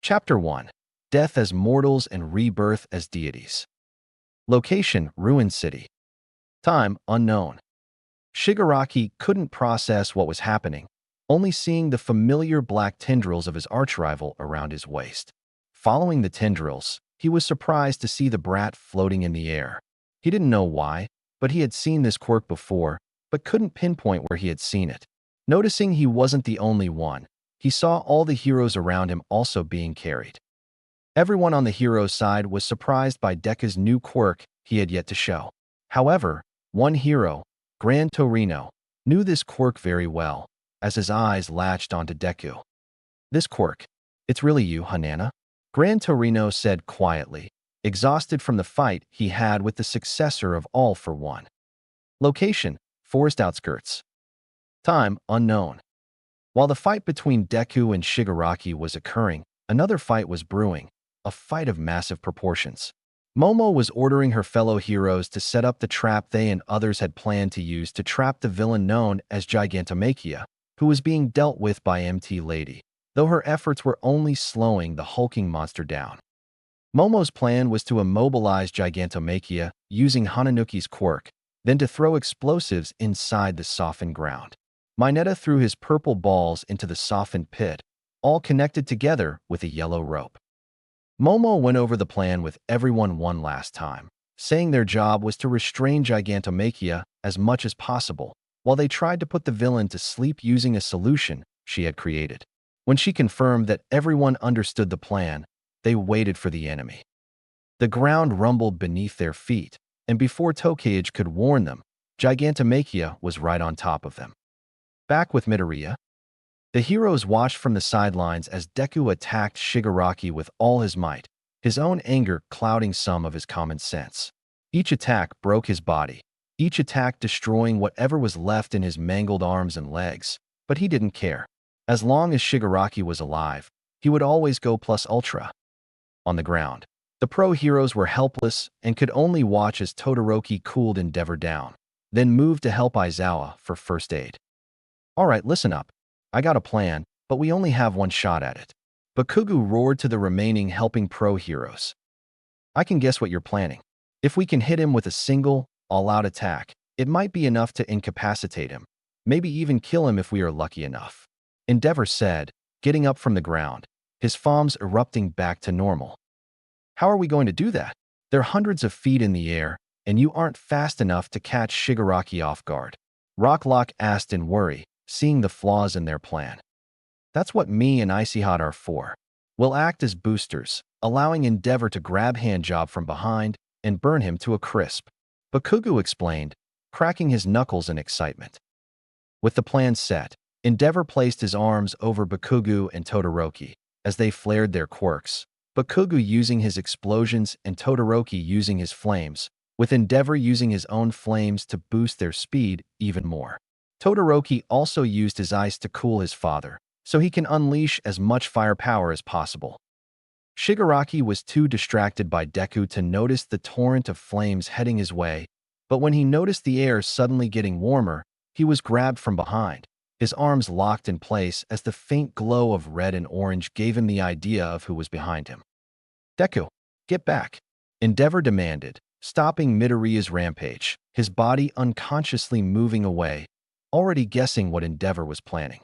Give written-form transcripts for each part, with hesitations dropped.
Chapter 1. Death as Mortals and Rebirth as Deities. Location: Ruined City. Time: unknown. Shigaraki couldn't process what was happening, only seeing the familiar black tendrils of his archrival around his waist. Following the tendrils, he was surprised to see the brat floating in the air. He didn't know why, but he had seen this quirk before, but couldn't pinpoint where he had seen it. Noticing he wasn't the only one, he saw all the heroes around him also being carried. Everyone on the hero's side was surprised by Deku's new quirk he had yet to show. However, one hero, Gran Torino, knew this quirk very well, as his eyes latched onto Deku. "This quirk, it's really you, Hanana?" Gran Torino said quietly, exhausted from the fight he had with the successor of All for One. Location: forest outskirts. Time: unknown. While the fight between Deku and Shigaraki was occurring, another fight was brewing, a fight of massive proportions. Momo was ordering her fellow heroes to set up the trap they and others had planned to use to trap the villain known as Gigantomachia, who was being dealt with by MT Lady, though her efforts were only slowing the hulking monster down. Momo's plan was to immobilize Gigantomachia using Hananuki's quirk, then to throw explosives inside the softened ground. Mineta threw his purple balls into the softened pit, all connected together with a yellow rope. Momo went over the plan with everyone one last time, saying their job was to restrain Gigantomachia as much as possible, while they tried to put the villain to sleep using a solution she had created. When she confirmed that everyone understood the plan, they waited for the enemy. The ground rumbled beneath their feet, and before Tokage could warn them, Gigantomachia was right on top of them. Back with Midoriya, the heroes watched from the sidelines as Deku attacked Shigaraki with all his might, his own anger clouding some of his common sense. Each attack broke his body, each attack destroying whatever was left in his mangled arms and legs, but he didn't care. As long as Shigaraki was alive, he would always go plus ultra. On the ground, the pro heroes were helpless and could only watch as Todoroki cooled Endeavor down, then moved to help Aizawa for first aid. "All right, listen up. I got a plan, but we only have one shot at it." Bakugo roared to the remaining helping pro heroes. "I can guess what you're planning. If we can hit him with a single, all-out attack, it might be enough to incapacitate him, maybe even kill him if we are lucky enough," Endeavor said, getting up from the ground, his foams erupting back to normal. "How are we going to do that? They're hundreds of feet in the air, and you aren't fast enough to catch Shigaraki off guard," Rocklock asked in worry, seeing the flaws in their plan. "That's what me and Icy Hot are for. We'll act as boosters, allowing Endeavor to grab Handjob from behind and burn him to a crisp," Bakugo explained, cracking his knuckles in excitement. With the plan set, Endeavor placed his arms over Bakugo and Todoroki as they flared their quirks, Bakugo using his explosions and Todoroki using his flames, with Endeavor using his own flames to boost their speed even more. Todoroki also used his ice to cool his father, so he can unleash as much firepower as possible. Shigaraki was too distracted by Deku to notice the torrent of flames heading his way, but when he noticed the air suddenly getting warmer, he was grabbed from behind, his arms locked in place as the faint glow of red and orange gave him the idea of who was behind him. "Deku, get back," Endeavor demanded, stopping Midoriya's rampage, his body unconsciously moving away, already guessing what Endeavor was planning.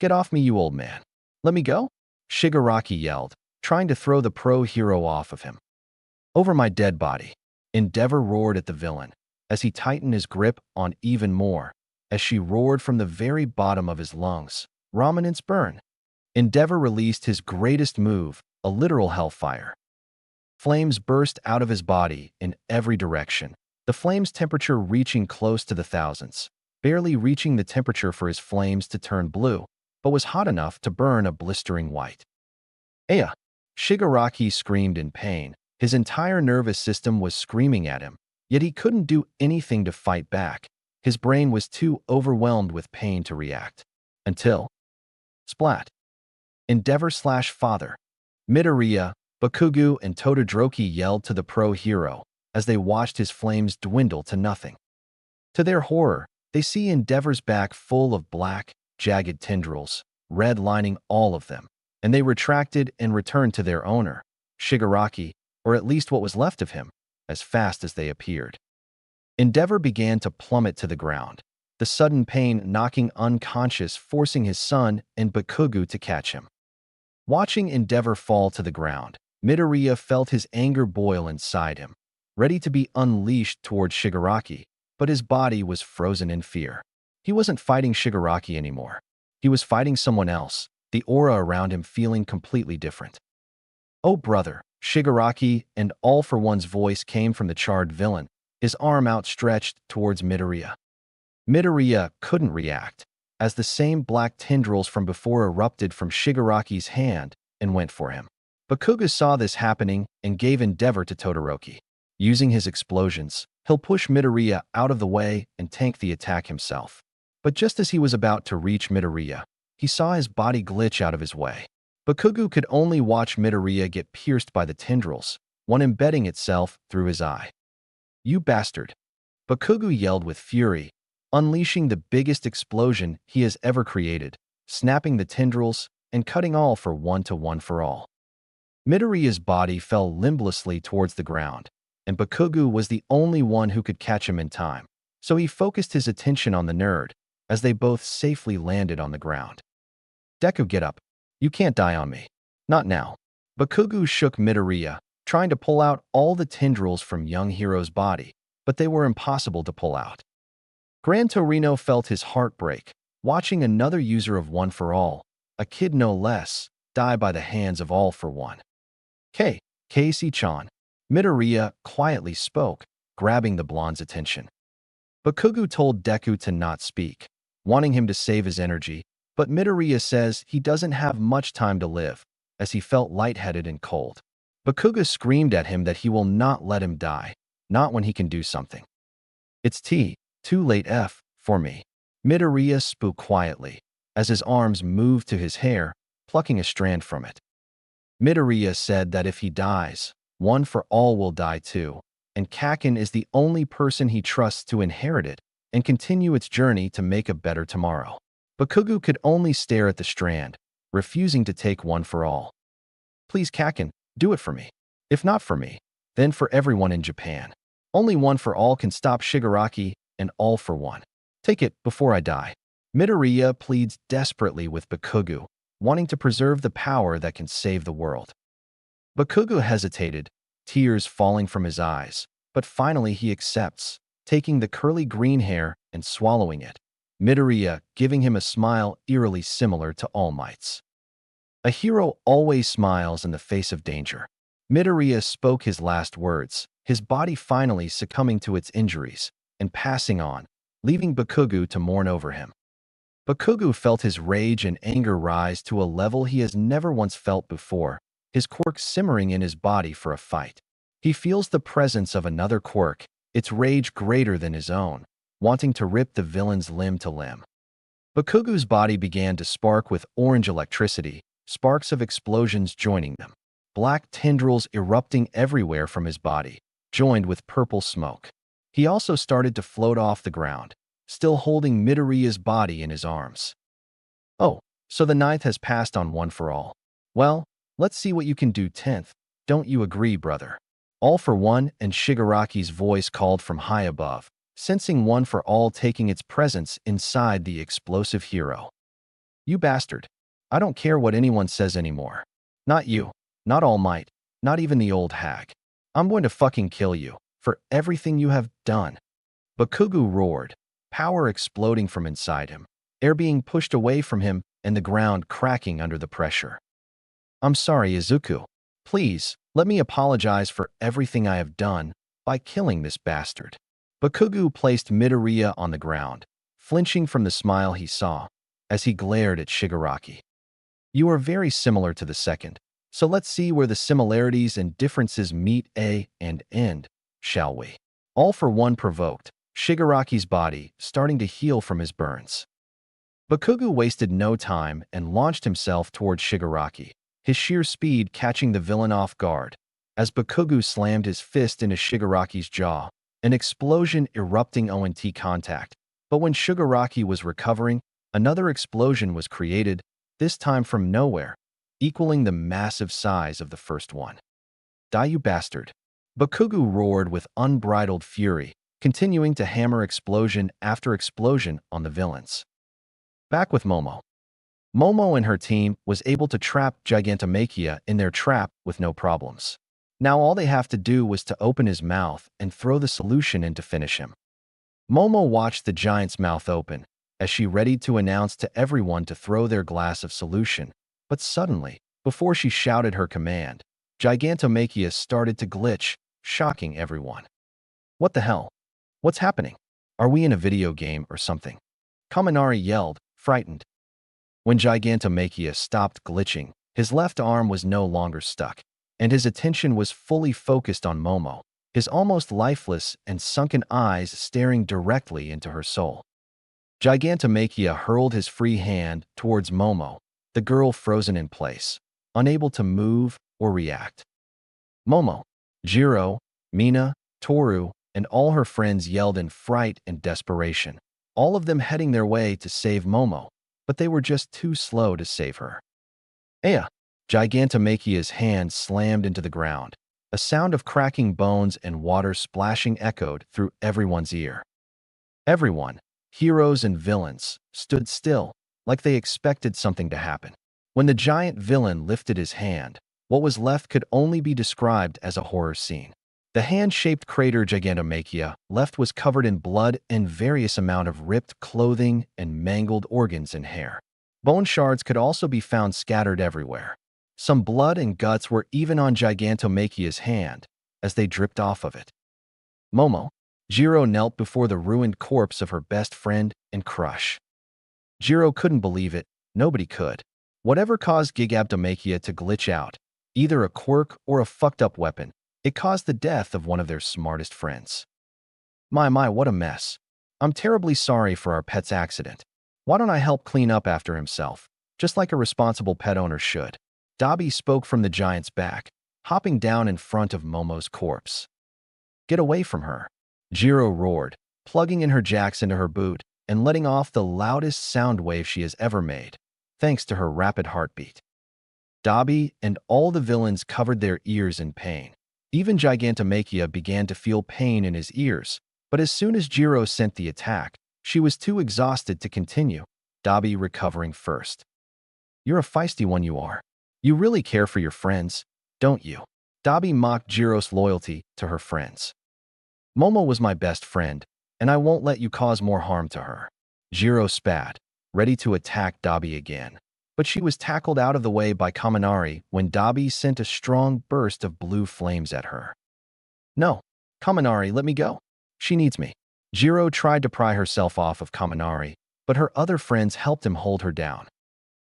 "Get off me, you old man. Let me go," Shigaraki yelled, trying to throw the pro hero off of him. "Over my dead body," Endeavor roared at the villain, as he tightened his grip on even more, as she roared from the very bottom of his lungs. "Ramanant's burn." Endeavor released his greatest move, a literal hellfire. Flames burst out of his body in every direction, the flame's temperature reaching close to the thousands, barely reaching the temperature for his flames to turn blue, but was hot enough to burn a blistering white. "Aya!" Shigaraki screamed in pain. His entire nervous system was screaming at him, yet he couldn't do anything to fight back. His brain was too overwhelmed with pain to react. Until... splat. Endeavor/father. Midoriya, Bakugo, and Todoroki yelled to the pro hero as they watched his flames dwindle to nothing. To their horror, they see Endeavor's back full of black, jagged tendrils, red lining all of them, and they retracted and returned to their owner, Shigaraki, or at least what was left of him, as fast as they appeared. Endeavor began to plummet to the ground, the sudden pain knocking unconscious, forcing his son and Bakugo to catch him. Watching Endeavor fall to the ground, Midoriya felt his anger boil inside him, ready to be unleashed toward Shigaraki, but his body was frozen in fear. He wasn't fighting Shigaraki anymore. He was fighting someone else, the aura around him feeling completely different. "Oh brother," Shigaraki, and All for One's voice came from the charred villain, his arm outstretched towards Midoriya. Midoriya couldn't react, as the same black tendrils from before erupted from Shigaraki's hand and went for him. Bakugo saw this happening and gave Endeavor to Todoroki. Using his explosions, he'll push Midoriya out of the way and tank the attack himself. But just as he was about to reach Midoriya, he saw his body glitch out of his way. Bakugo could only watch Midoriya get pierced by the tendrils, one embedding itself through his eye. "You bastard!" Bakugo yelled with fury, unleashing the biggest explosion he has ever created, snapping the tendrils and cutting All for One to one for all. Midoriya's body fell limblessly towards the ground, and Bakugo was the only one who could catch him in time, so he focused his attention on the nerd as they both safely landed on the ground. "Deku, get up. You can't die on me. Not now." Bakugo shook Midoriya, trying to pull out all the tendrils from young hero's body, but they were impossible to pull out. Gran Torino felt his heart break, watching another user of One for All, a kid no less, die by the hands of All for One. Casey-chan," Midoriya quietly spoke, grabbing the blonde's attention. Bakugo told Deku to not speak, wanting him to save his energy, but Midoriya says he doesn't have much time to live, as he felt lightheaded and cold. Bakugo screamed at him that he will not let him die, not when he can do something. "It's too late for me," Midoriya spoke quietly, as his arms moved to his hair, plucking a strand from it. Midoriya said that if he dies, One for All will die too, and Kaken is the only person he trusts to inherit it and continue its journey to make a better tomorrow. Bakugo could only stare at the strand, refusing to take One for All. "Please, Kaken, do it for me. If not for me, then for everyone in Japan. Only One for All can stop Shigaraki and All for One. Take it before I die." Midoriya pleads desperately with Bakugo, wanting to preserve the power that can save the world. Bakugo hesitated, tears falling from his eyes, but finally he accepts, taking the curly green hair and swallowing it, Midoriya giving him a smile eerily similar to All Might's. "A hero always smiles in the face of danger." Midoriya spoke his last words, his body finally succumbing to its injuries and passing on, leaving Bakugo to mourn over him. Bakugo felt his rage and anger rise to a level he has never once felt before, his quirk simmering in his body for a fight. He feels the presence of another quirk, its rage greater than his own, wanting to rip the villain's limb to limb. Bakugo's body began to spark with orange electricity, sparks of explosions joining them. Black tendrils erupting everywhere from his body, joined with purple smoke. He also started to float off the ground, still holding Midoriya's body in his arms. "Oh, so the 9th has passed on One for All. Well, let's see what you can do 10th. Don't you agree, brother?" All for One and Shigaraki's voice called from high above, sensing One for All taking its presence inside the explosive hero. "You bastard. I don't care what anyone says anymore. Not you, not All Might, not even the old hag. I'm going to fucking kill you for everything you have done." Bakugo roared, power exploding from inside him, air being pushed away from him and the ground cracking under the pressure. "I'm sorry, Izuku. Please, let me apologize for everything I have done by killing this bastard." Bakugo placed Midoriya on the ground, flinching from the smile he saw, as he glared at Shigaraki. "You are very similar to the second, so let's see where the similarities and differences meet and end, shall we?" All for One provoked, Shigaraki's body starting to heal from his burns. Bakugo wasted no time and launched himself towards Shigaraki, his sheer speed catching the villain off guard. As Bakugo slammed his fist into Shigaraki's jaw, an explosion erupting ONT contact. But when Shigaraki was recovering, another explosion was created, this time from nowhere. equaling the massive size of the first one. Die, you bastard! Bakugu roared with unbridled fury, continuing to hammer explosion after explosion on the villains. Back with Momo. Momo and her team was able to trap Gigantomachia in their trap with no problems. Now all they have to do was to open his mouth and throw the solution in to finish him. Momo watched the giant's mouth open, as she readied to announce to everyone to throw their glass of solution, but suddenly, before she shouted her command, Gigantomachia started to glitch, shocking everyone. What the hell? What's happening? Are we in a video game or something? Kaminari yelled, frightened. When Gigantomachia stopped glitching, his left arm was no longer stuck, and his attention was fully focused on Momo, his almost lifeless and sunken eyes staring directly into her soul. Gigantomachia hurled his free hand towards Momo, the girl frozen in place, unable to move or react. Momo, Jiro, Mina, Toru, and all her friends yelled in fright and desperation, all of them heading their way to save Momo, but they were just too slow to save her. Aya! Gigantomachia's hand slammed into the ground. A sound of cracking bones and water splashing echoed through everyone's ear. Everyone, heroes and villains, stood still, like they expected something to happen. When the giant villain lifted his hand, what was left could only be described as a horror scene. The hand-shaped crater Gigantomachia left was covered in blood and various amount of ripped clothing and mangled organs and hair. Bone shards could also be found scattered everywhere. Some blood and guts were even on Gigantomachia's hand, as they dripped off of it. Momo, Jiro knelt before the ruined corpse of her best friend and crushed. Jiro couldn't believe it, nobody could. Whatever caused Gigantomachia to glitch out, either a quirk or a fucked-up weapon, it caused the death of one of their smartest friends. My, what a mess. I'm terribly sorry for our pet's accident. Why don't I help clean up after himself, just like a responsible pet owner should? Dabi spoke from the giant's back, hopping down in front of Momo's corpse. Get away from her, Jiro roared, plugging in her jacks into her boot and letting off the loudest sound wave she has ever made, thanks to her rapid heartbeat. Dabi and all the villains covered their ears in pain. Even Gigantomachia began to feel pain in his ears, but as soon as Jiro sent the attack, she was too exhausted to continue, Dabi recovering first. You're a feisty one, you are. You really care for your friends, don't you? Dabi mocked Jiro's loyalty to her friends. Momo was my best friend, and I won't let you cause more harm to her. Jiro spat, ready to attack Dabi again. But she was tackled out of the way by Kaminari when Dabi sent a strong burst of blue flames at her. No, Kaminari, let me go. She needs me. Jiro tried to pry herself off of Kaminari, but her other friends helped him hold her down.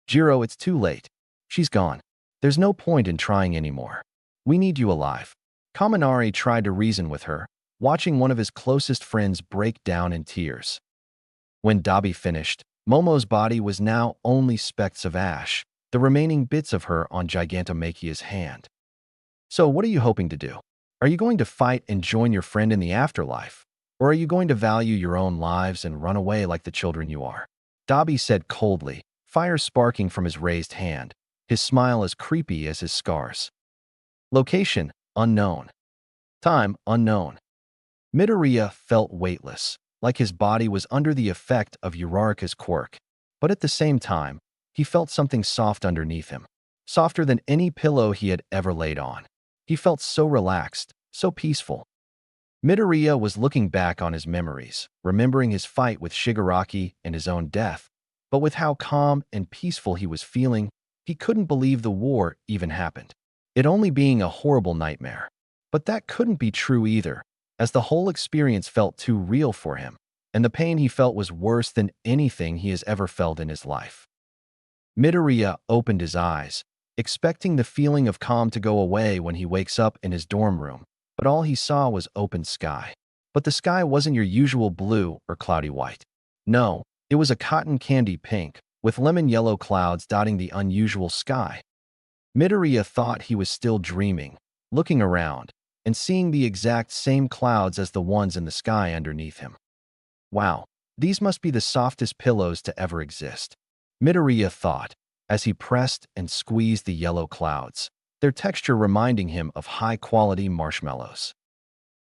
Jiro, it's too late. She's gone. There's no point in trying anymore. We need you alive. Kaminari tried to reason with her, watching one of his closest friends break down in tears. When Dabi finished, Momo's body was now only specks of ash, the remaining bits of her on Gigantomachia's hand. So what are you hoping to do? Are you going to fight and join your friend in the afterlife? Or are you going to value your own lives and run away like the children you are? Dabi said coldly, fire sparking from his raised hand, his smile as creepy as his scars. Location, unknown. Time, unknown. Midoriya felt weightless, like his body was under the effect of Uraraka's quirk, but at the same time, he felt something soft underneath him, softer than any pillow he had ever laid on. He felt so relaxed, so peaceful. Midoriya was looking back on his memories, remembering his fight with Shigaraki and his own death, but with how calm and peaceful he was feeling, he couldn't believe the war even happened. It only being a horrible nightmare. But that couldn't be true either, as the whole experience felt too real for him, and the pain he felt was worse than anything he has ever felt in his life. Midoriya opened his eyes, expecting the feeling of calm to go away when he wakes up in his dorm room, but all he saw was open sky. But the sky wasn't your usual blue or cloudy white. No, it was a cotton candy pink, with lemon yellow clouds dotting the unusual sky. Midoriya thought he was still dreaming, looking around, and seeing the exact same clouds as the ones in the sky underneath him. Wow, these must be the softest pillows to ever exist. Midoriya thought, as he pressed and squeezed the yellow clouds, their texture reminding him of high-quality marshmallows.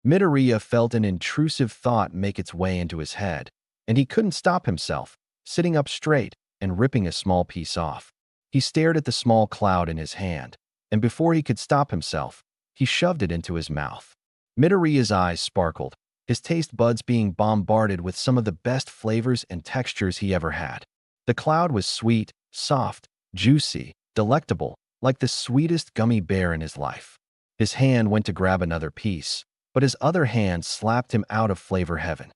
Midoriya felt an intrusive thought make its way into his head, and he couldn't stop himself, sitting up straight and ripping a small piece off. He stared at the small cloud in his hand, and before he could stop himself, he shoved it into his mouth. Midoriya's eyes sparkled, his taste buds being bombarded with some of the best flavors and textures he ever had. The cloud was sweet, soft, juicy, delectable, like the sweetest gummy bear in his life. His hand went to grab another piece, but his other hand slapped him out of flavor heaven.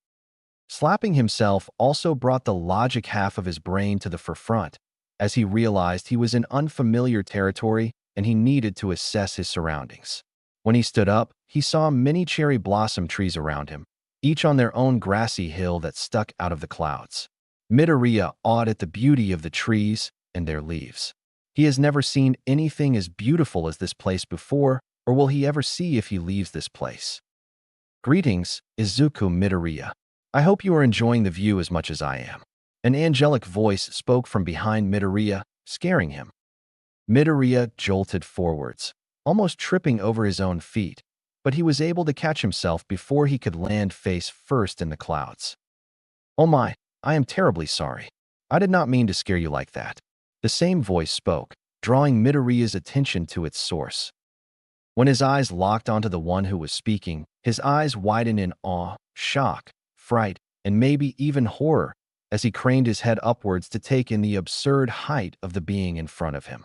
Slapping himself also brought the logic half of his brain to the forefront, as he realized he was in unfamiliar territory and he needed to assess his surroundings. When he stood up, he saw many cherry blossom trees around him, each on their own grassy hill that stuck out of the clouds. Midoriya awed at the beauty of the trees and their leaves. He has never seen anything as beautiful as this place before, or will he ever see if he leaves this place. Greetings, Izuku Midoriya. I hope you are enjoying the view as much as I am. An angelic voice spoke from behind Midoriya, scaring him. Midoriya jolted forwards, almost tripping over his own feet, but he was able to catch himself before he could land face first in the clouds. Oh my, I am terribly sorry. I did not mean to scare you like that. The same voice spoke, drawing Midoriya's attention to its source. When his eyes locked onto the one who was speaking, his eyes widened in awe, shock, fright, and maybe even horror as he craned his head upwards to take in the absurd height of the being in front of him.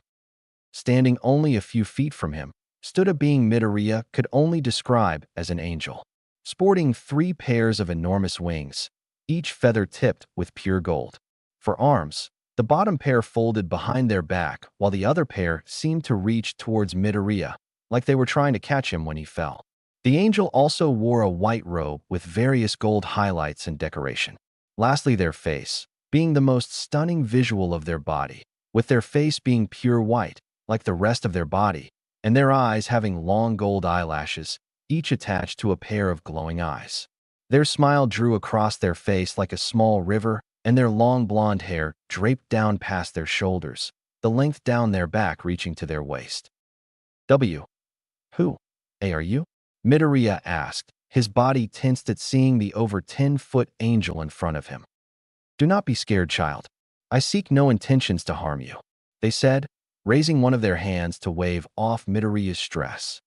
Standing only a few feet from him, stood a being Midoriya could only describe as an angel, sporting 3 pairs of enormous wings, each feather tipped with pure gold. For arms, the bottom pair folded behind their back while the other pair seemed to reach towards Midoriya, like they were trying to catch him when he fell. The angel also wore a white robe with various gold highlights and decoration. Lastly, their face, being the most stunning visual of their body, with their face being pure white, like the rest of their body, and their eyes having long gold eyelashes, each attached to a pair of glowing eyes. Their smile drew across their face like a small river, and their long blonde hair draped down past their shoulders, the length down their back reaching to their waist. Who? Are you? Midoriya asked, his body tensed at seeing the over 10-foot angel in front of him. Do not be scared, child. I seek no intentions to harm you, they said, raising one of their hands to wave off Midoriya's stress.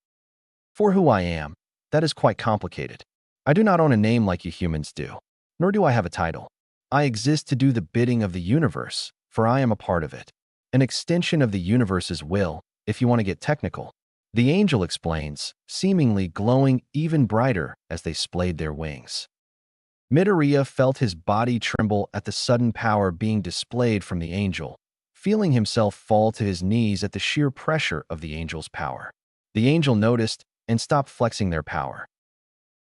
For who I am, that is quite complicated. I do not own a name like you humans do, nor do I have a title. I exist to do the bidding of the universe, for I am a part of it. An extension of the universe's will, if you want to get technical. The angel explains, seemingly glowing even brighter as they splayed their wings. Midoriya felt his body tremble at the sudden power being displayed from the angel, feeling himself fall to his knees at the sheer pressure of the angel's power. The angel noticed and stopped flexing their power.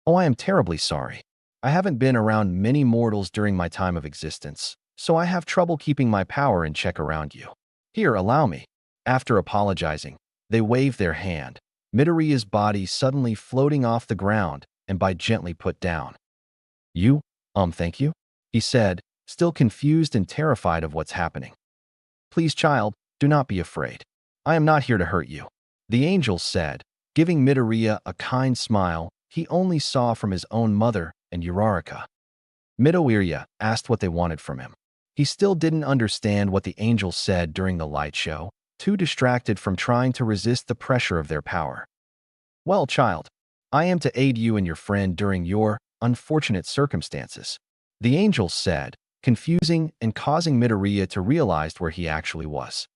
Oh, I am terribly sorry. I haven't been around many mortals during my time of existence, so I have trouble keeping my power in check around you. Here, allow me. After apologizing, they waved their hand, Midoriya's body suddenly floating off the ground and by gently put down. You? Thank you? He said, still confused and terrified of what's happening. Please, child, do not be afraid. I am not here to hurt you, the angel said, giving Midoriya a kind smile he only saw from his own mother and Uraraka. Midoriya asked what they wanted from him. He still didn't understand what the angel said during the light show, too distracted from trying to resist the pressure of their power. Well, child, I am to aid you and your friend during your unfortunate circumstances, the angel said, confusing and causing Midoriya to realize where he actually was.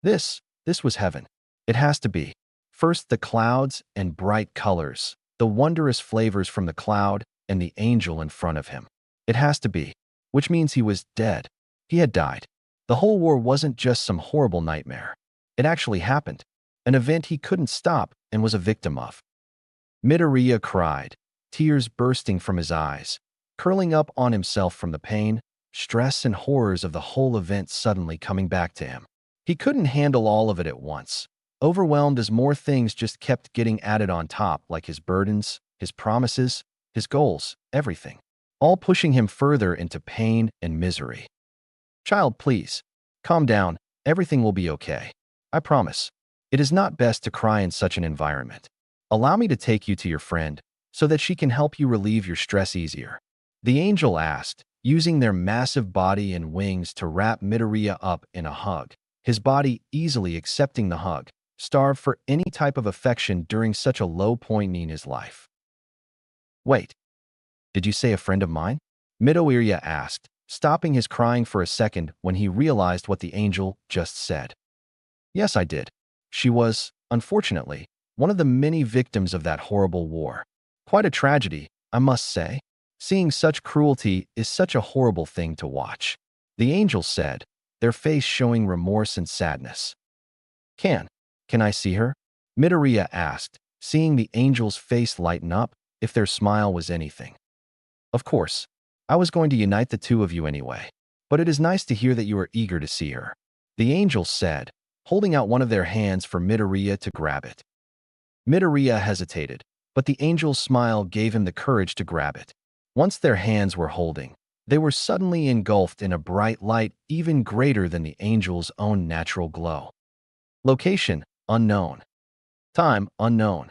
This was heaven. It has to be. First the clouds and bright colors, the wondrous flavors from the cloud and the angel in front of him. It has to be, which means he was dead. He had died. The whole war wasn't just some horrible nightmare. It actually happened, an event he couldn't stop and was a victim of. Midoriya cried, tears bursting from his eyes, curling up on himself from the pain, stress, and horrors of the whole event suddenly coming back to him. He couldn't handle all of it at once, overwhelmed as more things just kept getting added on top, like his burdens, his promises, his goals, everything, all pushing him further into pain and misery. Child, please, calm down. Everything will be okay. I promise. It is not best to cry in such an environment. Allow me to take you to your friend so that she can help you relieve your stress easier. The angel asked, using their massive body and wings to wrap Midoriya up in a hug, his body easily accepting the hug, starved for any type of affection during such a low point in his life. Wait, did you say a friend of mine? Midoriya asked, stopping his crying for a second when he realized what the angel just said. Yes, I did. She was, unfortunately, one of the many victims of that horrible war. Quite a tragedy, I must say. Seeing such cruelty is such a horrible thing to watch. The angel said, their face showing remorse and sadness. Can I see her? Midoriya asked, seeing the angel's face lighten up, if their smile was anything. Of course. I was going to unite the two of you anyway. But it is nice to hear that you are eager to see her. The angel said, holding out one of their hands for Midoriya to grab it. Midoriya hesitated, but the angel's smile gave him the courage to grab it. Once their hands were holding, they were suddenly engulfed in a bright light even greater than the angel's own natural glow. Location, unknown. Time, unknown.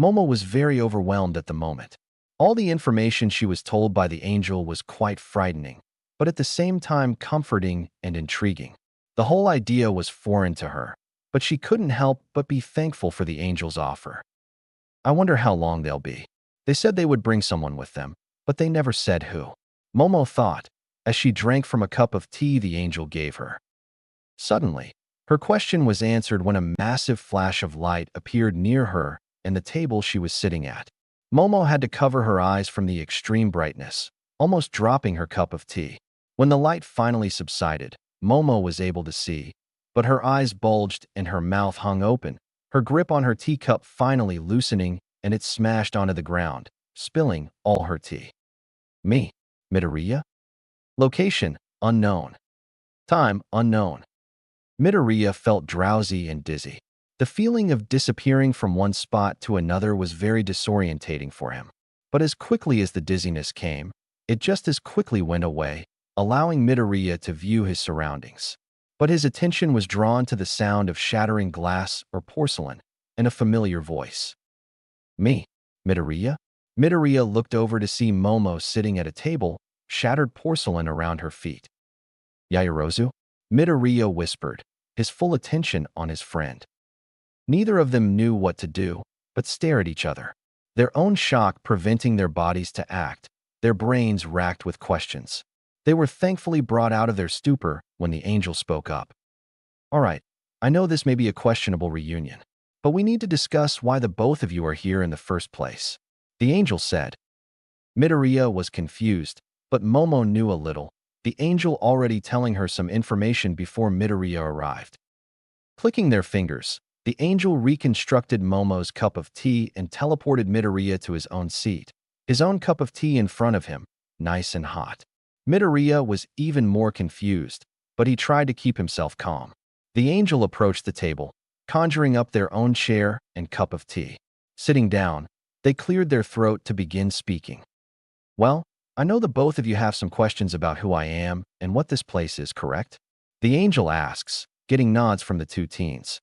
Momo was very overwhelmed at the moment. All the information she was told by the angel was quite frightening, but at the same time comforting and intriguing. The whole idea was foreign to her, but she couldn't help but be thankful for the angel's offer. I wonder how long they'll be. They said they would bring someone with them, but they never said who. Momo thought, as she drank from a cup of tea the angel gave her. Suddenly, her question was answered when a massive flash of light appeared near her and the table she was sitting at. Momo had to cover her eyes from the extreme brightness, almost dropping her cup of tea. When the light finally subsided, Momo was able to see, but her eyes bulged and her mouth hung open, her grip on her teacup finally loosening, and it smashed onto the ground, spilling all her tea. Me, Midoriya? Location, unknown. Time, unknown. Midoriya felt drowsy and dizzy. The feeling of disappearing from one spot to another was very disorientating for him. But as quickly as the dizziness came, it just as quickly went away, allowing Midoriya to view his surroundings. But his attention was drawn to the sound of shattering glass or porcelain and a familiar voice. Me, Midoriya? Midoriya looked over to see Momo sitting at a table, shattered porcelain around her feet. Yaoyorozu? Midoriya whispered, his full attention on his friend. Neither of them knew what to do, but stare at each other, their own shock preventing their bodies to act, their brains racked with questions. They were thankfully brought out of their stupor when the angel spoke up. All right, I know this may be a questionable reunion, but we need to discuss why the both of you are here in the first place. The angel said. Midoriya was confused, but Momo knew a little, the angel already telling her some information before Midoriya arrived. Clicking their fingers, the angel reconstructed Momo's cup of tea and teleported Midoriya to his own seat, his own cup of tea in front of him, nice and hot. Midoriya was even more confused, but he tried to keep himself calm. The angel approached the table, conjuring up their own chair and cup of tea. Sitting down, they cleared their throat to begin speaking. Well, I know the both of you have some questions about who I am and what this place is, correct? The angel asks, getting nods from the two teens.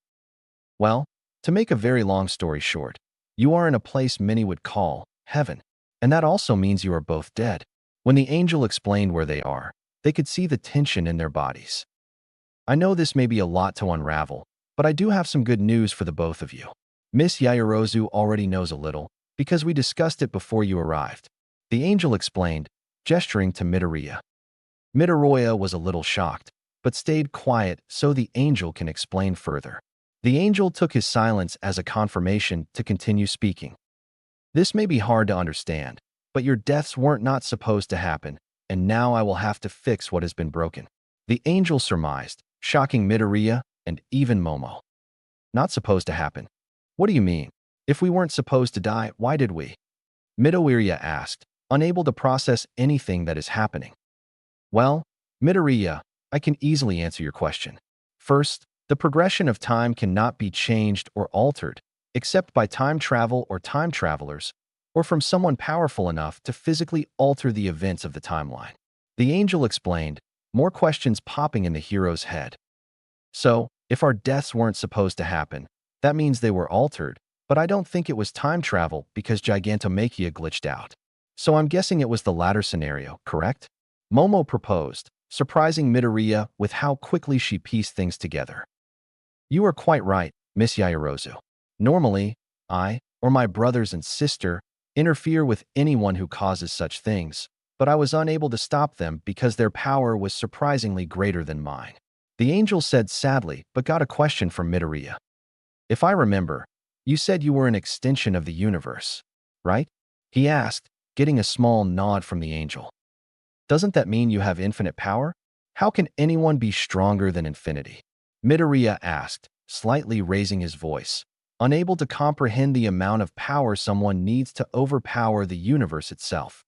Well, to make a very long story short, you are in a place many would call heaven, and that also means you are both dead. When the angel explained where they are, they could see the tension in their bodies. I know this may be a lot to unravel, but I do have some good news for the both of you. Miss Yaoyorozu already knows a little, because we discussed it before you arrived. The angel explained, gesturing to Midoriya. Midoriya was a little shocked, but stayed quiet so the angel can explain further. The angel took his silence as a confirmation to continue speaking. This may be hard to understand, but your deaths weren't not supposed to happen, and now I will have to fix what has been broken. The angel surmised, shocking Midoriya and even Momo. Not supposed to happen? What do you mean? If we weren't supposed to die, why did we? Midoriya asked, unable to process anything that is happening. Well, Midoriya, I can easily answer your question. First, the progression of time cannot be changed or altered, except by time travel or time travelers, or from someone powerful enough to physically alter the events of the timeline. The angel explained, more questions popping in the hero's head. So, if our deaths weren't supposed to happen, that means they were altered, but I don't think it was time travel because Gigantomachia glitched out. So I'm guessing it was the latter scenario, correct? Momo proposed, surprising Midoriya with how quickly she pieced things together. You are quite right, Miss Yaoyorozu. Normally, I, or my brothers and sister, interfere with anyone who causes such things, but I was unable to stop them because their power was surprisingly greater than mine. The angel said sadly, but got a question from Midoriya. If I remember, you said you were an extension of the universe, right? He asked, getting a small nod from the angel. Doesn't that mean you have infinite power? How can anyone be stronger than infinity? Midoriya asked, slightly raising his voice, unable to comprehend the amount of power someone needs to overpower the universe itself.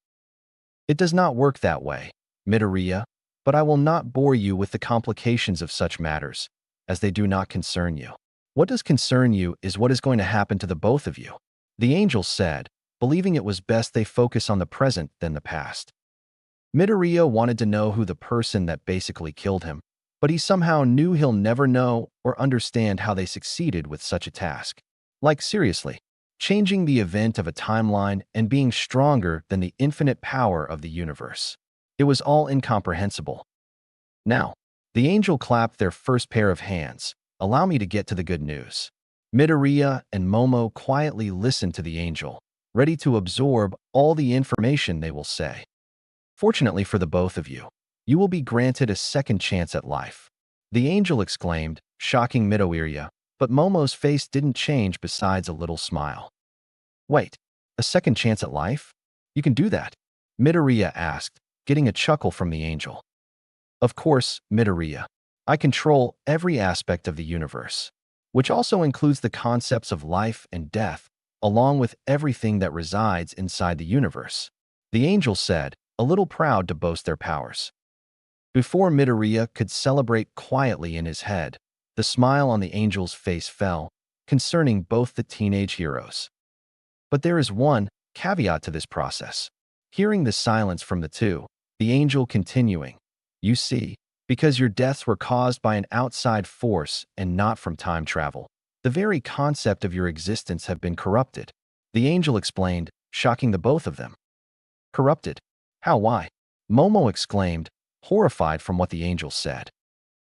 It does not work that way, Midoriya, but I will not bore you with the complications of such matters, as they do not concern you. What does concern you is what is going to happen to the both of you, the angel said, believing it was best they focus on the present than the past. Midoriya wanted to know who the person that basically killed him, but he somehow knew he'll never know or understand how they succeeded with such a task. Like seriously, changing the event of a timeline and being stronger than the infinite power of the universe. It was all incomprehensible. Now, the angel clapped their first pair of hands. Allow me to get to the good news. Midoriya and Momo quietly listened to the angel, ready to absorb all the information they will say. Fortunately for the both of you, you will be granted a second chance at life. The angel exclaimed, shocking Midoriya, but Momo's face didn't change besides a little smile. Wait, a second chance at life? You can do that? Midoriya asked, getting a chuckle from the angel. Of course, Midoriya. I control every aspect of the universe, which also includes the concepts of life and death, along with everything that resides inside the universe. The angel said, a little proud to boast their powers. Before Midoriya could celebrate quietly in his head, the smile on the angel's face fell, concerning both the teenage heroes. But there is one caveat to this process. Hearing the silence from the two, the angel continuing, you see, because your deaths were caused by an outside force and not from time travel, the very concept of your existence have been corrupted. The angel explained, shocking the both of them. Corrupted? How, why? Momo exclaimed, horrified from what the angel said.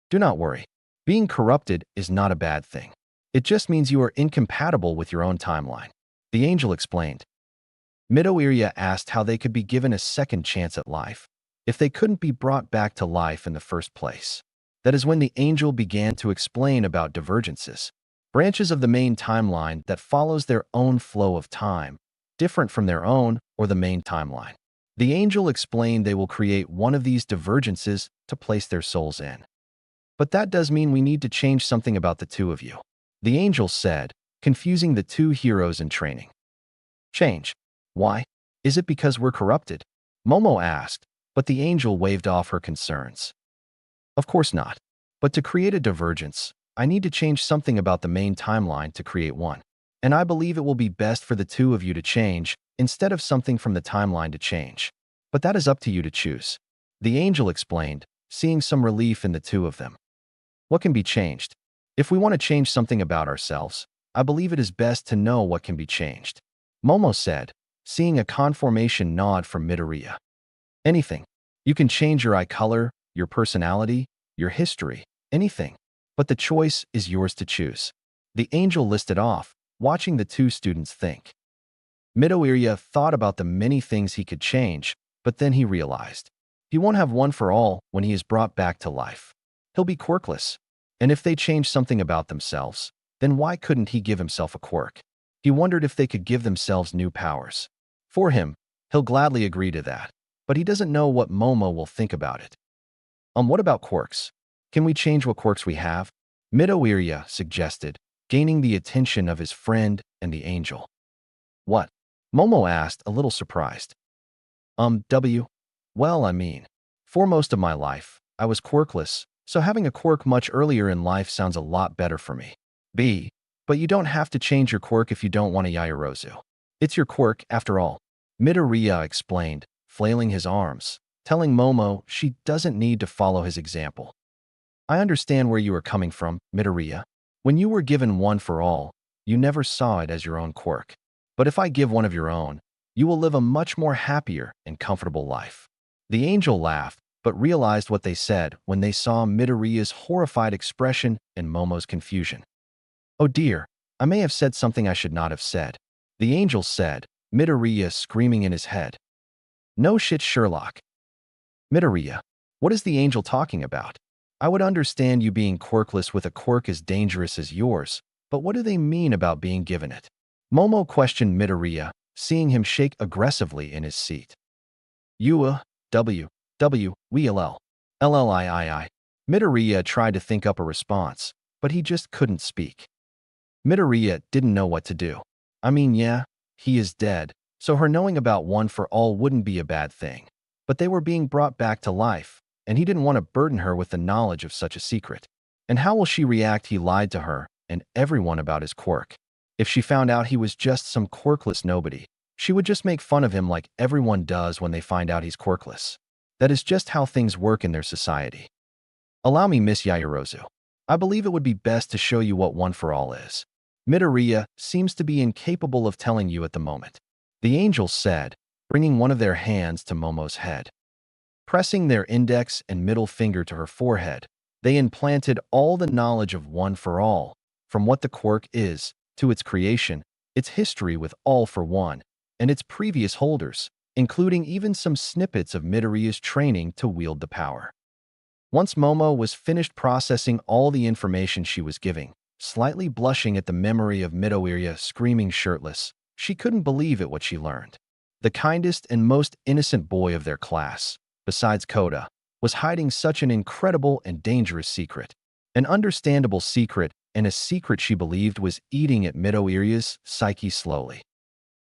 Do not worry. Being corrupted is not a bad thing. It just means you are incompatible with your own timeline. The angel explained. Midoriya asked how they could be given a second chance at life if they couldn't be brought back to life in the first place. That is when the angel began to explain about divergences, branches of the main timeline that follows their own flow of time, different from their own or the main timeline. The angel explained they will create one of these divergences to place their souls in. But that does mean we need to change something about the two of you, the angel said, confusing the two heroes in training. Change? Why? Is it because we're corrupted? Momo asked, but the angel waved off her concerns. Of course not. But to create a divergence, I need to change something about the main timeline to create one. And I believe it will be best for the two of you to change, instead of something from the timeline to change. But that is up to you to choose. The angel explained, seeing some relief in the two of them. What can be changed? If we want to change something about ourselves, I believe it is best to know what can be changed. Momo said, seeing a conformation nod from Midoriya. Anything. You can change your eye color, your personality, your history, anything. But the choice is yours to choose. The angel listed off, watching the two students think. Midoriya thought about the many things he could change, but then he realized. He won't have one for all when he is brought back to life. He'll be quirkless. And if they change something about themselves, then why couldn't he give himself a quirk? He wondered if they could give themselves new powers. For him, he'll gladly agree to that, but he doesn't know what Momo will think about it. What about quirks? Can we change what quirks we have? Midoriya suggested, gaining the attention of his friend and the angel. What? Momo asked, a little surprised. Well, I mean, for most of my life, I was quirkless, so having a quirk much earlier in life sounds a lot better for me. But you don't have to change your quirk if you don't want a Yaoyorozu. It's your quirk, after all. Midoriya explained, flailing his arms, telling Momo she doesn't need to follow his example. I understand where you are coming from, Midoriya. When you were given one for all, you never saw it as your own quirk. But if I give one of your own, you will live a much more happier and comfortable life. The angel laughed, but realized what they said when they saw Midoriya's horrified expression and Momo's confusion. Oh dear, I may have said something I should not have said. The angel said, Midoriya screaming in his head. No shit, Sherlock. Midoriya, what is the angel talking about? I would understand you being quirkless with a quirk as dangerous as yours, but what do they mean about being given it? Momo questioned Midoriya, seeing him shake aggressively in his seat. W, LLIII. Midoriya tried to think up a response, but he just couldn't speak. Midoriya didn't know what to do. I mean, yeah, he is dead, so her knowing about one for all wouldn't be a bad thing. But they were being brought back to life, and he didn't want to burden her with the knowledge of such a secret. And how will she react? He lied to her and everyone about his quirk. If she found out he was just some quirkless nobody, she would just make fun of him like everyone does when they find out he's quirkless. That is just how things work in their society. Allow me, Miss Yaoyorozu. I believe it would be best to show you what one for all is. Midoriya seems to be incapable of telling you at the moment. The angel said, bringing one of their hands to Momo's head. Pressing their index and middle finger to her forehead, they implanted all the knowledge of one for all, from what the quirk is, to its creation, its history with all for one, and its previous holders, including even some snippets of Midoriya's training to wield the power. Once Momo was finished processing all the information she was giving, slightly blushing at the memory of Midoriya screaming shirtless, she couldn't believe it what she learned. The kindest and most innocent boy of their class, besides Koda, was hiding such an incredible and dangerous secret. An understandable secret, and a secret she believed was eating at Midoriya's psyche slowly.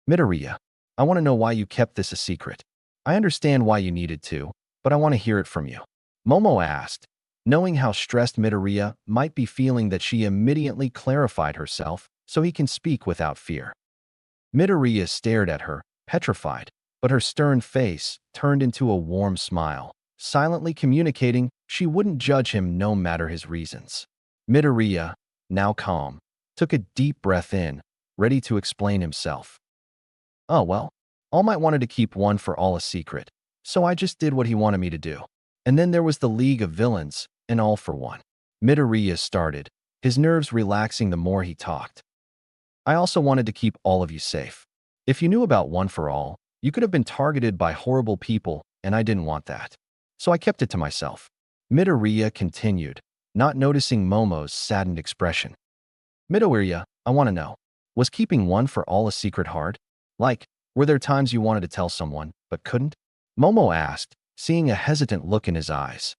Midoriya, I want to know why you kept this a secret. I understand why you needed to, but I want to hear it from you. Momo asked, knowing how stressed Midoriya might be feeling that she immediately clarified herself so he can speak without fear. Midoriya stared at her, petrified, but her stern face turned into a warm smile, silently communicating she wouldn't judge him no matter his reasons. Midoriya, now calm, took a deep breath in, ready to explain himself. Oh well, All Might wanted to keep one for all a secret, so I just did what he wanted me to do. And then there was the League of Villains, and All for One. Midoriya started, his nerves relaxing the more he talked. I also wanted to keep all of you safe. If you knew about One for All, you could have been targeted by horrible people, and I didn't want that. So I kept it to myself. Midoriya continued, not noticing Momo's saddened expression. Midoriya, I want to know, was keeping One for All a secret hard? Like, were there times you wanted to tell someone, but couldn't? Momo asked, seeing a hesitant look in his eyes.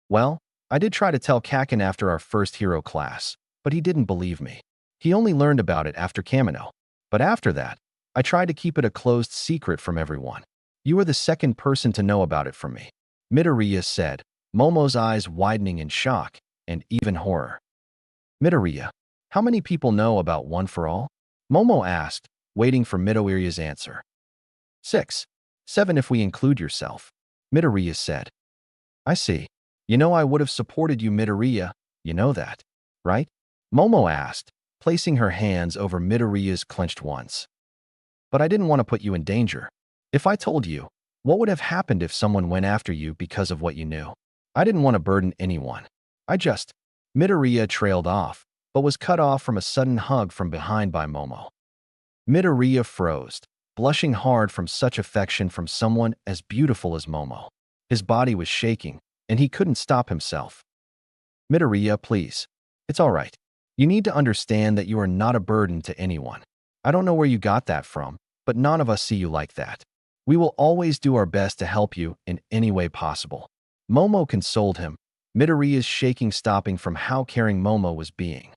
Well, I did try to tell Kaken after our first hero class, but he didn't believe me. He only learned about it after Kamino. But after that, I tried to keep it a closed secret from everyone. You are the second person to know about it from me. Midoriya said, Momo's eyes widening in shock and even horror. Midoriya, how many people know about One for All? Momo asked, waiting for Midoriya's answer. 6. 7 if we include yourself. Midoriya said. I see. You know I would have supported you, Midoriya. You know that, right? Momo asked, placing her hands over Midoriya's clenched ones. But I didn't want to put you in danger. If I told you, what would have happened if someone went after you because of what you knew? I didn't want to burden anyone. Midoriya trailed off, but was cut off from a sudden hug from behind by Momo. Midoriya froze, blushing hard from such affection from someone as beautiful as Momo. His body was shaking, and he couldn't stop himself. Midoriya, please. It's all right. You need to understand that you are not a burden to anyone. I don't know where you got that from, but none of us see you like that. We will always do our best to help you in any way possible. Momo consoled him, Midoriya's shaking stopping from how caring Momo was being.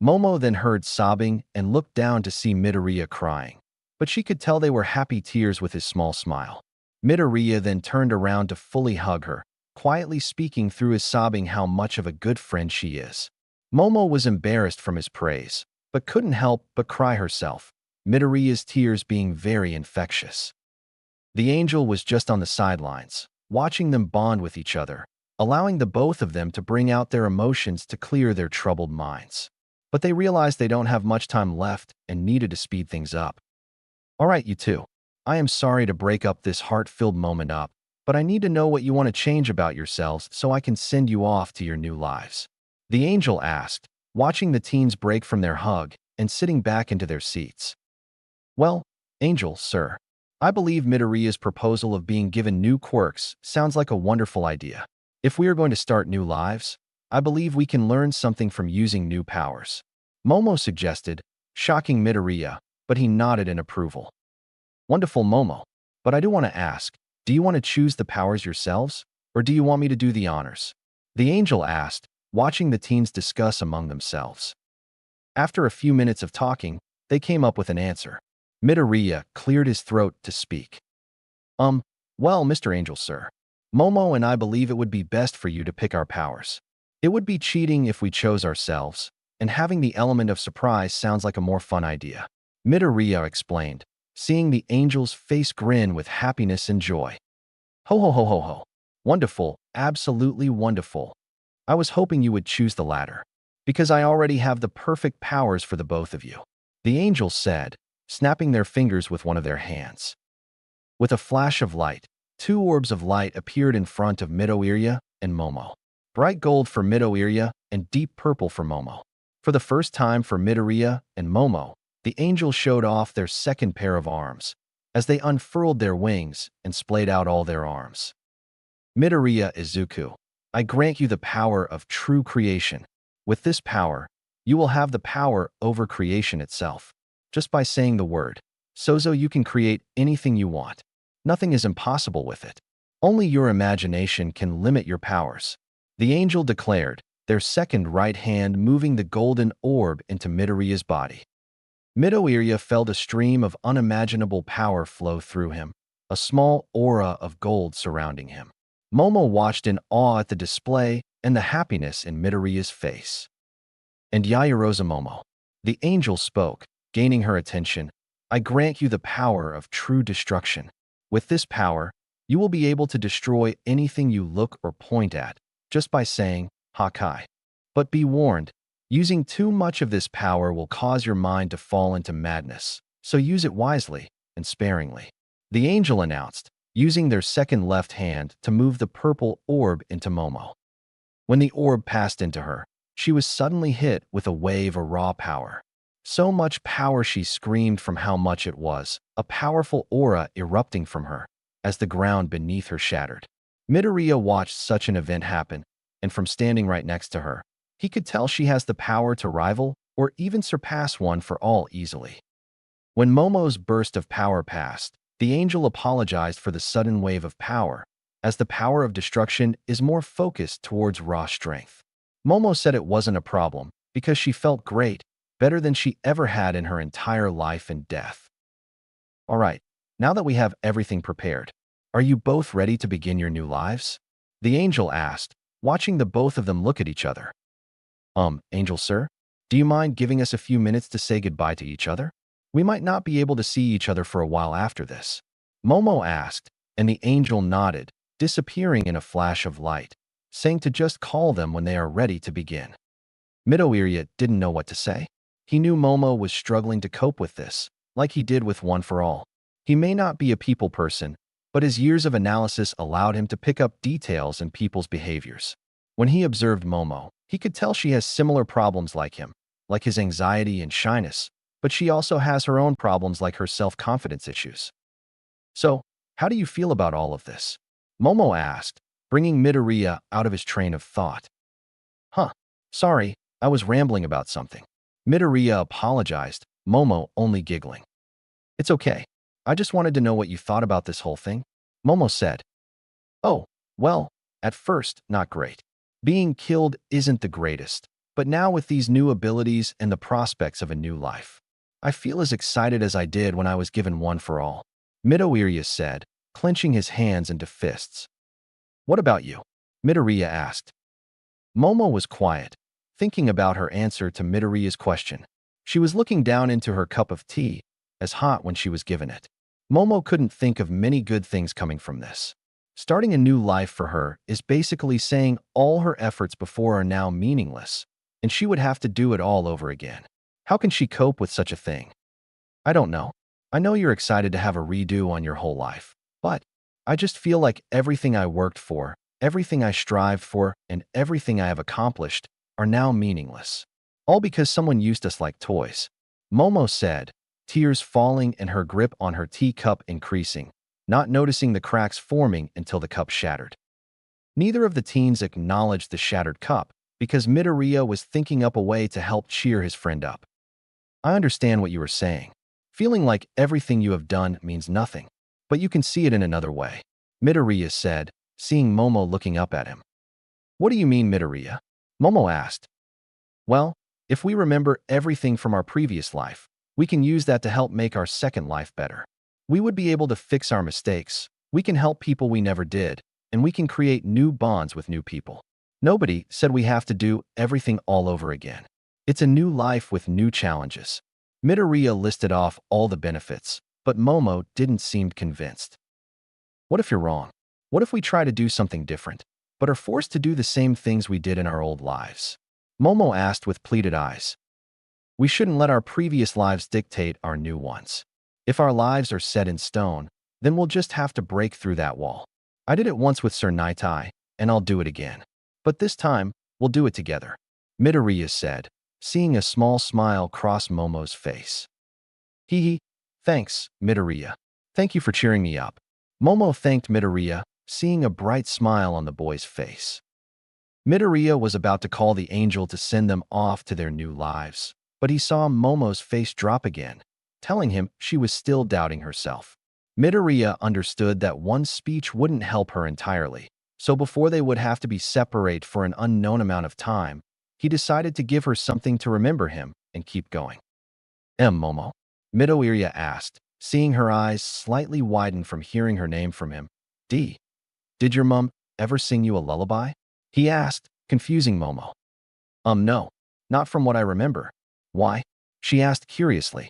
Momo then heard sobbing and looked down to see Midoriya crying, but she could tell they were happy tears with his small smile. Midoriya then turned around to fully hug her, quietly speaking through his sobbing how much of a good friend she is. Momo was embarrassed from his praise, but couldn't help but cry herself, Midoriya's tears being very infectious. The angel was just on the sidelines, watching them bond with each other, allowing the both of them to bring out their emotions to clear their troubled minds. But they realized they don't have much time left and needed to speed things up. All right, you two. I am sorry to break up this heart-filled moment up, but I need to know what you want to change about yourselves so I can send you off to your new lives. The angel asked, watching the teens break from their hug and sitting back into their seats. Well, Angel, sir, I believe Midoriya's proposal of being given new quirks sounds like a wonderful idea. If we are going to start new lives, I believe we can learn something from using new powers. Momo suggested, shocking Midoriya, but he nodded in approval. Wonderful, Momo. But I do want to ask, do you want to choose the powers yourselves, or do you want me to do the honors? The angel asked, watching the teens discuss among themselves. After a few minutes of talking, they came up with an answer. Midoriya cleared his throat to speak. Well, Mr. Angel, sir. Momo and I believe it would be best for you to pick our powers. It would be cheating if we chose ourselves, and having the element of surprise sounds like a more fun idea. Midoriya explained, seeing the angel's face grin with happiness and joy. Ho ho ho ho ho. Wonderful, absolutely wonderful. I was hoping you would choose the latter, because I already have the perfect powers for the both of you. The angel said, snapping their fingers with one of their hands. With a flash of light, two orbs of light appeared in front of Midoriya and Momo. Bright gold for Midoriya and deep purple for Momo. For the first time for Midoriya and Momo, the angels showed off their second pair of arms, as they unfurled their wings and splayed out all their arms. Midoriya izuku, I grant you the power of true creation. With this power, you will have the power over creation itself. Just by saying the word, Sozo, you can create anything you want. Nothing is impossible with it. Only your imagination can limit your powers. The angel declared, their second right hand moving the golden orb into Midoriya's body. Midoriya felt a stream of unimaginable power flow through him, a small aura of gold surrounding him. Momo watched in awe at the display and the happiness in Midoriya's face. And Yaoyorozu Momo, the angel spoke, gaining her attention, I grant you the power of true destruction. With this power, you will be able to destroy anything you look or point at, just by saying, Hakai. But be warned, using too much of this power will cause your mind to fall into madness, so use it wisely and sparingly. The angel announced, using their second left hand to move the purple orb into Momo. When the orb passed into her, she was suddenly hit with a wave of raw power. So much power she screamed from how much it was, a powerful aura erupting from her, as the ground beneath her shattered. Midoriya watched such an event happen, and from standing right next to her, he could tell she has the power to rival or even surpass one for all easily. When Momo's burst of power passed, the angel apologized for the sudden wave of power, as the power of destruction is more focused towards raw strength. Momo said it wasn't a problem because she felt great, better than she ever had in her entire life and death. All right, now that we have everything prepared, are you both ready to begin your new lives? The angel asked, watching the both of them look at each other. Angel sir, do you mind giving us a few minutes to say goodbye to each other? We might not be able to see each other for a while after this. Momo asked, and the angel nodded, disappearing in a flash of light, saying to just call them when they are ready to begin. Midoriya didn't know what to say. He knew Momo was struggling to cope with this, like he did with One for All. He may not be a people person, but his years of analysis allowed him to pick up details in people's behaviors. When he observed Momo, he could tell she has similar problems like him, like his anxiety and shyness, but she also has her own problems like her self-confidence issues. So, how do you feel about all of this? Momo asked, bringing Midoriya out of his train of thought. Sorry, I was rambling about something. Midoriya apologized, Momo only giggling. It's okay. I just wanted to know what you thought about this whole thing. Momo said. Oh, well, at first, not great. Being killed isn't the greatest, but now with these new abilities and the prospects of a new life, I feel as excited as I did when I was given One for All. Midoriya said, clenching his hands into fists. What about you? Midoriya asked. Momo was quiet, thinking about her answer to Midoriya's question. She was looking down into her cup of tea, as hot when she was given it. Momo couldn't think of many good things coming from this. Starting a new life for her is basically saying all her efforts before are now meaningless, and she would have to do it all over again. How can she cope with such a thing? I don't know. I know you're excited to have a redo on your whole life, but I just feel like everything I worked for, everything I strived for, and everything I have accomplished are now meaningless. All because someone used us like toys. Momo said, tears falling and her grip on her teacup increasing, not noticing the cracks forming until the cup shattered. Neither of the teens acknowledged the shattered cup because Midoriya was thinking up a way to help cheer his friend up. I understand what you were saying. Feeling like everything you have done means nothing, but you can see it in another way, Midoriya said, seeing Momo looking up at him. What do you mean, Midoriya? Momo asked. Well, if we remember everything from our previous life, we can use that to help make our second life better. We would be able to fix our mistakes, we can help people we never did, and we can create new bonds with new people. Nobody said we have to do everything all over again. It's a new life with new challenges. Midoriya listed off all the benefits, but Momo didn't seem convinced. What if you're wrong? What if we try to do something different, but are forced to do the same things we did in our old lives? Momo asked with pleaded eyes. We shouldn't let our previous lives dictate our new ones. If our lives are set in stone, then we'll just have to break through that wall. I did it once with Sir Naitai, and I'll do it again. But this time, we'll do it together, Midoriya said, seeing a small smile cross Momo's face. Hee hee, thanks, Midoriya. Thank you for cheering me up. Momo thanked Midoriya, seeing a bright smile on the boy's face. Midoriya was about to call the angel to send them off to their new lives, but he saw Momo's face drop again, telling him she was still doubting herself. Midoriya understood that one speech wouldn't help her entirely, so before they would have to be separate for an unknown amount of time, he decided to give her something to remember him and keep going. Momo? Midoriya asked, seeing her eyes slightly widen from hearing her name from him. Did your mum ever sing you a lullaby? He asked, confusing Momo. No, not from what I remember. Why? She asked curiously.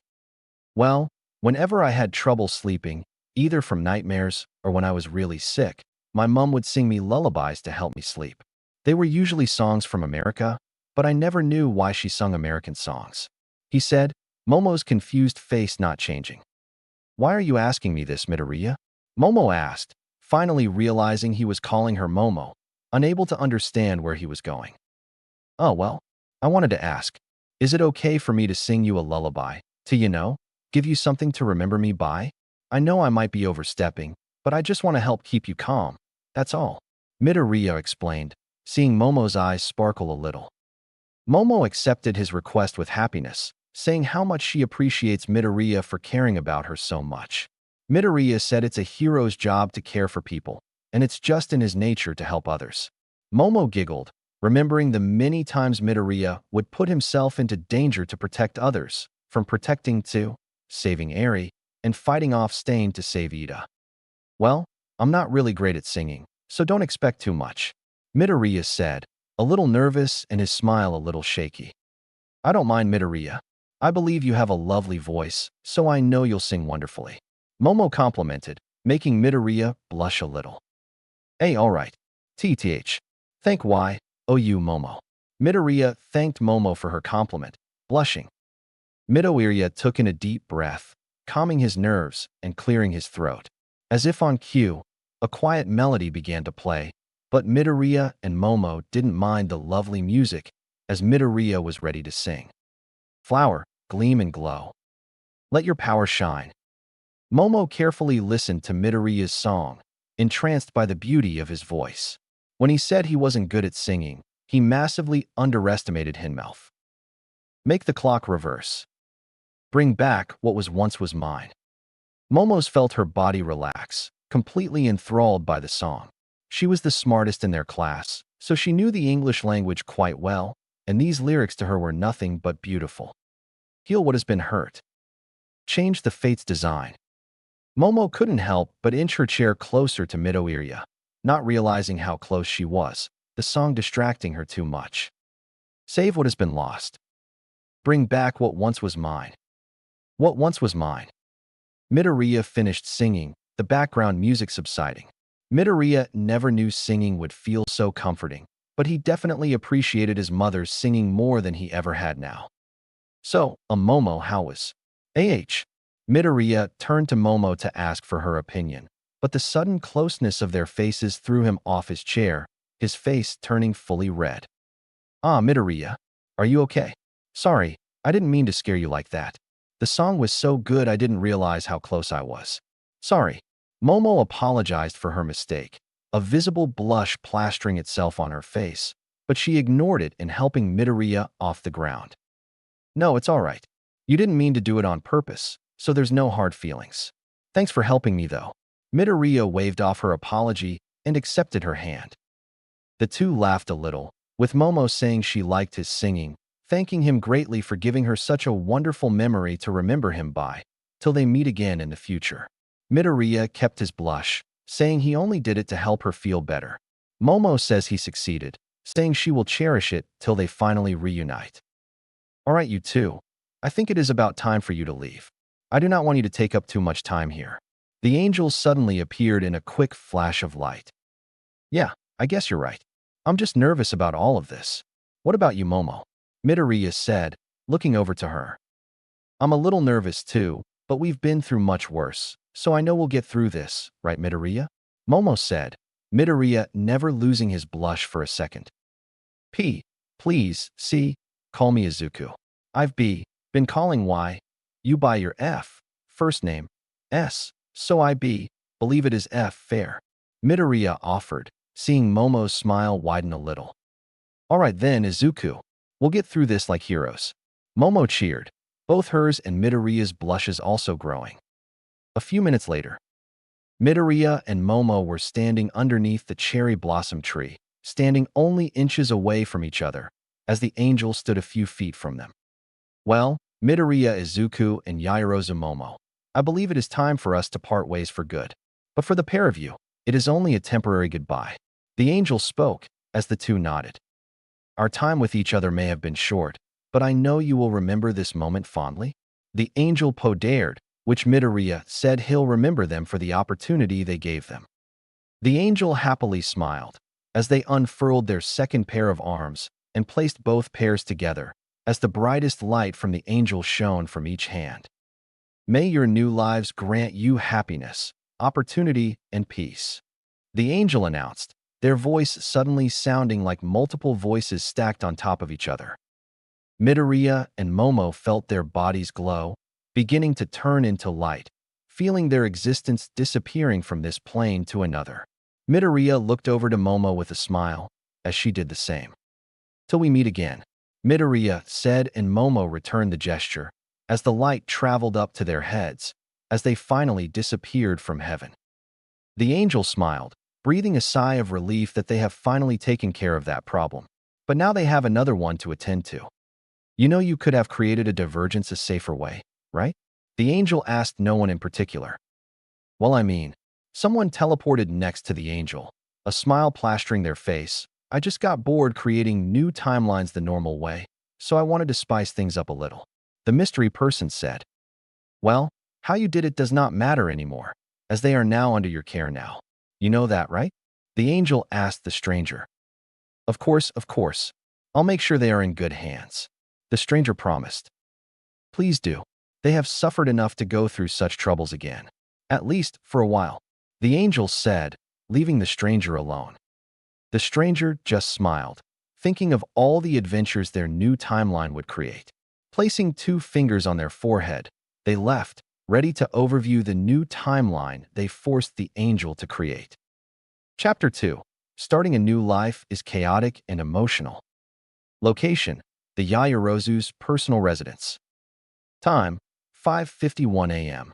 Well, whenever I had trouble sleeping, either from nightmares or when I was really sick, my mum would sing me lullabies to help me sleep. They were usually songs from America, but I never knew why she sung American songs. He said, Momo's confused face not changing. Why are you asking me this, Midoriya? Momo asked, finally realizing he was calling her Momo, unable to understand where he was going. Oh well, I wanted to ask, is it okay for me to sing you a lullaby, to, give you something to remember me by? I know I might be overstepping, but I just want to help keep you calm, that's all. Midoriya explained, seeing Momo's eyes sparkle a little. Momo accepted his request with happiness, saying how much she appreciates Midoriya for caring about her so much. Midoriya said it's a hero's job to care for people, and it's just in his nature to help others. Momo giggled, remembering the many times Midoriya would put himself into danger to protect others, from protecting to saving Eri, and fighting off Stain to save Ida. Well, I'm not really great at singing, so don't expect too much, Midoriya said, a little nervous and his smile a little shaky. I don't mind, Midoriya. I believe you have a lovely voice, so I know you'll sing wonderfully. Momo complimented, making Midoriya blush a little. Hey, alright. TTH. Thank you, Momo. Midoriya thanked Momo for her compliment, blushing. Midoriya took in a deep breath, calming his nerves and clearing his throat. As if on cue, a quiet melody began to play, but Midoriya and Momo didn't mind the lovely music as Midoriya was ready to sing. Flower, gleam and glow. Let your power shine. Momo carefully listened to Midoriya's song, entranced by the beauty of his voice. When he said he wasn't good at singing, he massively underestimated himself. Make the clock reverse. Bring back what was once was mine. Momo's felt her body relax, completely enthralled by the song. She was the smartest in their class, so she knew the English language quite well, and these lyrics to her were nothing but beautiful. Heal what has been hurt. Change the fate's design. Momo couldn't help but inch her chair closer to Midoriya, not realizing how close she was, the song distracting her too much. Save what has been lost. Bring back what once was mine. What once was mine. Midoriya finished singing, the background music subsiding. Midoriya never knew singing would feel so comforting, but he definitely appreciated his mother's singing more than he ever had now. So, Momo, how was? Midoriya turned to Momo to ask for her opinion, but the sudden closeness of their faces threw him off his chair, his face turning fully red. Ah, Midoriya, are you okay? Sorry, I didn't mean to scare you like that. The song was so good I didn't realize how close I was. Sorry. Momo apologized for her mistake, a visible blush plastering itself on her face, but she ignored it in helping Midoriya off the ground. No, it's all right. You didn't mean to do it on purpose, so there's no hard feelings. Thanks for helping me, though. Midoriya waved off her apology and accepted her hand. The two laughed a little, with Momo saying she liked his singing, thanking him greatly for giving her such a wonderful memory to remember him by, till they meet again in the future. Midoriya kept his blush, saying he only did it to help her feel better. Momo says he succeeded, saying she will cherish it till they finally reunite. All right, you two. I think it is about time for you to leave. I do not want you to take up too much time here. The angel suddenly appeared in a quick flash of light. Yeah, I guess you're right. I'm just nervous about all of this. What about you, Momo? Midoriya said, looking over to her. I'm a little nervous too, but we've been through much worse, so I know we'll get through this, right, Midoriya? Momo said, Midoriya never losing his blush for a second. Please, call me Izuku. I've been calling you by your first name, so believe it is fair. Midoriya offered, seeing Momo's smile widen a little. All right then, Izuku. We'll get through this like heroes. Momo cheered, both hers and Midoriya's blushes also growing. A few minutes later, Midoriya and Momo were standing underneath the cherry blossom tree, standing only inches away from each other, as the angel stood a few feet from them. Well, Midoriya, Izuku, and Yaoyorozu Momo, I believe it is time for us to part ways for good. But for the pair of you, it is only a temporary goodbye. The angel spoke, as the two nodded. Our time with each other may have been short, but I know you will remember this moment fondly. The angel dared, which Midoriya said he'll remember them for the opportunity they gave them. The angel happily smiled, as they unfurled their second pair of arms and placed both pairs together, as the brightest light from the angel shone from each hand. May your new lives grant you happiness, opportunity, and peace. The angel announced, their voice suddenly sounding like multiple voices stacked on top of each other. Midoriya and Momo felt their bodies glow, beginning to turn into light, feeling their existence disappearing from this plane to another. Midoriya looked over to Momo with a smile, as she did the same. Till we meet again, Midoriya said, and Momo returned the gesture, as the light traveled up to their heads, as they finally disappeared from heaven. The angel smiled, breathing a sigh of relief that they have finally taken care of that problem. But now they have another one to attend to. You know, you could have created a divergence a safer way, right? The angel asked no one in particular. Well, I mean, someone teleported next to the angel, a smile plastering their face. I just got bored creating new timelines the normal way, so I wanted to spice things up a little. The mystery person said. Well, how you did it does not matter anymore, as they are now under your care now. You know that, right? The angel asked the stranger. Of course. I'll make sure they are in good hands. The stranger promised. Please do. They have suffered enough to go through such troubles again. At least, for a while. The angel said, leaving the stranger alone. The stranger just smiled, thinking of all the adventures their new timeline would create. Placing 2 fingers on their forehead, they left, ready to overview the new timeline they forced the angel to create. Chapter 2. Starting a new life is chaotic and emotional. Location: the Yaoyorozu's personal residence. Time: 5:51 a.m.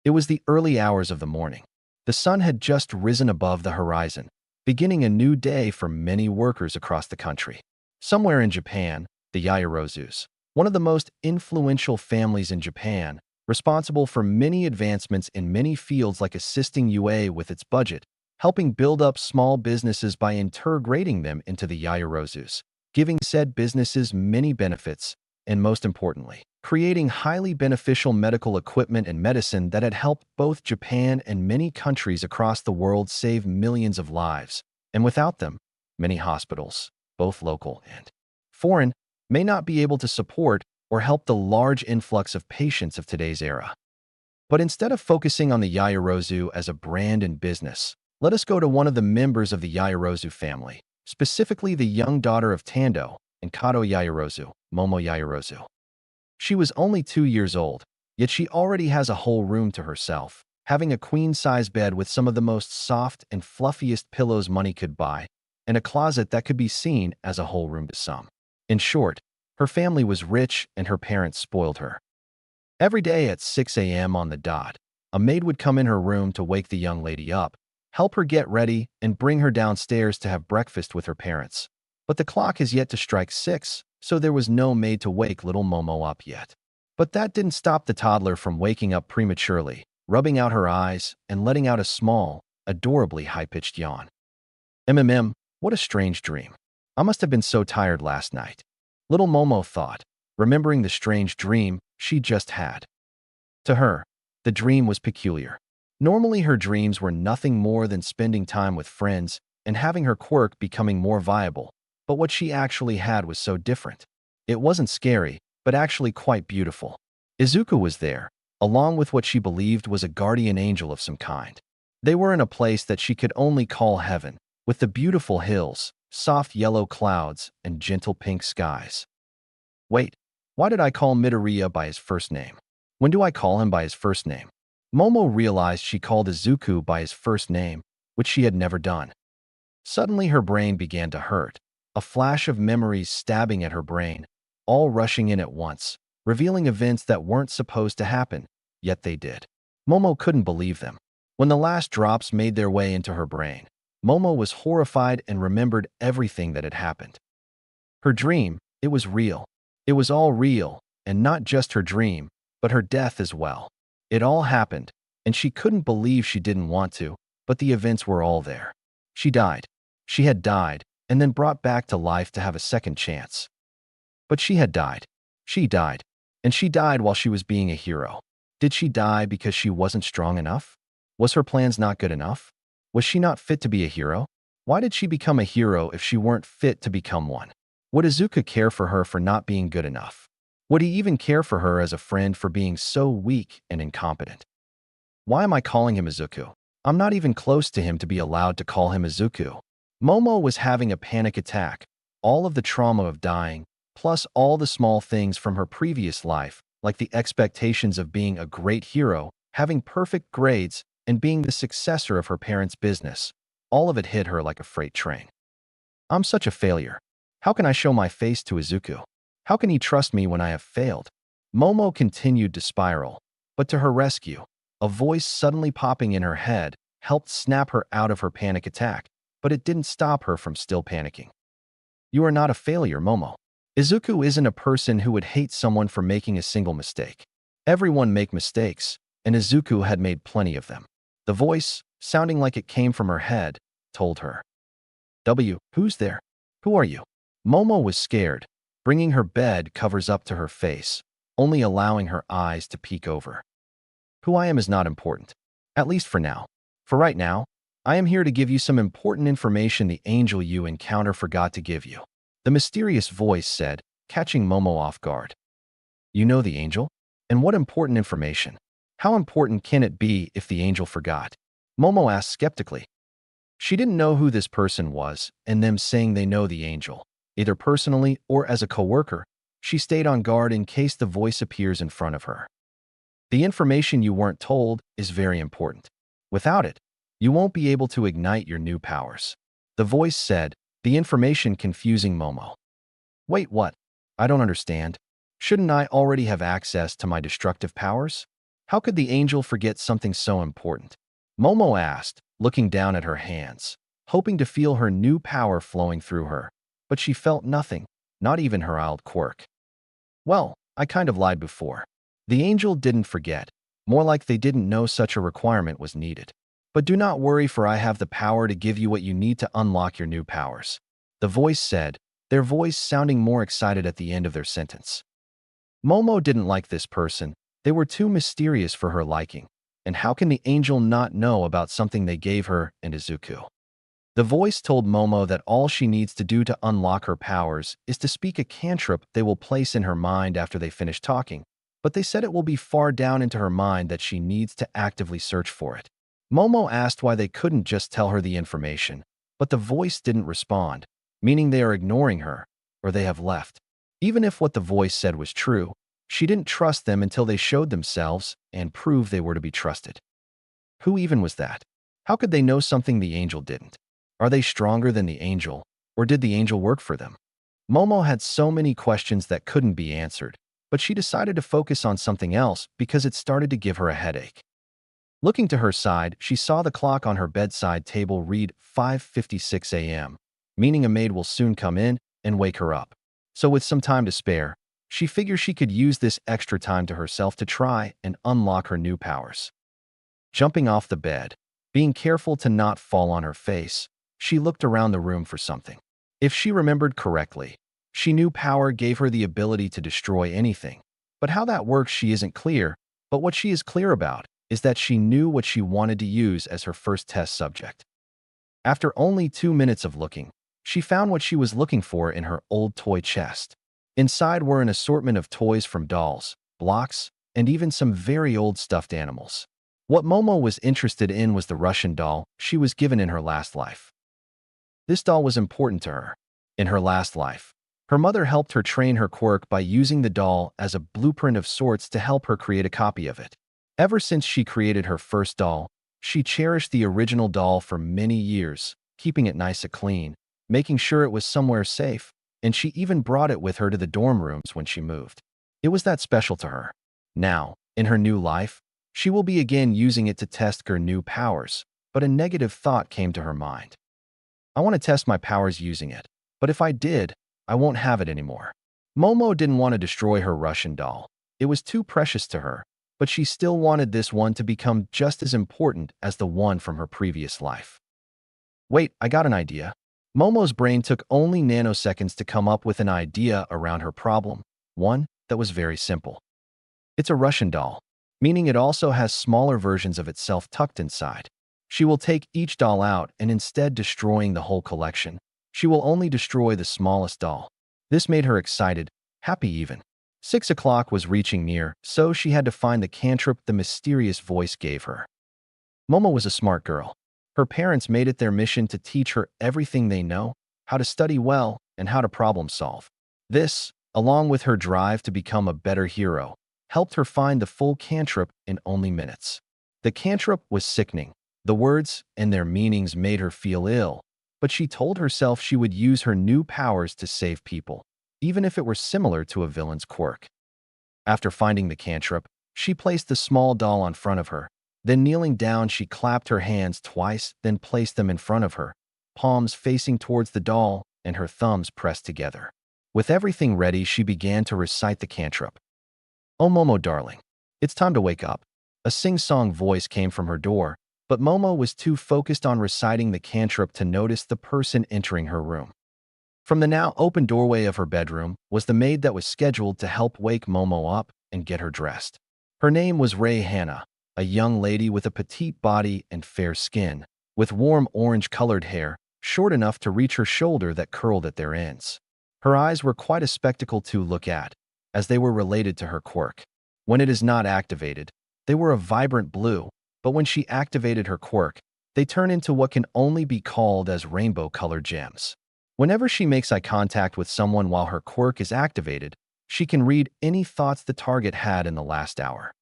It was the early hours of the morning. The sun had just risen above the horizon, beginning a new day for many workers across the country. Somewhere in Japan, the Yaoyorozus, one of the most influential families in Japan, responsible for many advancements in many fields like assisting UA with its budget, helping build up small businesses by integrating them into the Yaoyorozus, giving said businesses many benefits, and most importantly, creating highly beneficial medical equipment and medicine that had helped both Japan and many countries across the world save millions of lives. And without them, many hospitals, both local and foreign, may not be able to support or help the large influx of patients of today's era. But instead of focusing on the Yaoyorozu as a brand and business, let us go to one of the members of the Yaoyorozu family, specifically the young daughter of Tando and Kato Yaoyorozu, Momo Yaoyorozu. She was only 2 years old, yet she already has a whole room to herself, having a queen-size bed with some of the most soft and fluffiest pillows money could buy, and a closet that could be seen as a whole room to some. In short, her family was rich and her parents spoiled her. Every day at 6 a.m. on the dot, a maid would come in her room to wake the young lady up, help her get ready, and bring her downstairs to have breakfast with her parents. But the clock has yet to strike 6, so there was no maid to wake little Momo up yet. But that didn't stop the toddler from waking up prematurely, rubbing out her eyes and letting out a small, adorably high-pitched yawn. What a strange dream. I must have been so tired last night. Little Momo thought, remembering the strange dream she just had. To her, the dream was peculiar. Normally her dreams were nothing more than spending time with friends and having her quirk becoming more viable, but what she actually had was so different. It wasn't scary, but actually quite beautiful. Izuku was there, along with what she believed was a guardian angel of some kind. They were in a place that she could only call heaven, with the beautiful hills, soft yellow clouds, and gentle pink skies. Wait, why did I call Midoriya by his first name? When do I call him by his first name? Momo realized she called Izuku by his first name, which she had never done. Suddenly her brain began to hurt, a flash of memories stabbing at her brain, all rushing in at once, revealing events that weren't supposed to happen, yet they did. Momo couldn't believe them. When the last drops made their way into her brain, Momo was horrified and remembered everything that had happened. Her dream, it was real. It was all real, and not just her dream, but her death as well. It all happened, and she couldn't believe she didn't want to, but the events were all there. She died. She had died, and then brought back to life to have a second chance. But she had died. She died. And she died while she was being a hero. Did she die because she wasn't strong enough? Was her plans not good enough? Was she not fit to be a hero? Why did she become a hero if she weren't fit to become one? Would Izuku care for her for not being good enough? Would he even care for her as a friend for being so weak and incompetent? Why am I calling him Izuku? I'm not even close to him to be allowed to call him Izuku. Momo was having a panic attack, all of the trauma of dying, plus all the small things from her previous life, like the expectations of being a great hero, having perfect grades, and being the successor of her parents' business. All of it hit her like a freight train. I'm such a failure. How can I show my face to Izuku? How can he trust me when I have failed? Momo continued to spiral, but to her rescue, a voice suddenly popping in her head helped snap her out of her panic attack, but it didn't stop her from still panicking. You are not a failure, Momo. Izuku isn't a person who would hate someone for making a single mistake. Everyone make mistakes, and Izuku had made plenty of them. The voice, sounding like it came from her head, told her. Who's there? Who are you? Momo was scared, bringing her bed covers up to her face, only allowing her eyes to peek over. Who I am is not important, at least for now. For right now, I am here to give you some important information the angel you encounter forgot to give you. The mysterious voice said, catching Momo off guard. You know the angel? And what important information? How important can it be if the angel forgot? Momo asked skeptically. She didn't know who this person was, and them saying they know the angel, either personally or as a coworker, she stayed on guard in case the voice appears in front of her. The information you weren't told is very important. Without it, you won't be able to ignite your new powers. The voice said, the information confusing Momo. Wait, what? I don't understand. Shouldn't I already have access to my destructive powers? How could the angel forget something so important? Momo asked, looking down at her hands, hoping to feel her new power flowing through her, but she felt nothing, not even her old quirk. Well, I kind of lied before. The angel didn't forget, more like they didn't know such a requirement was needed. But do not worry, for I have the power to give you what you need to unlock your new powers. The voice said, their voice sounding more excited at the end of their sentence. Momo didn't like this person. They were too mysterious for her liking. And how can the angel not know about something they gave her and Izuku? The voice told Momo that all she needs to do to unlock her powers is to speak a cantrip they will place in her mind after they finish talking, but they said it will be far down into her mind that she needs to actively search for it. Momo asked why they couldn't just tell her the information, but the voice didn't respond, meaning they are ignoring her, or they have left. Even if what the voice said was true, she didn't trust them until they showed themselves and proved they were to be trusted. Who even was that? How could they know something the angel didn't? Are they stronger than the angel, or did the angel work for them? Momo had so many questions that couldn't be answered, but she decided to focus on something else because it started to give her a headache. Looking to her side, she saw the clock on her bedside table read 5:56 a.m., meaning a maid will soon come in and wake her up. So with some time to spare, she figured she could use this extra time to herself to try and unlock her new powers. Jumping off the bed, being careful to not fall on her face, she looked around the room for something. If she remembered correctly, she knew power gave her the ability to destroy anything. But how that works she isn't clear, but what she is clear about is that she knew what she wanted to use as her first test subject. After only 2 minutes of looking, she found what she was looking for in her old toy chest. Inside were an assortment of toys from dolls, blocks, and even some very old stuffed animals. What Momo was interested in was the Russian doll she was given in her last life. This doll was important to her. In her last life, her mother helped her train her quirk by using the doll as a blueprint of sorts to help her create a copy of it. Ever since she created her first doll, she cherished the original doll for many years, keeping it nice and clean, making sure it was somewhere safe, and she even brought it with her to the dorm rooms when she moved. It was that special to her. Now, in her new life, she will be again using it to test her new powers, but a negative thought came to her mind. I want to test my powers using it, but if I did, I won't have it anymore. Momo didn't want to destroy her Russian doll. It was too precious to her, but she still wanted this one to become just as important as the one from her previous life. Wait, I got an idea. Momo's brain took only nanoseconds to come up with an idea around her problem, one that was very simple. It's a Russian doll, meaning it also has smaller versions of itself tucked inside. She will take each doll out and instead destroying the whole collection, she will only destroy the smallest doll. This made her excited, happy even. 6 o'clock was reaching near, so she had to find the cantrip the mysterious voice gave her. Momo was a smart girl. Her parents made it their mission to teach her everything they know, how to study well, and how to problem solve. This, along with her drive to become a better hero, helped her find the full cantrip in only minutes. The cantrip was sickening. The words and their meanings made her feel ill, but she told herself she would use her new powers to save people, even if it were similar to a villain's quirk. After finding the cantrip, she placed the small doll in front of her. Then kneeling down, she clapped her hands twice, then placed them in front of her, palms facing towards the doll and her thumbs pressed together. With everything ready, she began to recite the cantrip. "Oh, Momo, darling, it's time to wake up." A sing-song voice came from her door, but Momo was too focused on reciting the cantrip to notice the person entering her room. From the now open doorway of her bedroom was the maid that was scheduled to help wake Momo up and get her dressed. Her name was Ray Hannah, a young lady with a petite body and fair skin, with warm orange-colored hair, short enough to reach her shoulder that curled at their ends. Her eyes were quite a spectacle to look at, as they were related to her quirk. When it is not activated, they were a vibrant blue, but when she activated her quirk, they turn into what can only be called as rainbow-colored gems. Whenever she makes eye contact with someone while her quirk is activated, she can read any thoughts the target had in the last hour.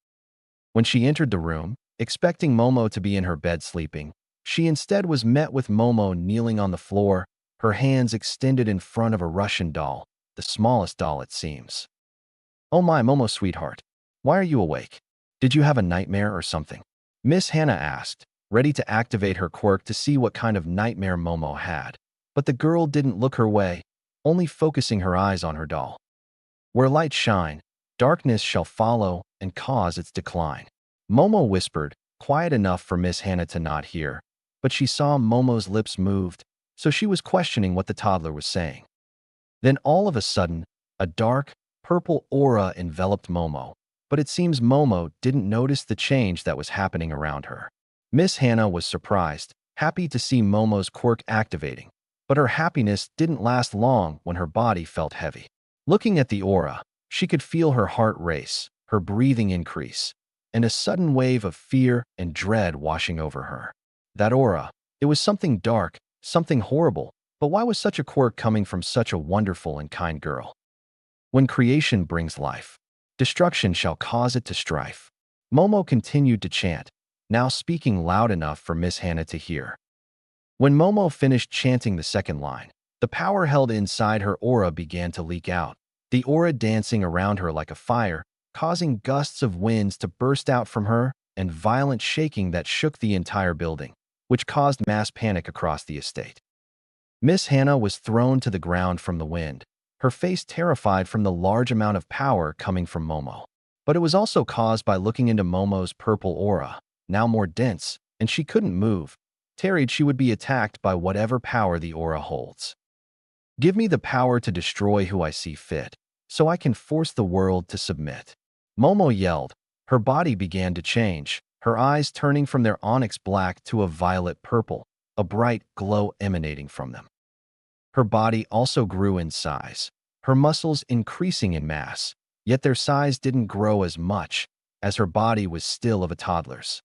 When she entered the room, expecting Momo to be in her bed sleeping, she instead was met with Momo kneeling on the floor, her hands extended in front of a Russian doll, the smallest doll it seems. "Oh my, Momo sweetheart, why are you awake? Did you have a nightmare or something?" Miss Hannah asked, ready to activate her quirk to see what kind of nightmare Momo had. But the girl didn't look her way, only focusing her eyes on her doll. "Where light shine, darkness shall follow and cause its decline." Momo whispered, quiet enough for Miss Hannah to not hear, but she saw Momo's lips moved, so she was questioning what the toddler was saying. Then all of a sudden, a dark, purple aura enveloped Momo, but it seems Momo didn't notice the change that was happening around her. Miss Hannah was surprised, happy to see Momo's quirk activating, but her happiness didn't last long when her body felt heavy. Looking at the aura, she could feel her heart race, her breathing increase, and a sudden wave of fear and dread washing over her. That aura, it was something dark, something horrible, but why was such a quirk coming from such a wonderful and kind girl? When creation brings life, destruction shall cause it to strife. Momo continued to chant, now speaking loud enough for Miss Hannah to hear. When Momo finished chanting the second line, the power held inside her aura began to leak out, the aura dancing around her like a fire, causing gusts of winds to burst out from her and violent shaking that shook the entire building, which caused mass panic across the estate. Miss Hannah was thrown to the ground from the wind, her face terrified from the large amount of power coming from Momo. But it was also caused by looking into Momo's purple aura, now more dense, and she couldn't move. Terrified she would be attacked by whatever power the aura holds. Give me the power to destroy who I see fit, so I can force the world to submit. Momo yelled. Her body began to change, her eyes turning from their onyx black to a violet purple, a bright glow emanating from them. Her body also grew in size, her muscles increasing in mass, yet their size didn't grow as much, as her body was still of a toddler's.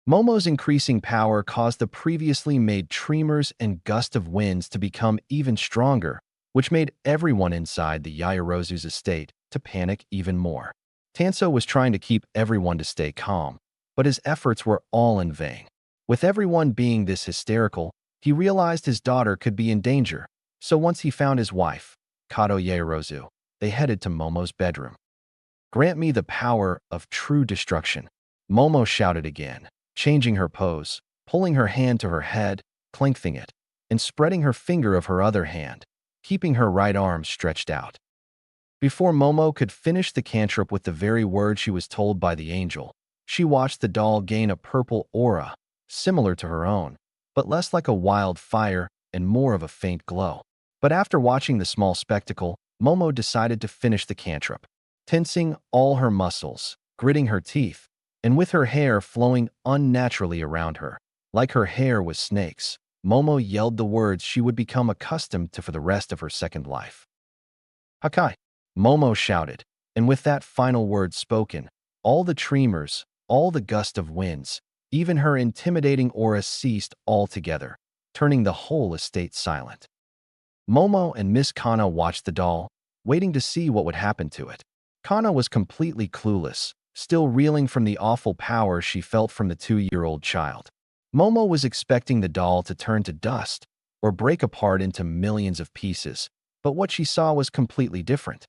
Momo's increasing power caused the previously made tremors and gust of winds to become even stronger, which made everyone inside the Yaoyorozu's estate to panic even more. Tanso was trying to keep everyone to stay calm, but his efforts were all in vain. With everyone being this hysterical, he realized his daughter could be in danger, so once he found his wife, Kato Yaoyorozu, they headed to Momo's bedroom. Grant me the power of true destruction, Momo shouted again, changing her pose, pulling her hand to her head, clenching it, and spreading her finger of her other hand, keeping her right arm stretched out. Before Momo could finish the cantrip with the very word she was told by the angel, she watched the doll gain a purple aura, similar to her own, but less like a wild fire and more of a faint glow. But after watching the small spectacle, Momo decided to finish the cantrip. Tensing all her muscles, gritting her teeth, and with her hair flowing unnaturally around her, like her hair was snakes, Momo yelled the words she would become accustomed to for the rest of her second life. Hakai, Momo shouted, and with that final word spoken, all the tremors, all the gust of winds, even her intimidating aura ceased altogether, turning the whole estate silent. Momo and Miss Kana watched the doll, waiting to see what would happen to it. Kana was completely clueless, still reeling from the awful power she felt from the 2-year-old child. Momo was expecting the doll to turn to dust or break apart into millions of pieces, but what she saw was completely different.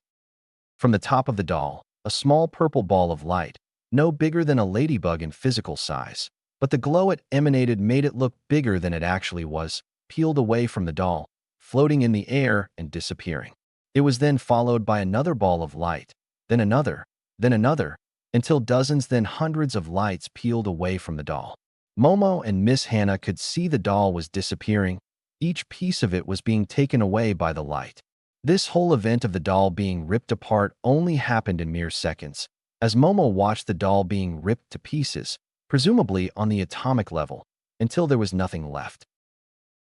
From the top of the doll, a small purple ball of light, no bigger than a ladybug in physical size, but the glow it emanated made it look bigger than it actually was, peeled away from the doll, floating in the air and disappearing. It was then followed by another ball of light, then another, until dozens then hundreds of lights peeled away from the doll. Momo and Miss Hannah could see the doll was disappearing. Each piece of it was being taken away by the light. This whole event of the doll being ripped apart only happened in mere seconds, as Momo watched the doll being ripped to pieces, presumably on the atomic level, until there was nothing left.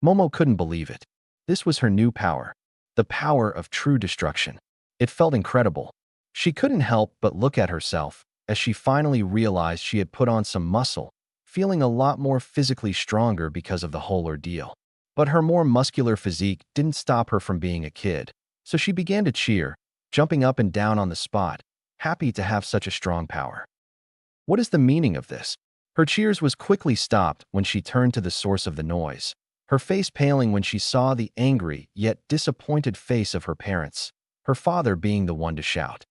Momo couldn't believe it. This was her new power, the power of true destruction. It felt incredible. She couldn't help but look at herself as she finally realized she had put on some muscle, feeling a lot more physically stronger because of the whole ordeal. But her more muscular physique didn't stop her from being a kid, so she began to cheer, jumping up and down on the spot, happy to have such a strong power. What is the meaning of this? Her cheers was quickly stopped when she turned to the source of the noise, her face paling when she saw the angry yet disappointed face of her parents, her father being the one to shout.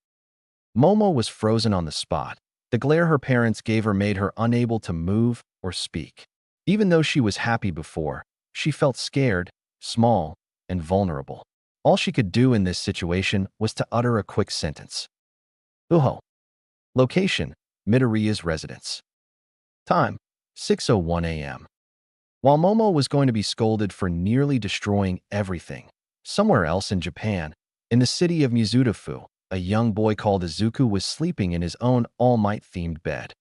Momo was frozen on the spot. The glare her parents gave her made her unable to move or speak. Even though she was happy before, she felt scared, small, and vulnerable. All she could do in this situation was to utter a quick sentence. Uho. Location, Midoriya's residence. Time, 6:01 a.m. While Momo was going to be scolded for nearly destroying everything, somewhere else in Japan, in the city of Mizudafu, a young boy called Izuku was sleeping in his own All Might-themed bed.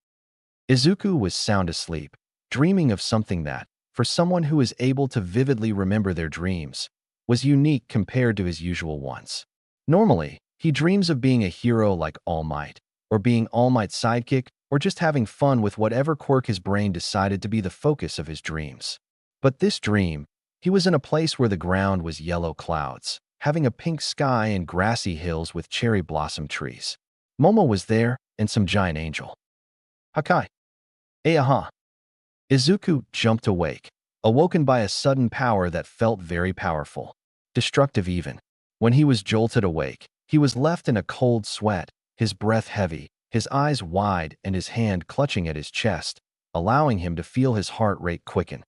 Izuku was sound asleep, dreaming of something that, for someone who is able to vividly remember their dreams, was unique compared to his usual ones. Normally, he dreams of being a hero like All Might, or being All Might's sidekick, or just having fun with whatever quirk his brain decided to be the focus of his dreams. But this dream, he was in a place where the ground was yellow clouds, having a pink sky and grassy hills with cherry blossom trees. Momo was there, and some giant angel. Hakai. Aha. Izuku jumped awake, awoken by a sudden power that felt very powerful. Destructive even. When he was jolted awake, he was left in a cold sweat, his breath heavy, his eyes wide and his hand clutching at his chest, allowing him to feel his heart rate quicken.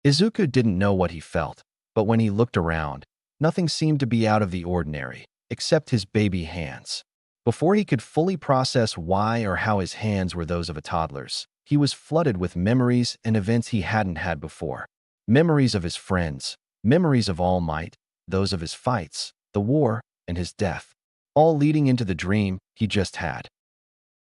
Izuku didn't know what he felt, but when he looked around, nothing seemed to be out of the ordinary, except his baby hands. Before he could fully process why or how his hands were those of a toddler's, he was flooded with memories and events he hadn't had before. Memories of his friends, memories of All Might, those of his fights, the war, and his death, all leading into the dream he just had.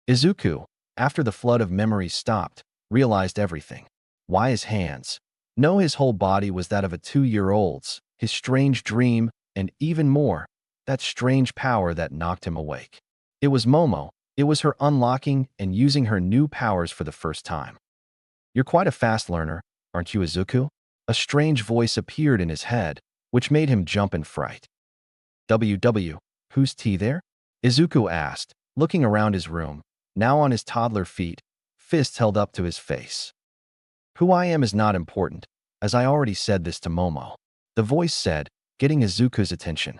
Izuku, after the flood of memories stopped, realized everything. Why his hands? No, his whole body was that of a 2-year-old's, his strange dream, and even more, that strange power that knocked him awake. It was Momo. It was her unlocking and using her new powers for the first time. "You're quite a fast learner, aren't you, Izuku?" A strange voice appeared in his head, which made him jump in fright. Who's tea there?" Izuku asked, looking around his room, now on his toddler feet, fists held up to his face. "Who I am is not important, as I already said this to Momo," the voice said, getting Izuku's attention.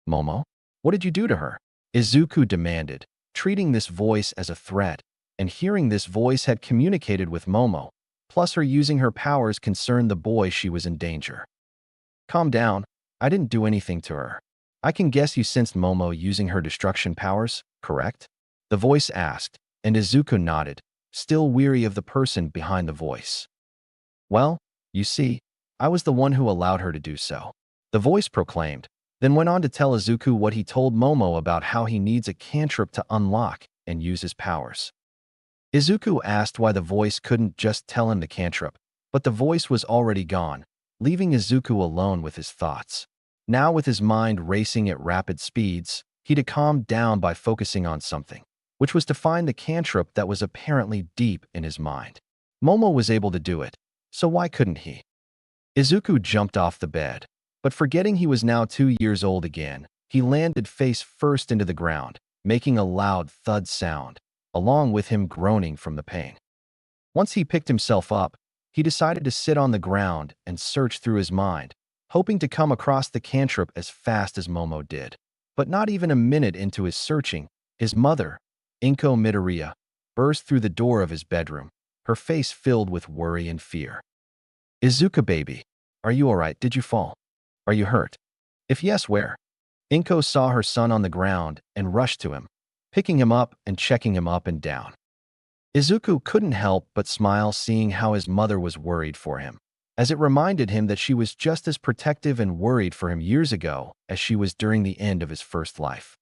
"Momo? What did you do to her?" Izuku demanded, treating this voice as a threat, and hearing this voice had communicated with Momo, plus her using her powers concerned the boy she was in danger. "Calm down, I didn't do anything to her. I can guess you sensed Momo using her destruction powers, correct?" The voice asked, and Izuku nodded, still weary of the person behind the voice. "Well, you see, I was the one who allowed her to do so," the voice proclaimed, then went on to tell Izuku what he told Momo about how he needs a cantrip to unlock and use his powers. Izuku asked why the voice couldn't just tell him the cantrip, but the voice was already gone, leaving Izuku alone with his thoughts. Now with his mind racing at rapid speeds, he had calmed down by focusing on something, which was to find the cantrip that was apparently deep in his mind. Momo was able to do it, so why couldn't he? Izuku jumped off the bed, but forgetting he was now 2 years old again, he landed face first into the ground, making a loud thud sound, along with him groaning from the pain. Once he picked himself up, he decided to sit on the ground and search through his mind, hoping to come across the cantrip as fast as Momo did. But not even a minute into his searching, his mother, Inko Midoriya, burst through the door of his bedroom, her face filled with worry and fear. "Izuku baby, are you alright? Did you fall? Are you hurt? If yes, where?" Inko saw her son on the ground and rushed to him, picking him up and checking him up and down. Izuku couldn't help but smile seeing how his mother was worried for him, as it reminded him that she was just as protective and worried for him years ago as she was during the end of his first life.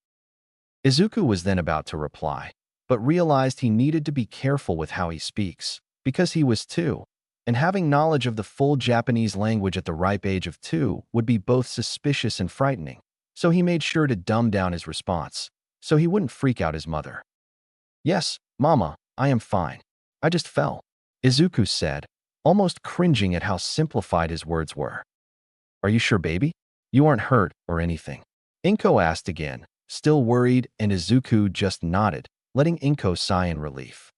Izuku was then about to reply, but realized he needed to be careful with how he speaks, because he was 2, and having knowledge of the full Japanese language at the ripe age of 2 would be both suspicious and frightening, so he made sure to dumb down his response, so he wouldn't freak out his mother. "Yes, Mama, I am fine. I just fell," Izuku said, almost cringing at how simplified his words were. "Are you sure, baby? You aren't hurt or anything?" Inko asked again, still worried, and Izuku just nodded, letting Inko sigh in relief.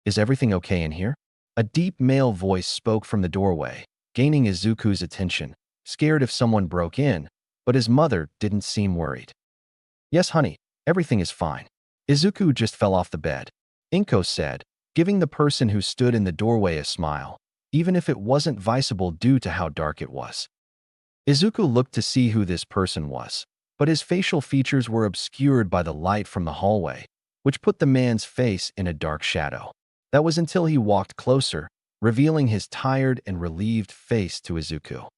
"Is everything okay in here?" A deep male voice spoke from the doorway, gaining Izuku's attention, scared if someone broke in, but his mother didn't seem worried. "Yes, honey, everything is fine. Izuku just fell off the bed," Inko said, giving the person who stood in the doorway a smile, even if it wasn't visible due to how dark it was. Izuku looked to see who this person was, but his facial features were obscured by the light from the hallway, which put the man's face in a dark shadow. That was until he walked closer, revealing his tired and relieved face to Izuku.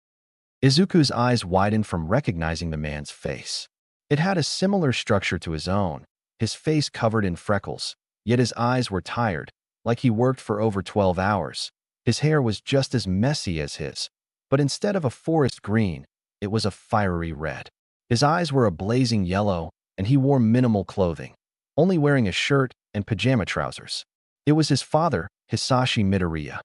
Izuku's eyes widened from recognizing the man's face. It had a similar structure to his own, his face covered in freckles, yet his eyes were tired, like he worked for over 12 hours. His hair was just as messy as his, but instead of a forest green, it was a fiery red. His eyes were a blazing yellow, and he wore minimal clothing, only wearing a shirt and pajama trousers. It was his father, Hisashi Midoriya.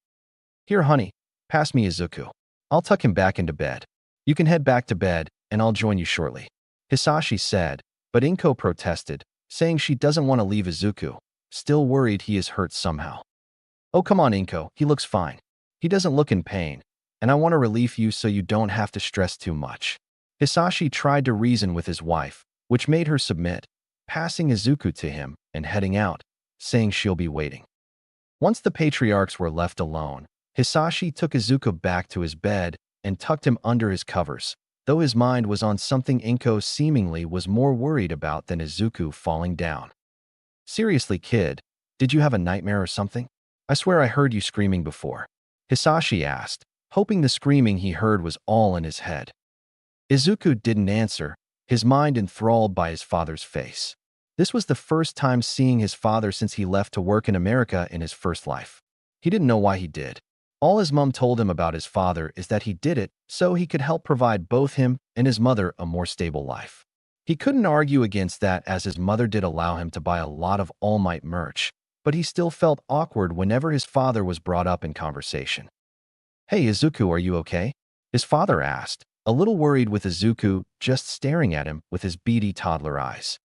Here, honey, pass me Izuku. I'll tuck him back into bed. You can head back to bed, and I'll join you shortly. Hisashi said, but Inko protested, saying she doesn't want to leave Izuku, still worried he is hurt somehow. Oh, come on, Inko, he looks fine. He doesn't look in pain, and I want to relieve you so you don't have to stress too much. Hisashi tried to reason with his wife, which made her submit, passing Izuku to him and heading out, saying she'll be waiting. Once the patriarchs were left alone, Hisashi took Izuku back to his bed and tucked him under his covers, though his mind was on something Inko seemingly was more worried about than Izuku falling down. Seriously, kid, did you have a nightmare or something? I swear I heard you screaming before. Hisashi asked, hoping the screaming he heard was all in his head. Izuku didn't answer, his mind enthralled by his father's face. This was the first time seeing his father since he left to work in America in his first life. He didn't know why he did. All his mom told him about his father is that he did it so he could help provide both him and his mother a more stable life. He couldn't argue against that as his mother did allow him to buy a lot of All Might merch, but he still felt awkward whenever his father was brought up in conversation. Hey, Izuku, are you okay? His father asked, a little worried with Izuku just staring at him with his beady toddler eyes.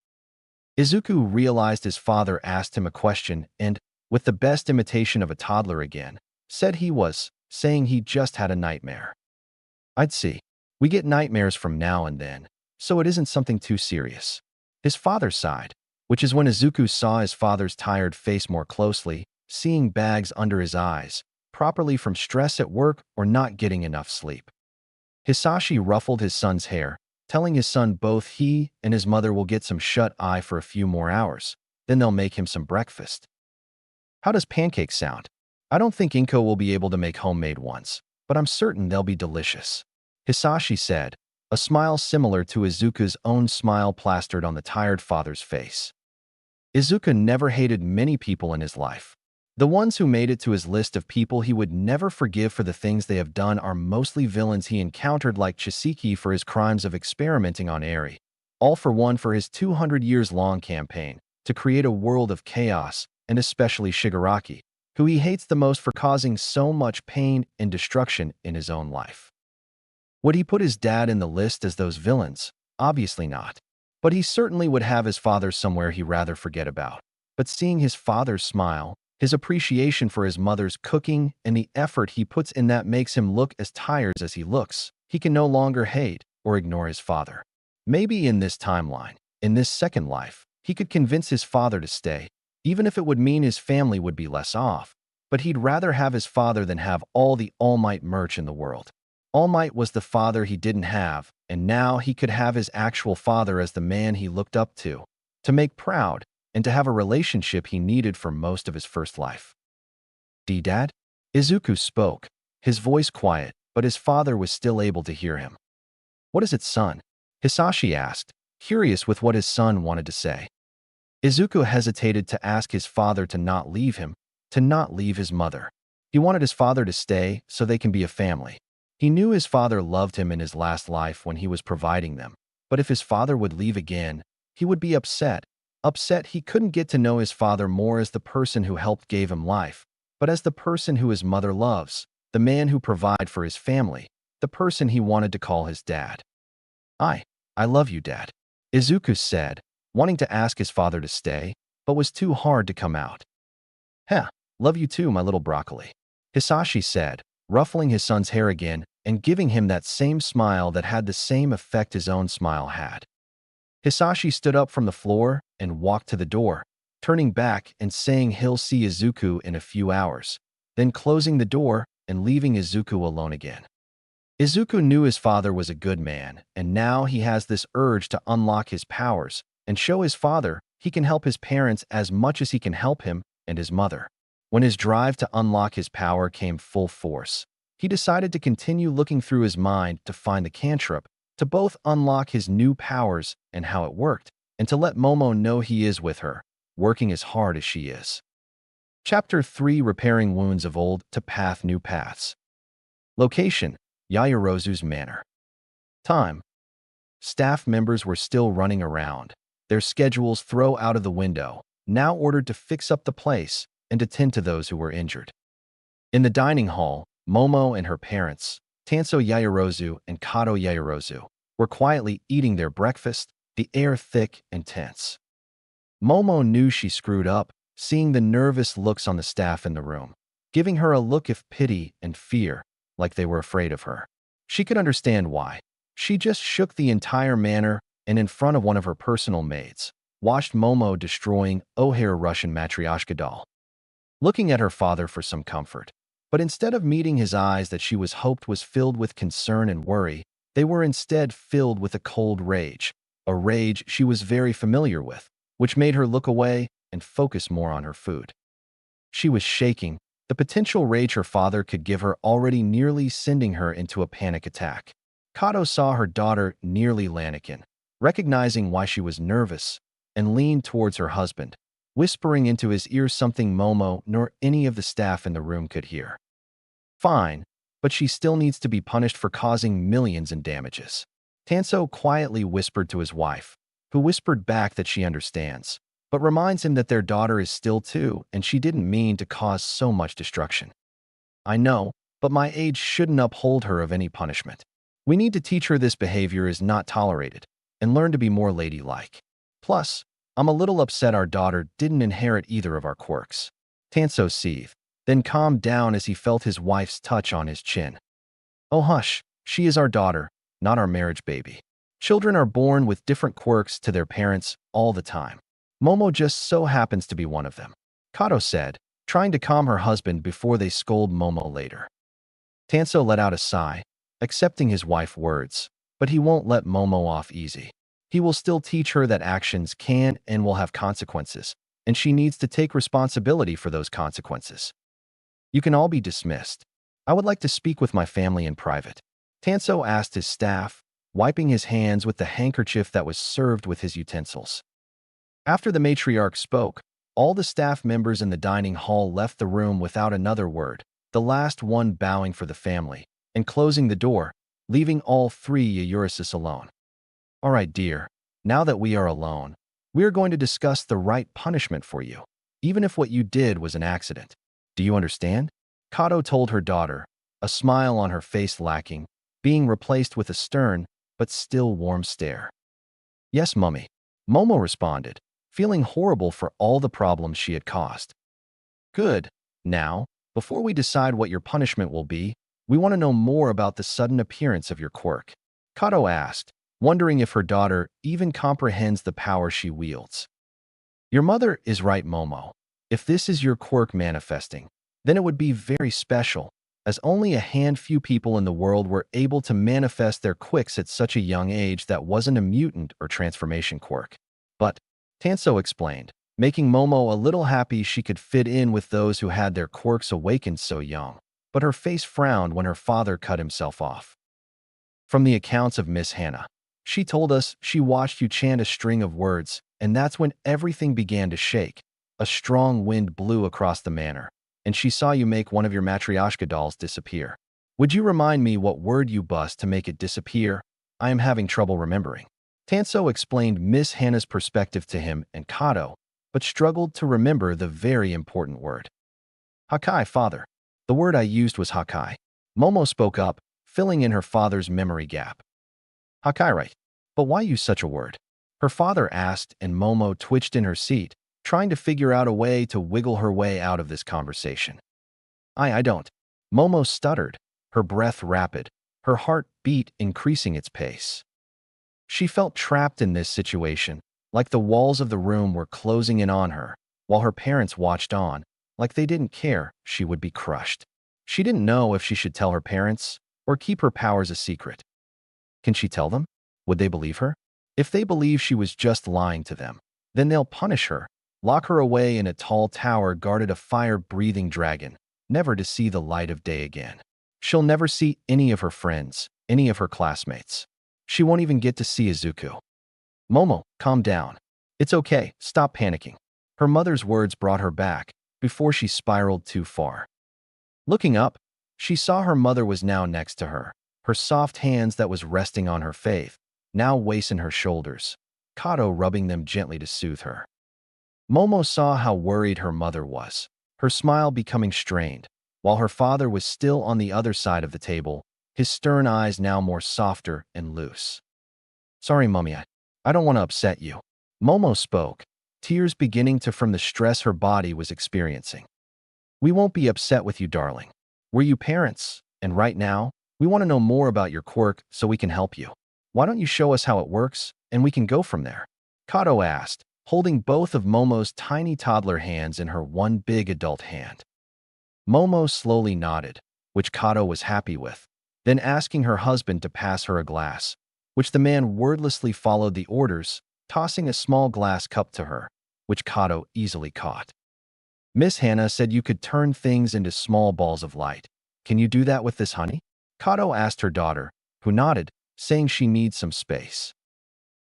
Izuku realized his father asked him a question and, with the best imitation of a toddler again, said he was, saying he just had a nightmare. I'd see. We get nightmares from now and then, so it isn't something too serious. His father sighed, which is when Izuku saw his father's tired face more closely, seeing bags under his eyes, properly from stress at work or not getting enough sleep. Hisashi ruffled his son's hair, telling his son both he and his mother will get some shut-eye for a few more hours, then they'll make him some breakfast. How does pancakes sound? I don't think Inko will be able to make homemade ones, but I'm certain they'll be delicious. Hisashi said, a smile similar to Izuku's own smile plastered on the tired father's face. Izuku never hated many people in his life. The ones who made it to his list of people he would never forgive for the things they have done are mostly villains he encountered like Chiseki for his crimes of experimenting on Eri, All for One for his 200 years-long campaign to create a world of chaos, and especially Shigaraki, who he hates the most for causing so much pain and destruction in his own life. Would he put his dad in the list as those villains? Obviously not. But he certainly would have his father somewhere he'd rather forget about. But seeing his father smile, his appreciation for his mother's cooking, and the effort he puts in that makes him look as tired as he looks, he can no longer hate or ignore his father. Maybe in this timeline, in this second life, he could convince his father to stay, even if it would mean his family would be less off, but he'd rather have his father than have all the All Might merch in the world. All Might was the father he didn't have, and now he could have his actual father as the man he looked up to make proud, and to have a relationship he needed for most of his first life. Dad? Izuku spoke, his voice quiet, but his father was still able to hear him. What is it, son? Hisashi asked, curious with what his son wanted to say. Izuku hesitated to ask his father to not leave him, to not leave his mother. He wanted his father to stay so they can be a family. He knew his father loved him in his last life when he was providing them, but if his father would leave again, he would be upset. Upset he couldn't get to know his father more as the person who helped gave him life, but as the person who his mother loves, the man who provided for his family, the person he wanted to call his dad. I love you, Dad, Izuku said, wanting to ask his father to stay, but was too hard to come out. Heh, love you too, my little broccoli, Hisashi said, ruffling his son's hair again and giving him that same smile that had the same effect his own smile had. Hisashi stood up from the floor and walked to the door, turning back and saying he'll see Izuku in a few hours, then closing the door and leaving Izuku alone again. Izuku knew his father was a good man, and now he has this urge to unlock his powers and show his father he can help his parents as much as he can help him and his mother. When his drive to unlock his power came full force, he decided to continue looking through his mind to find the cantrip to both unlock his new powers and how it worked, and to let Momo know he is with her, working as hard as she is. Chapter 3: Repairing Wounds of Old to Path New Paths. Location: Yaoyorozu's Manor. Time: staff members were still running around, their schedules thrown out of the window, now ordered to fix up the place and attend to those who were injured. In the dining hall, Momo and her parents, Tanso Yaoyorozu and Kato Yaoyorozu, were quietly eating their breakfast, the air thick and tense. Momo knew she screwed up, seeing the nervous looks on the staff in the room, giving her a look of pity and fear, like they were afraid of her. She could understand why. She just shook the entire manor and in front of one of her personal maids, watched Momo destroying O'Hare Russian Matryoshka doll. Looking at her father for some comfort. But instead of meeting his eyes that she was hoped was filled with concern and worry, they were instead filled with a cold rage, a rage she was very familiar with, which made her look away and focus more on her food. She was shaking, the potential rage her father could give her already nearly sending her into a panic attack. Kato saw her daughter nearly Lanakin, recognizing why she was nervous, and leaned towards her husband, whispering into his ear something Momo nor any of the staff in the room could hear. Fine, but she still needs to be punished for causing millions in damages. Tanso quietly whispered to his wife, who whispered back that she understands, but reminds him that their daughter is still 2 and she didn't mean to cause so much destruction. I know, but my age shouldn't uphold her of any punishment. We need to teach her this behavior is not tolerated, and learn to be more ladylike. Plus, I'm a little upset our daughter didn't inherit either of our quirks. Tanso seethed, then calmed down as he felt his wife's touch on his chin. Oh hush, she is our daughter, not our marriage baby. Children are born with different quirks to their parents all the time. Momo just so happens to be one of them, Kato said, trying to calm her husband before they scold Momo later. Tanso let out a sigh, accepting his wife's words, but he won't let Momo off easy. He will still teach her that actions can and will have consequences, and she needs to take responsibility for those consequences. You can all be dismissed. I would like to speak with my family in private, Tanso asked his staff, wiping his hands with the handkerchief that was served with his utensils. After the matriarch spoke, all the staff members in the dining hall left the room without another word, the last one bowing for the family and closing the door, leaving all 3 Yaoyorozus alone. All right, dear, now that we are alone, we are going to discuss the right punishment for you, even if what you did was an accident. Do you understand? Kato told her daughter, a smile on her face lacking, being replaced with a stern but still warm stare. Yes, Mummy, Momo responded, feeling horrible for all the problems she had caused. Good. Now, before we decide what your punishment will be, we want to know more about the sudden appearance of your quirk, Kato asked, wondering if her daughter even comprehends the power she wields. Your mother is right, Momo. If this is your quirk manifesting, then it would be very special, as only a handful people in the world were able to manifest their quirks at such a young age that wasn't a mutant or transformation quirk. But, Tanso explained, making Momo a little happy she could fit in with those who had their quirks awakened so young, but her face frowned when her father cut himself off. From the accounts of Miss Hannah, she told us she watched you chant a string of words, and that's when everything began to shake. A strong wind blew across the manor, and she saw you make one of your Matryoshka dolls disappear. Would you remind me what word you bust to make it disappear? I am having trouble remembering. Tanso explained Miss Hannah's perspective to him and Kato, but struggled to remember the very important word. Hakai, father. The word I used was Hakai. Momo spoke up, filling in her father's memory gap. Hakai, right? But why use such a word? Her father asked, and Momo twitched in her seat, trying to figure out a way to wiggle her way out of this conversation. I don't. Momo stuttered, her breath rapid, her heart beat increasing its pace. She felt trapped in this situation, like the walls of the room were closing in on her, while her parents watched on, like they didn't care she would be crushed. She didn't know if she should tell her parents or keep her powers a secret. Can she tell them? Would they believe her? If they believe she was just lying to them, then they'll punish her, lock her away in a tall tower guarded a fire-breathing dragon, never to see the light of day again. She'll never see any of her friends, any of her classmates. She won't even get to see Izuku. Momo, calm down. It's okay, stop panicking. Her mother's words brought her back before she spiraled too far. Looking up, she saw her mother was now next to her soft hands that was resting on her face, now wasting her shoulders, Kato rubbing them gently to soothe her. Momo saw how worried her mother was, her smile becoming strained, while her father was still on the other side of the table, his stern eyes now more softer and loose. Sorry, Mummy, I don't want to upset you. Momo spoke, tears beginning to from the stress her body was experiencing. We won't be upset with you, darling. We're you parents, and right now, we want to know more about your quirk so we can help you. Why don't you show us how it works, and we can go from there? Kato asked, holding both of Momo's tiny toddler hands in her one big adult hand. Momo slowly nodded, which Kato was happy with, then asking her husband to pass her a glass, which the man wordlessly followed the orders, tossing a small glass cup to her, which Kato easily caught. Miss Hannah said you could turn things into small balls of light. Can you do that with this honey? Kato asked her daughter, who nodded, saying she needs some space.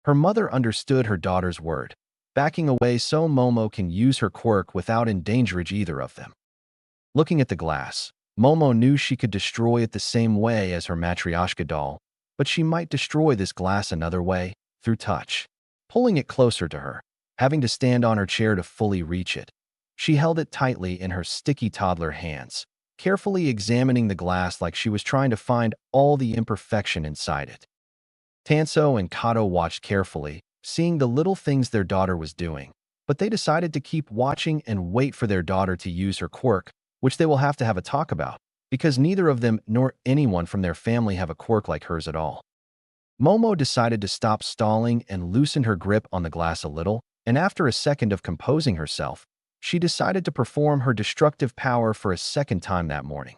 Her mother understood her daughter's word, backing away so Momo can use her quirk without endangering either of them. Looking at the glass, Momo knew she could destroy it the same way as her Matryoshka doll, but she might destroy this glass another way, through touch. Pulling it closer to her, having to stand on her chair to fully reach it, she held it tightly in her sticky toddler hands, carefully examining the glass like she was trying to find all the imperfection inside it. Tanso and Kato watched carefully, seeing the little things their daughter was doing, but they decided to keep watching and wait for their daughter to use her quirk, which they will have to have a talk about, because neither of them nor anyone from their family have a quirk like hers at all. Momo decided to stop stalling and loosened her grip on the glass a little, and after a second of composing herself, she decided to perform her destructive power for a second time that morning.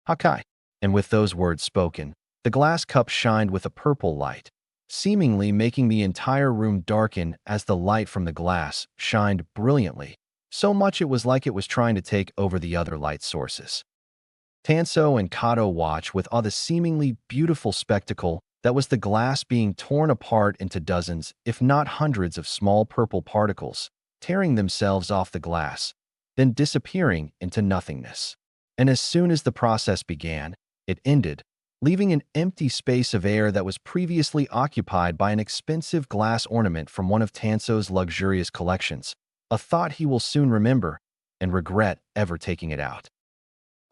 Hakai. And with those words spoken, the glass cup shined with a purple light, seemingly making the entire room darken as the light from the glass shined brilliantly, so much it was like it was trying to take over the other light sources. Tanso and Kato watched with awe the seemingly beautiful spectacle that was the glass being torn apart into dozens, if not hundreds of small purple particles, tearing themselves off the glass, then disappearing into nothingness. And as soon as the process began, it ended, leaving an empty space of air that was previously occupied by an expensive glass ornament from one of Tanso's luxurious collections, a thought he will soon remember and regret ever taking it out.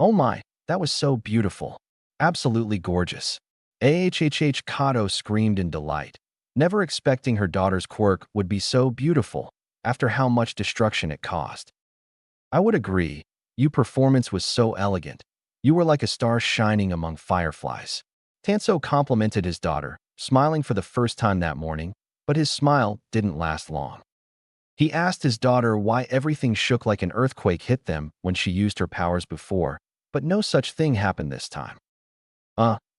Oh my, that was so beautiful. Absolutely gorgeous. Kato screamed in delight, never expecting her daughter's quirk would be so beautiful after how much destruction it caused. I would agree, your performance was so elegant. You were like a star shining among fireflies. Tanso complimented his daughter, smiling for the first time that morning, but his smile didn't last long. He asked his daughter why everything shook like an earthquake hit them when she used her powers before, but no such thing happened this time.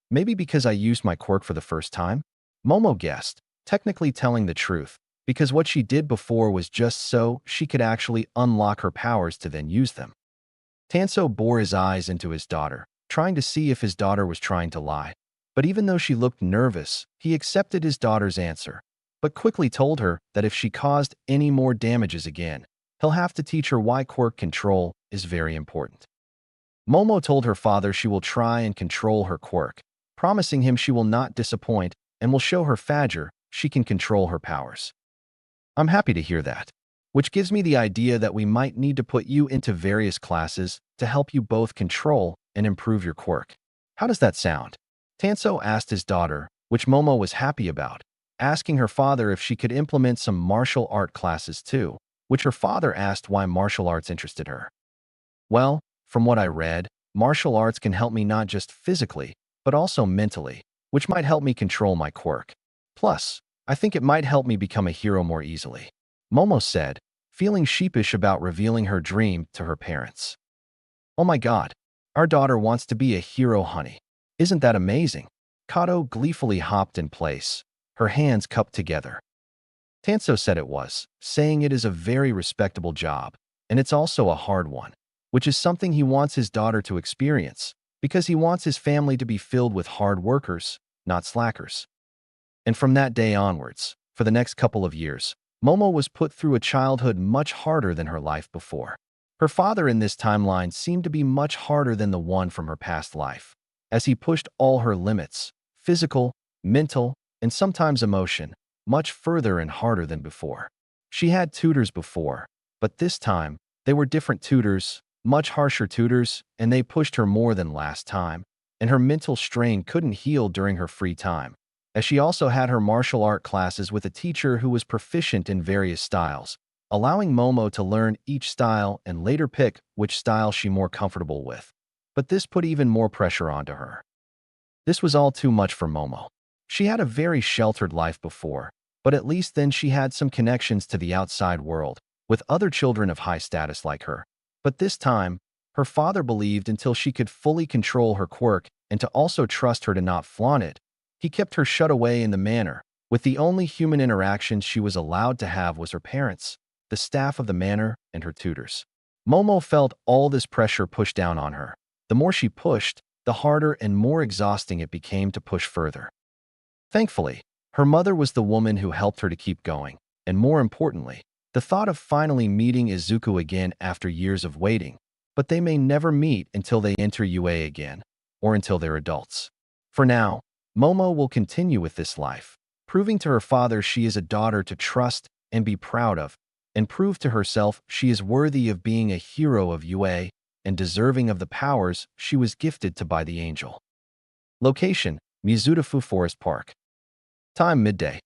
Maybe because I used my quirk for the first time? Momo guessed, technically telling the truth, because what she did before was just so she could actually unlock her powers to then use them. Tanso bore his eyes into his daughter, trying to see if his daughter was trying to lie, but even though she looked nervous, he accepted his daughter's answer, but quickly told her that if she caused any more damages again, he'll have to teach her why quirk control is very important. Momo told her father she will try and control her quirk, promising him she will not disappoint and will show her Fajr she can control her powers. I'm happy to hear that, which gives me the idea that we might need to put you into various classes to help you both control and improve your quirk. How does that sound? Tanso asked his daughter, which Momo was happy about, asking her father if she could implement some martial art classes too, which her father asked why martial arts interested her. Well, from what I read, martial arts can help me not just physically, but also mentally, which might help me control my quirk. Plus, I think it might help me become a hero more easily. Momo said, feeling sheepish about revealing her dream to her parents. Oh my god, our daughter wants to be a hero, honey. Isn't that amazing? Kato gleefully hopped in place, her hands cupped together. Tanso said it was, saying it is a very respectable job, and it's also a hard one, which is something he wants his daughter to experience, because he wants his family to be filled with hard workers, not slackers. And from that day onwards, for the next couple of years, Momo was put through a childhood much harder than her life before. Her father in this timeline seemed to be much harder than the one from her past life, as he pushed all her limits, physical, mental, and sometimes emotion, much further and harder than before. She had tutors before, but this time, they were different tutors, much harsher tutors, and they pushed her more than last time, and her mental strain couldn't heal during her free time, as she also had her martial art classes with a teacher who was proficient in various styles, allowing Momo to learn each style and later pick which style she more comfortable with. But this put even more pressure onto her. This was all too much for Momo. She had a very sheltered life before, but at least then she had some connections to the outside world, with other children of high status like her. But this time, her father believed until she could fully control her quirk and to also trust her to not flaunt it, he kept her shut away in the manor, with the only human interactions she was allowed to have was her parents, the staff of the manor, and her tutors. Momo felt all this pressure pushed down on her. The more she pushed, the harder and more exhausting it became to push further. Thankfully, her mother was the woman who helped her to keep going, and more importantly, the thought of finally meeting Izuku again after years of waiting, but they may never meet until they enter UA again, or until they're adults. For now, Momo will continue with this life, proving to her father she is a daughter to trust and be proud of, and prove to herself she is worthy of being a hero of UA and deserving of the powers she was gifted to by the angel. Location: Mizudafu Forest Park. Time: midday.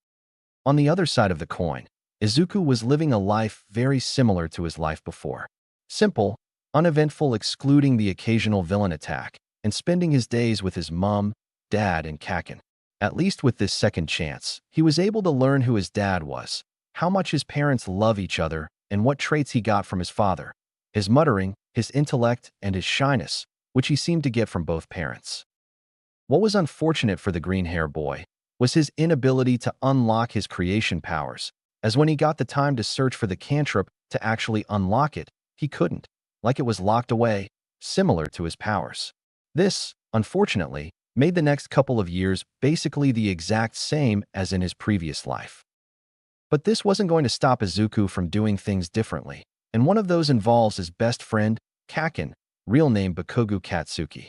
On the other side of the coin, Izuku was living a life very similar to his life before. Simple, uneventful, excluding the occasional villain attack, and spending his days with his mom, dad, and Kaken. At least with this second chance, he was able to learn who his dad was, how much his parents love each other, and what traits he got from his father: his muttering, his intellect, and his shyness, which he seemed to get from both parents. What was unfortunate for the green-hair boy was his inability to unlock his creation powers, as when he got the time to search for the cantrip to actually unlock it, he couldn't, like it was locked away, similar to his powers. This, unfortunately, made the next couple of years basically the exact same as in his previous life. But this wasn't going to stop Izuku from doing things differently, and one of those involves his best friend, Kaken, real name Bakugo Katsuki.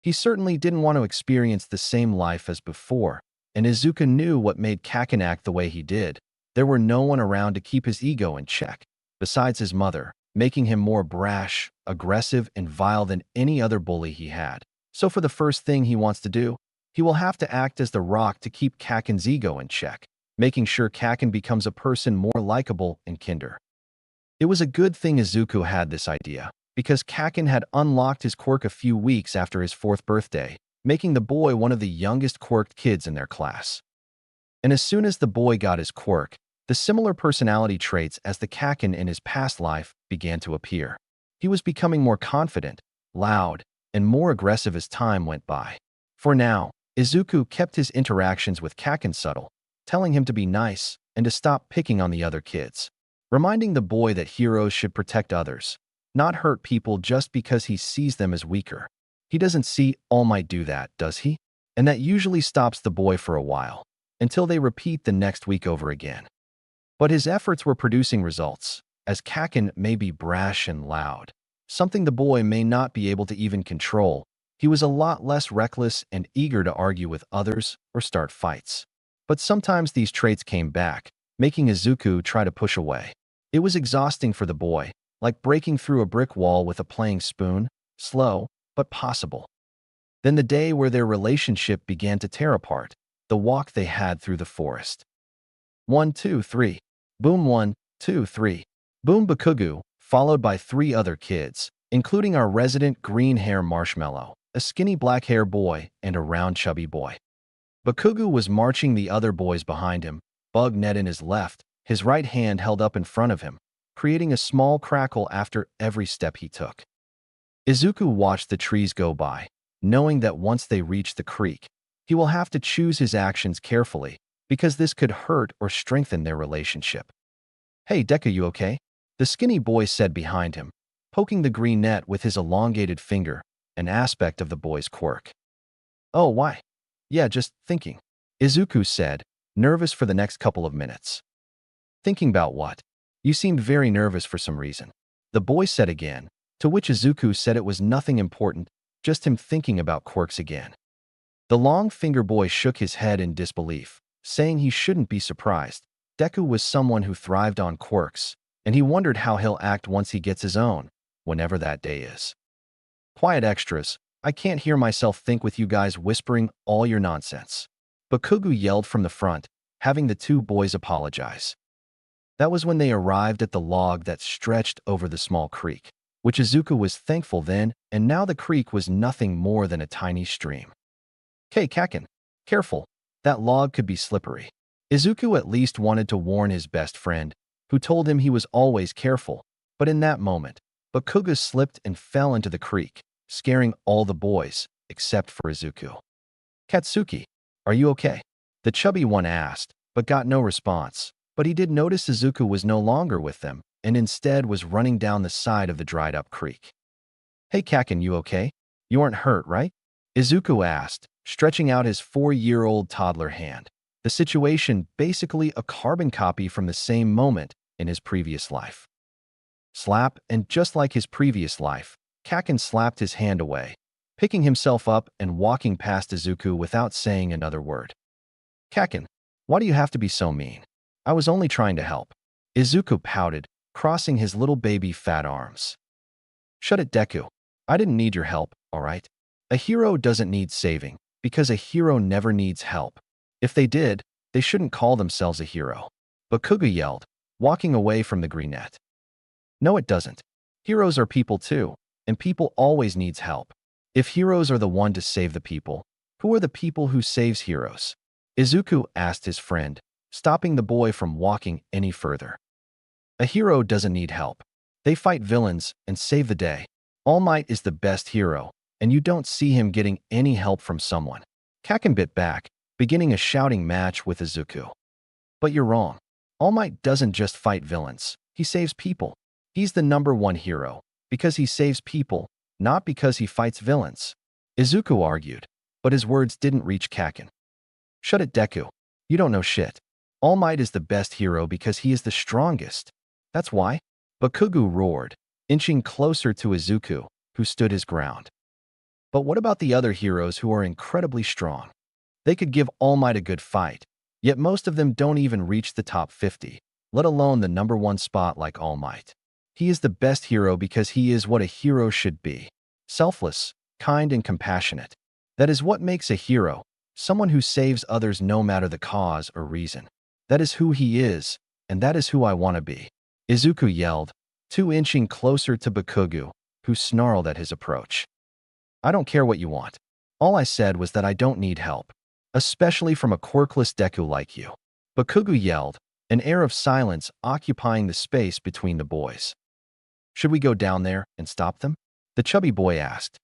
He certainly didn't want to experience the same life as before, and Izuku knew what made Kaken act the way he did. There were no one around to keep his ego in check, besides his mother, making him more brash, aggressive, and vile than any other bully he had. So for the first thing he wants to do, he will have to act as the rock to keep Kaken's ego in check, making sure Kaken becomes a person more likable and kinder. It was a good thing Izuku had this idea, because Kaken had unlocked his quirk a few weeks after his 4th birthday, making the boy one of the youngest quirked kids in their class. And as soon as the boy got his quirk, the similar personality traits as the Kaken in his past life began to appear. He was becoming more confident, loud, and more aggressive as time went by. For now, Izuku kept his interactions with Kaken subtle, telling him to be nice and to stop picking on the other kids, reminding the boy that heroes should protect others, not hurt people just because he sees them as weaker. He doesn't see All Might do that, does he? And that usually stops the boy for a while, until they repeat the next week over again. But his efforts were producing results, as Kaken may be brash and loud, something the boy may not be able to even control. He was a lot less reckless and eager to argue with others or start fights. But sometimes these traits came back, making Izuku try to push away. It was exhausting for the boy, like breaking through a brick wall with a playing spoon, slow, but possible. Then the day where their relationship began to tear apart, the walk they had through the forest. 1, 2, 3. Boom. 1, 2, 3. Boom. Bakugo, followed by 3 other kids, including our resident green-hair marshmallow, a skinny black-hair boy, and a round chubby boy. Bakugo was marching the other boys behind him, bug net in his left, his right hand held up in front of him, creating a small crackle after every step he took. Izuku watched the trees go by, knowing that once they reach the creek, he will have to choose his actions carefully, because this could hurt or strengthen their relationship. "Hey, Deku, you okay?" the skinny boy said behind him, poking the green net with his elongated finger, an aspect of the boy's quirk. "Oh, why? Yeah, just thinking," Izuku said, nervous for the next couple of minutes. Thinking about what? You seemed very nervous for some reason. The boy said again, to which Izuku said it was nothing important, just him thinking about quirks again. The long finger boy shook his head in disbelief, saying he shouldn't be surprised. Deku was someone who thrived on quirks, and he wondered how he'll act once he gets his own, whenever that day is. Quiet extras, I can't hear myself think with you guys whispering all your nonsense. Bakugo yelled from the front, having the two boys apologize. That was when they arrived at the log that stretched over the small creek, which Izuku was thankful then, and now the creek was nothing more than a tiny stream. "Hey, Kaken, careful, that log could be slippery." Izuku at least wanted to warn his best friend, who told him he was always careful, but in that moment, Bakugo slipped and fell into the creek, scaring all the boys, except for Izuku. "Katsuki, are you okay?" The chubby one asked, but got no response. But he did notice Izuku was no longer with them, and instead was running down the side of the dried-up creek. "Hey Kaken, you okay? You aren't hurt, right?" Izuku asked, stretching out his 4-year-old toddler hand. The situation basically a carbon copy from the same moment in his previous life. Slap, and just like his previous life, Kaken slapped his hand away, picking himself up and walking past Izuku without saying another word. "Kaken, why do you have to be so mean? I was only trying to help." Izuku pouted, crossing his little baby fat arms. "Shut it, Deku. I didn't need your help, all right? A hero doesn't need saving, because a hero never needs help. If they did, they shouldn't call themselves a hero." Bakugo yelled, walking away from the green net. "No, it doesn't. Heroes are people too, and people always needs help. If heroes are the one to save the people, who are the people who saves heroes?" Izuku asked his friend, stopping the boy from walking any further. "A hero doesn't need help. They fight villains and save the day. All Might is the best hero, and you don't see him getting any help from someone." Kaken bit back, beginning a shouting match with Izuku. "But you're wrong. All Might doesn't just fight villains. He saves people. He's the #1 hero, because he saves people, not because he fights villains." Izuku argued, but his words didn't reach Kaken. "Shut it, Deku. You don't know shit. All Might is the best hero because he is the strongest. That's why." Bakugo roared, inching closer to Izuku, who stood his ground. "But what about the other heroes who are incredibly strong? They could give All Might a good fight, yet most of them don't even reach the top 50, let alone the #1 spot like All Might. He is the best hero because he is what a hero should be. Selfless, kind, and compassionate. That is what makes a hero, someone who saves others no matter the cause or reason. That is who he is, and that is who I want to be." Izuku yelled, inching closer to Bakugo, who snarled at his approach. "I don't care what you want. All I said was that I don't need help, especially from a quirkless Deku like you." Bakugo yelled, an air of silence occupying the space between the boys. "Should we go down there and stop them?" the chubby boy asked.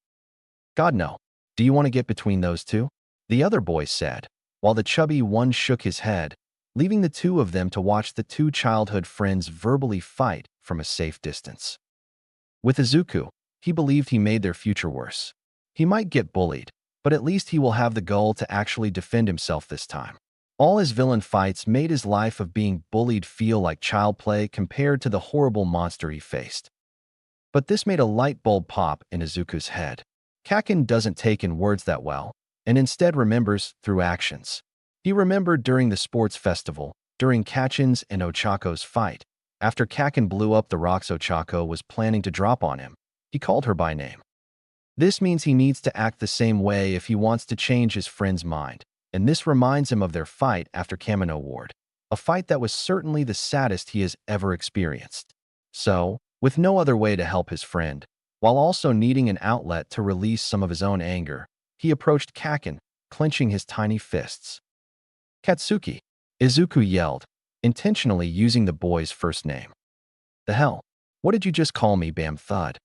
"God, no. Do you want to get between those two?" the other boy said, while the chubby one shook his head, leaving the two of them to watch the two childhood friends verbally fight from a safe distance. With Izuku, he believed he made their future worse. He might get bullied, but at least he will have the gall to actually defend himself this time. All his villain fights made his life of being bullied feel like child play compared to the horrible monster he faced. But this made a light bulb pop in Izuku's head. Kaken doesn't take in words that well, and instead remembers through actions. He remembered during the sports festival, during Kachin's and Ochako's fight, after Kaken blew up the rocks Ochako was planning to drop on him. He called her by name. This means he needs to act the same way if he wants to change his friend's mind, and this reminds him of their fight after Kamino Ward, a fight that was certainly the saddest he has ever experienced. So, with no other way to help his friend, while also needing an outlet to release some of his own anger, he approached Kaken, clenching his tiny fists. "Katsuki," Izuku yelled, intentionally using the boy's first name. "The hell? What did you just call me, Bam Thud?"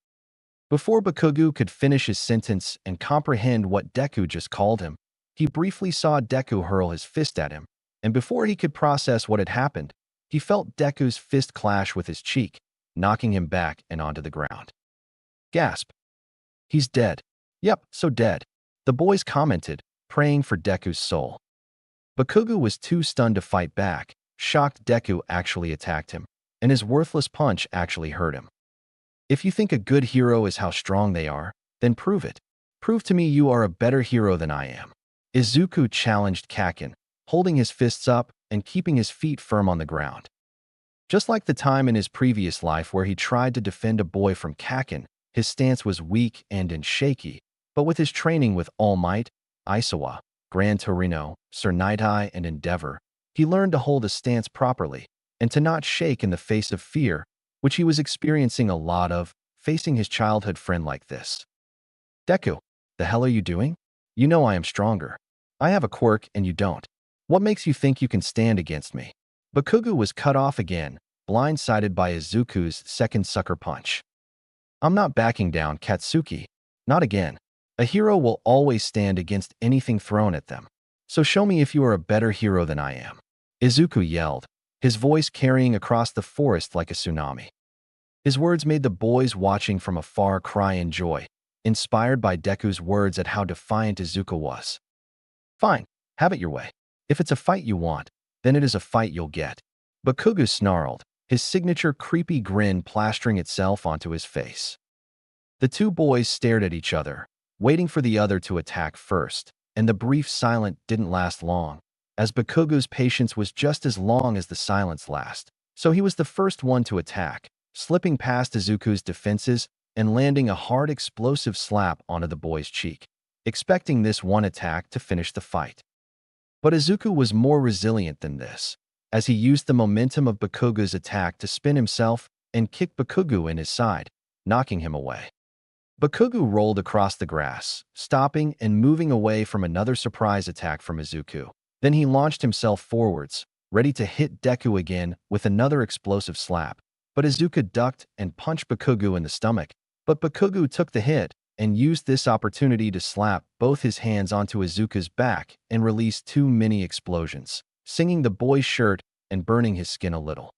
Before Bakugo could finish his sentence and comprehend what Deku just called him, he briefly saw Deku hurl his fist at him, and before he could process what had happened, he felt Deku's fist clash with his cheek, knocking him back and onto the ground. Gasp. "He's dead." "Yep, so dead," the boys commented, praying for Deku's soul. Bakugo was too stunned to fight back. Shocked, Deku actually attacked him, and his worthless punch actually hurt him. If you think a good hero is how strong they are, then prove it. Prove to me you are a better hero than I am. Izuku challenged Kakin, holding his fists up and keeping his feet firm on the ground. Just like the time in his previous life where he tried to defend a boy from Kakin, his stance was weak and shaky, but with his training with All Might, Isawa, Gran Torino, Sir Nightai, and Endeavor, he learned to hold a stance properly and to not shake in the face of fear, which he was experiencing a lot of, facing his childhood friend like this. Deku, the hell are you doing? You know I am stronger. I have a quirk and you don't. What makes you think you can stand against me? Bakugo was cut off again, blindsided by Izuku's second sucker punch. I'm not backing down, Katsuki. Not again. A hero will always stand against anything thrown at them. So show me if you are a better hero than I am. Izuku yelled, his voice carrying across the forest like a tsunami. His words made the boys watching from afar cry in joy, inspired by Deku's words at how defiant Izuku was. Fine, have it your way. If it's a fight you want, then it is a fight you'll get. Bakugo snarled, his signature creepy grin plastering itself onto his face. The two boys stared at each other, waiting for the other to attack first, and the brief silence didn't last long, as Bakugo's patience was just as long as the silence lasted. So he was the first one to attack, slipping past Izuku's defenses and landing a hard explosive slap onto the boy's cheek, expecting this one attack to finish the fight. But Izuku was more resilient than this, as he used the momentum of Bakugo's attack to spin himself and kick Bakugo in his side, knocking him away. Bakugo rolled across the grass, stopping and moving away from another surprise attack from Izuku. Then he launched himself forwards, ready to hit Deku again with another explosive slap. But Izuku ducked and punched Bakugo in the stomach. But Bakugo took the hit and used this opportunity to slap both his hands onto Izuku's back and release two mini explosions, singing the boy's shirt and burning his skin a little.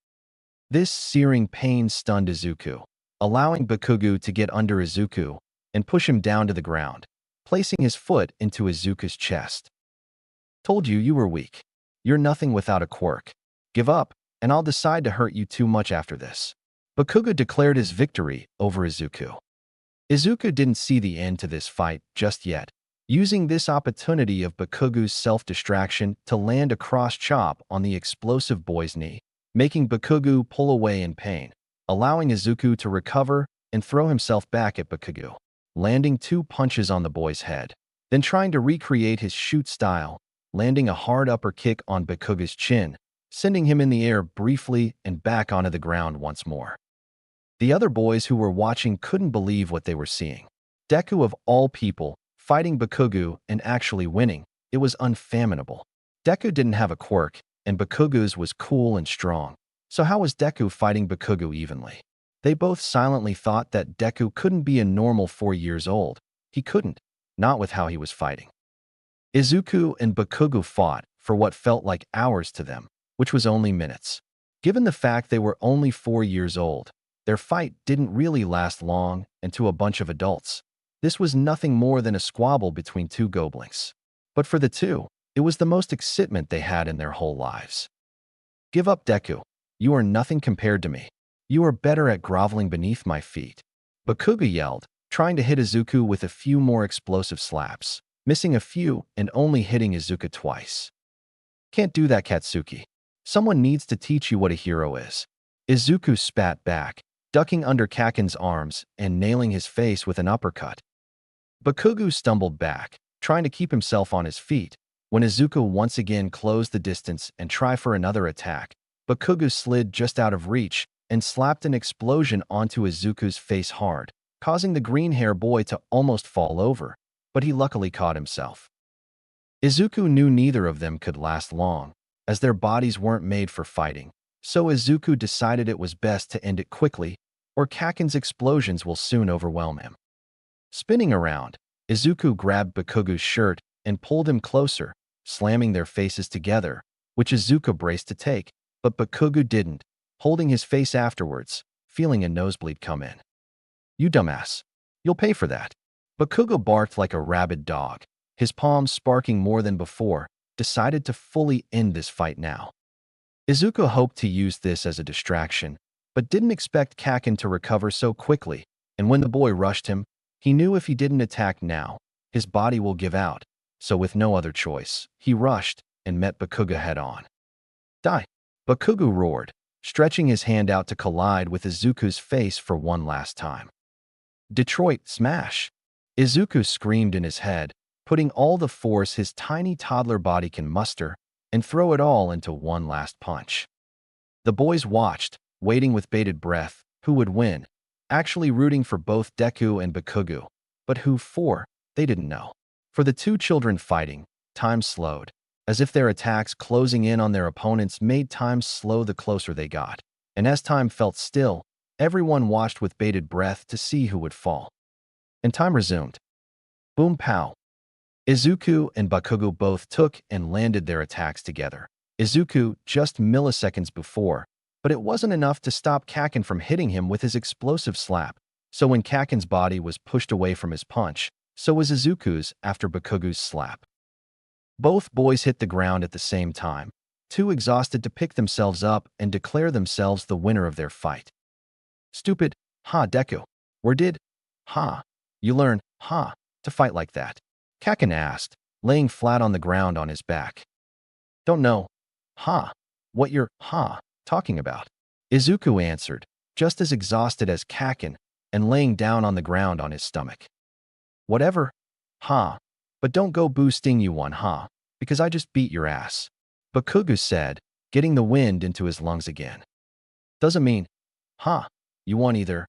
This searing pain stunned Izuku, allowing Bakugo to get under Izuku and push him down to the ground, placing his foot into Izuku's chest. Told you you were weak. You're nothing without a quirk. Give up, and I'll decide to hurt you too much after this. Bakugo declared his victory over Izuku. Izuku didn't see the end to this fight just yet, using this opportunity of Bakugo's self-distraction to land a cross-chop on the explosive boy's knee, making Bakugo pull away in pain, allowing Izuku to recover and throw himself back at Bakugo, landing two punches on the boy's head, then trying to recreate his shoot style, landing a hard upper kick on Bakugo's chin, sending him in the air briefly and back onto the ground once more. The other boys who were watching couldn't believe what they were seeing. Deku of all people, fighting Bakugo and actually winning. It was unfathomable. Deku didn't have a quirk, and Bakugo's was cool and strong. So how was Deku fighting Bakugo evenly? They both silently thought that Deku couldn't be a normal 4 years old. He couldn't, not with how he was fighting. Izuku and Bakugo fought for what felt like hours to them, which was only minutes. Given the fact they were only 4 years old, their fight didn't really last long, and to a bunch of adults, this was nothing more than a squabble between two goblins. But for the two, it was the most excitement they had in their whole lives. Give up, Deku. You are nothing compared to me. You are better at groveling beneath my feet. Bakugo yelled, trying to hit Izuku with a few more explosive slaps, missing a few and only hitting Izuku twice. Can't do that, Katsuki. Someone needs to teach you what a hero is. Izuku spat back, ducking under Kakin's arms and nailing his face with an uppercut. Bakugo stumbled back, trying to keep himself on his feet, when Izuku once again closed the distance and tried for another attack. Bakugo slid just out of reach and slapped an explosion onto Izuku's face hard, causing the green-haired boy to almost fall over, but he luckily caught himself. Izuku knew neither of them could last long, as their bodies weren't made for fighting, so Izuku decided it was best to end it quickly, or Kakin's explosions will soon overwhelm him. Spinning around, Izuku grabbed Bakugo's shirt and pulled him closer, slamming their faces together, which Izuku braced to take, but Bakugo didn't, holding his face afterwards, feeling a nosebleed come in. You dumbass. You'll pay for that. Bakugo barked like a rabid dog, his palms sparking more than before, decided to fully end this fight now. Izuku hoped to use this as a distraction, but didn't expect Kakin to recover so quickly, and when the boy rushed him, he knew if he didn't attack now, his body will give out, so with no other choice, he rushed and met Bakugo head-on. Die! Bakugo roared, stretching his hand out to collide with Izuku's face for one last time. Detroit smash! Izuku screamed in his head, putting all the force his tiny toddler body can muster, and throw it all into one last punch. The boys watched, waiting with bated breath, who would win, actually rooting for both Deku and Bakugo, but who for, they didn't know. For the two children fighting, time slowed, as if their attacks closing in on their opponents made time slow the closer they got. And as time felt still, everyone watched with bated breath to see who would fall. And time resumed. Boom pow. Izuku and Bakugo both took and landed their attacks together. Izuku just milliseconds before, but it wasn't enough to stop Kakin from hitting him with his explosive slap. So when Kakin's body was pushed away from his punch, so was Izuku's after Bakugo's slap. Both boys hit the ground at the same time, too exhausted to pick themselves up and declare themselves the winner of their fight. Stupid, Deku. Where did, you learn, to fight like that? Kakin asked, laying flat on the ground on his back. Don't know, what you're, talking about. Izuku answered, just as exhausted as Kakin, and laying down on the ground on his stomach. Whatever, but don't go boosting you one, because I just beat your ass. Bakugo said, getting the wind into his lungs again. Doesn't mean, you won either,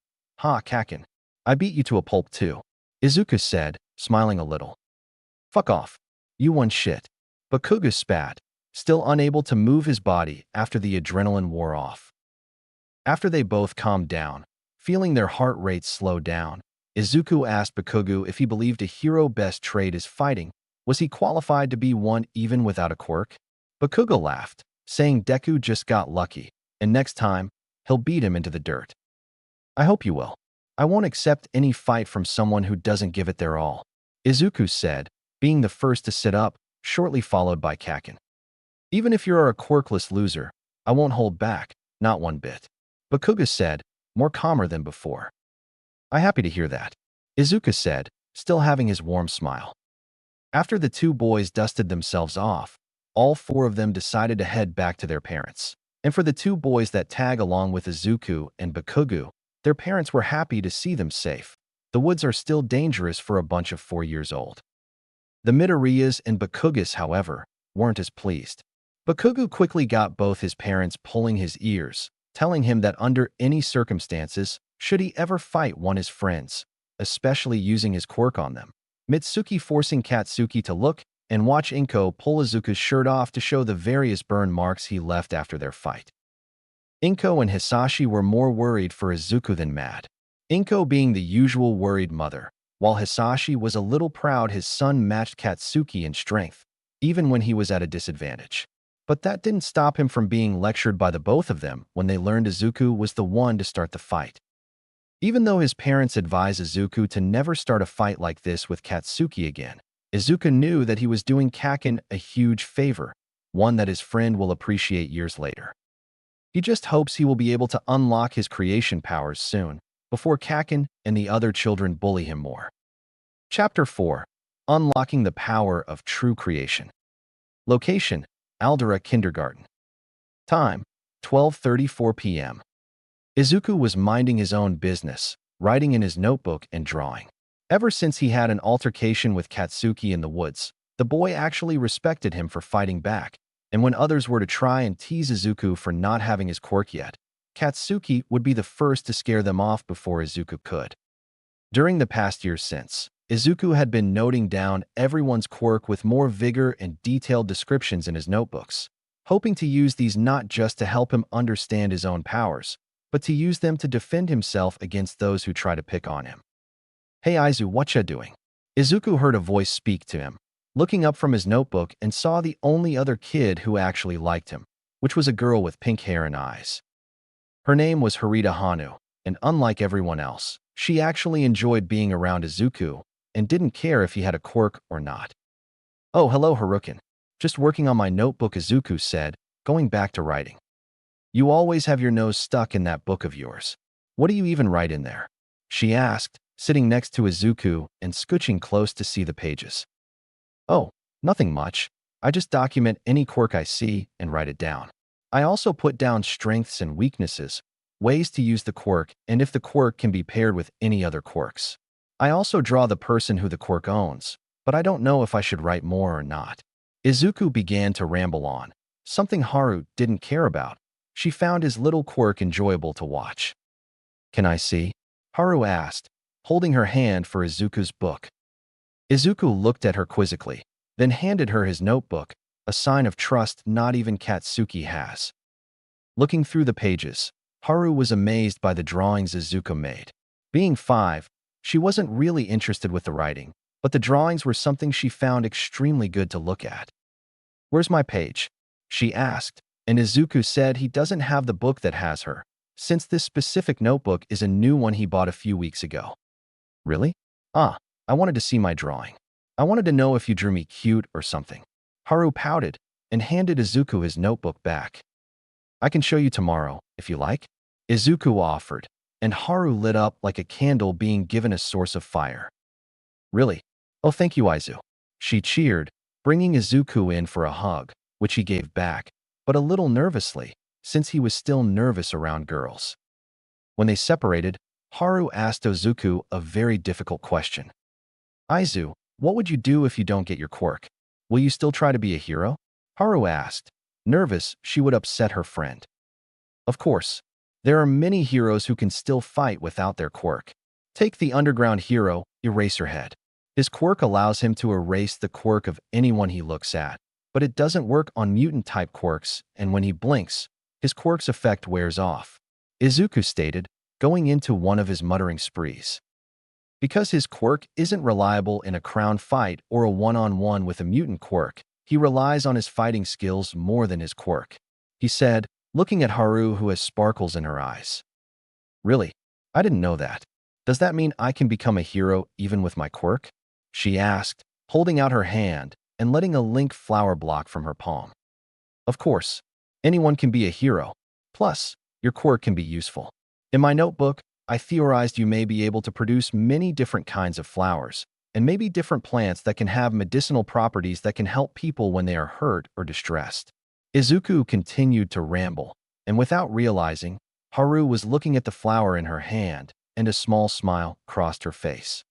Kakin. I beat you to a pulp too. Izuku said, smiling a little. Fuck off. You won shit. Bakugo spat, still unable to move his body after the adrenaline wore off. After they both calmed down, feeling their heart rates slow down, Izuku asked Bakugo if he believed a hero's best trait is fighting. Was he qualified to be one even without a quirk? Bakugo laughed, saying Deku just got lucky, and next time, he'll beat him into the dirt. I hope you will. I won't accept any fight from someone who doesn't give it their all, Izuku said, being the first to sit up, shortly followed by Kakin. Even if you're a quirkless loser, I won't hold back, not one bit. Bakugo said, more calmer than before. I'm happy to hear that, Izuku said, still having his warm smile. After the two boys dusted themselves off, all four of them decided to head back to their parents. And for the two boys that tag along with Izuku and Bakugo, their parents were happy to see them safe. The woods are still dangerous for a bunch of 4 years old. The Midoriyas and Bakugos, however, weren't as pleased. Bakugo quickly got both his parents pulling his ears, telling him that under any circumstances, should he ever fight one of his friends, especially using his quirk on them, Mitsuki forcing Katsuki to look and watch Inko pull Izuku's shirt off to show the various burn marks he left after their fight. Inko and Hisashi were more worried for Izuku than mad. Inko being the usual worried mother, while Hisashi was a little proud his son matched Katsuki in strength, even when he was at a disadvantage. But that didn't stop him from being lectured by the both of them when they learned Izuku was the one to start the fight. Even though his parents advised Izuku to never start a fight like this with Katsuki again, Izuku knew that he was doing Kakin a huge favor, one that his friend will appreciate years later. He just hopes he will be able to unlock his creation powers soon, before Kakin and the other children bully him more. Chapter 4. Unlocking the Power of True Creation. Location: Aldera Kindergarten. Time: 12:34 p.m. Izuku was minding his own business, writing in his notebook and drawing. Ever since he had an altercation with Katsuki in the woods, the boy actually respected him for fighting back, and when others were to try and tease Izuku for not having his quirk yet, Katsuki would be the first to scare them off before Izuku could. During the past years since, Izuku had been noting down everyone's quirk with more vigor and detailed descriptions in his notebooks, hoping to use these not just to help him understand his own powers, but to use them to defend himself against those who try to pick on him. Hey Izu, what ya doing? Izuku heard a voice speak to him, looking up from his notebook and saw the only other kid who actually liked him, which was a girl with pink hair and eyes. Her name was Harita Hanu, and unlike everyone else, she actually enjoyed being around Izuku and didn't care if he had a quirk or not. Oh, hello Harukin. Just working on my notebook, Izuku said, going back to writing. You always have your nose stuck in that book of yours. What do you even write in there? She asked, sitting next to Izuku and scooching close to see the pages. Oh, nothing much. I just document any quirk I see and write it down. I also put down strengths and weaknesses, ways to use the quirk, and if the quirk can be paired with any other quirks. I also draw the person who the quirk owns, but I don't know if I should write more or not. Izuku began to ramble on, something Haru didn't care about. She found his little quirk enjoyable to watch. Can I see? Haru asked, holding her hand for Izuku's book. Izuku looked at her quizzically, then handed her his notebook, a sign of trust not even Katsuki has. Looking through the pages, Haru was amazed by the drawings Izuku made. Being 5, she wasn't really interested with the writing, but the drawings were something she found extremely good to look at. Where's my page? She asked, and Izuku said he doesn't have the book that has her, since this specific notebook is a new one he bought a few weeks ago. Really? Ah, I wanted to see my drawing. I wanted to know if you drew me cute or something. Haru pouted and handed Izuku his notebook back. I can show you tomorrow, if you like. Izuku offered, and Haru lit up like a candle being given a source of fire. Really? Oh, thank you, Izu. She cheered, bringing Izuku in for a hug, which he gave back, but a little nervously, since he was still nervous around girls. When they separated, Haru asked Izuku a very difficult question. Izu, what would you do if you don't get your quirk? Will you still try to be a hero? Haru asked, nervous she would upset her friend. Of course, there are many heroes who can still fight without their quirk. Take the underground hero, Eraserhead. His quirk allows him to erase the quirk of anyone he looks at, but it doesn't work on mutant-type quirks, and when he blinks, his quirk's effect wears off. Izuku stated, going into one of his muttering sprees. Because his quirk isn't reliable in a crown fight or a one-on-one with a mutant quirk, he relies on his fighting skills more than his quirk. He said, looking at Haru who has sparkles in her eyes. Really? I didn't know that. Does that mean I can become a hero even with my quirk? She asked, holding out her hand and letting a link flower block from her palm. Of course, anyone can be a hero. Plus, your quirk can be useful. In my notebook, I theorized you may be able to produce many different kinds of flowers, and maybe different plants that can have medicinal properties that can help people when they are hurt or distressed. Izuku continued to ramble, and without realizing, Haru was looking at the flower in her hand, and a small smile crossed her face.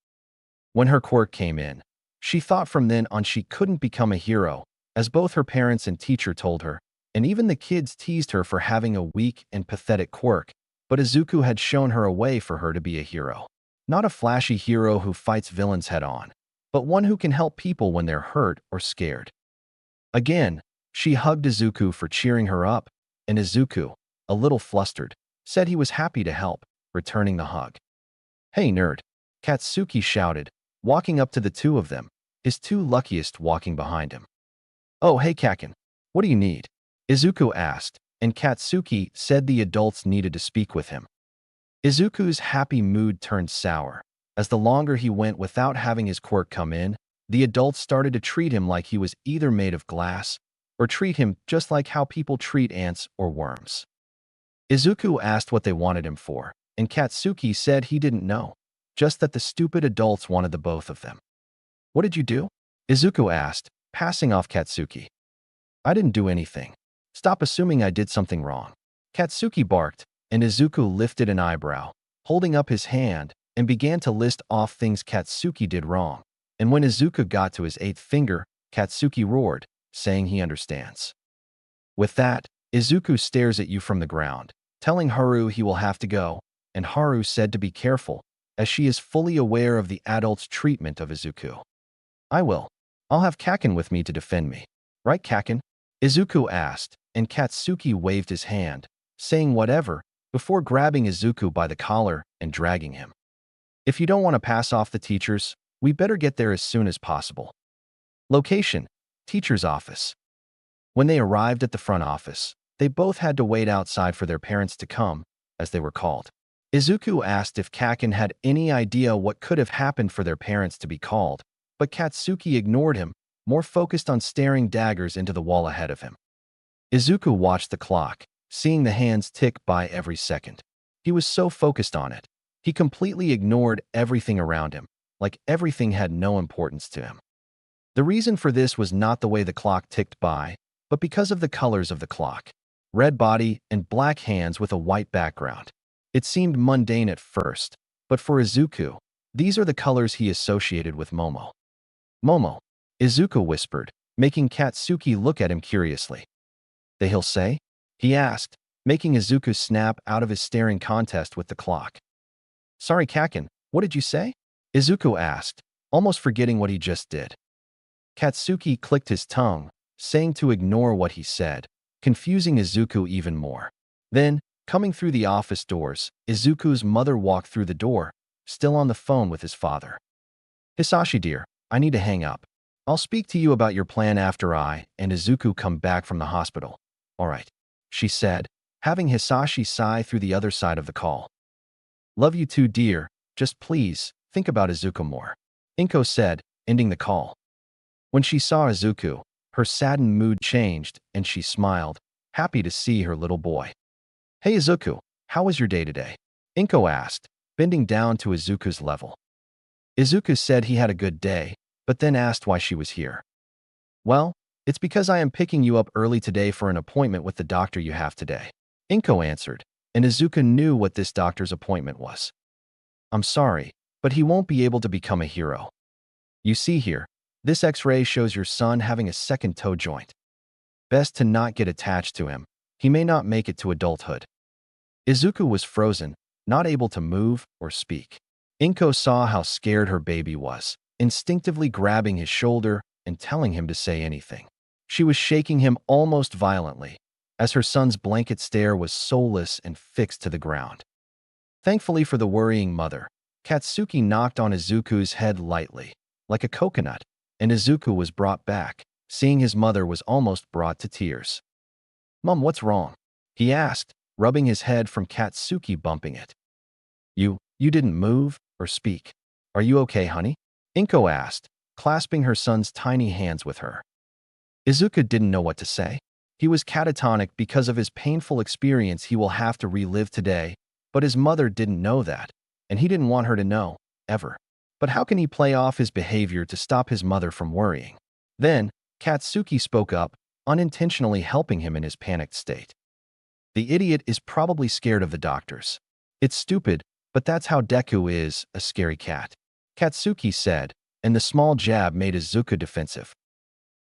When her quirk came in, she thought from then on she couldn't become a hero, as both her parents and teacher told her, and even the kids teased her for having a weak and pathetic quirk, but Izuku had shown her a way for her to be a hero. Not a flashy hero who fights villains head-on, but one who can help people when they're hurt or scared. Again, she hugged Izuku for cheering her up, and Izuku, a little flustered, said he was happy to help, returning the hug. Hey nerd, Katsuki shouted, walking up to the two of them, his two luckiest walking behind him. Oh hey Kaken, what do you need? Izuku asked, and Katsuki said the adults needed to speak with him. Izuku's happy mood turned sour. As the longer he went without having his quirk come in, the adults started to treat him like he was either made of glass or treat him just like how people treat ants or worms. Izuku asked what they wanted him for, and Katsuki said he didn't know, just that the stupid adults wanted the both of them. What did you do? Izuku asked, passing off Katsuki. I didn't do anything. Stop assuming I did something wrong. Katsuki barked, and Izuku lifted an eyebrow, holding up his hand, and began to list off things Katsuki did wrong. And when Izuku got to his 8th finger, Katsuki roared, saying he understands. With that, Izuku stares at you from the ground, telling Haru he will have to go, and Haru said to be careful, as she is fully aware of the adult's treatment of Izuku. I will. I'll have Kaken with me to defend me. Right, Kaken? Izuku asked, and Katsuki waved his hand, saying whatever, before grabbing Izuku by the collar and dragging him. If you don't want to pass off the teachers, we better get there as soon as possible. Location: teacher's office. When they arrived at the front office, they both had to wait outside for their parents to come, as they were called. Izuku asked if Kaken had any idea what could have happened for their parents to be called, but Katsuki ignored him, more focused on staring daggers into the wall ahead of him. Izuku watched the clock, seeing the hands tick by every second. He was so focused on it. He completely ignored everything around him, like everything had no importance to him. The reason for this was not the way the clock ticked by, but because of the colors of the clock. Red body and black hands with a white background. It seemed mundane at first, but for Izuku, these are the colors he associated with Momo. Momo, Izuku whispered, making Katsuki look at him curiously. "The he'll say?" he asked, making Izuku snap out of his staring contest with the clock. "Sorry, Kaken, what did you say?" Izuku asked, almost forgetting what he just did. Katsuki clicked his tongue, saying to ignore what he said, confusing Izuku even more. Then, coming through the office doors, Izuku's mother walked through the door, still on the phone with his father. "Hisashi dear, I need to hang up. I'll speak to you about your plan after I and Izuku come back from the hospital." "All right," she said, having Hisashi sigh through the other side of the call. "Love you too, dear. Just please, think about Izuku more," Inko said, ending the call. When she saw Izuku, her saddened mood changed and she smiled, happy to see her little boy. "Hey Izuku, how was your day today?" Inko asked, bending down to Izuku's level. Izuku said he had a good day, but then asked why she was here. "Well, it's because I am picking you up early today for an appointment with the doctor you have today," Inko answered, and Izuku knew what this doctor's appointment was. "I'm sorry, but he won't be able to become a hero. You see here, this X-ray shows your son having a second toe joint. Best to not get attached to him. He may not make it to adulthood." Izuku was frozen, not able to move or speak. Inko saw how scared her baby was, instinctively grabbing his shoulder and telling him to say anything. She was shaking him almost violently, as her son's blanket stare was soulless and fixed to the ground. Thankfully for the worrying mother, Katsuki knocked on Izuku's head lightly, like a coconut, and Izuku was brought back, seeing his mother was almost brought to tears. "Mom, what's wrong?" he asked, rubbing his head from Katsuki bumping it. You didn't move or speak. Are you okay, honey?" Inko asked, clasping her son's tiny hands with her. Izuku didn't know what to say. He was catatonic because of his painful experience he will have to relive today, but his mother didn't know that, and he didn't want her to know, ever. But how can he play off his behavior to stop his mother from worrying? Then, Katsuki spoke up, unintentionally helping him in his panicked state. "The idiot is probably scared of the doctors. It's stupid, but that's how Deku is, a scary cat," Katsuki said, and the small jab made Izuku defensive.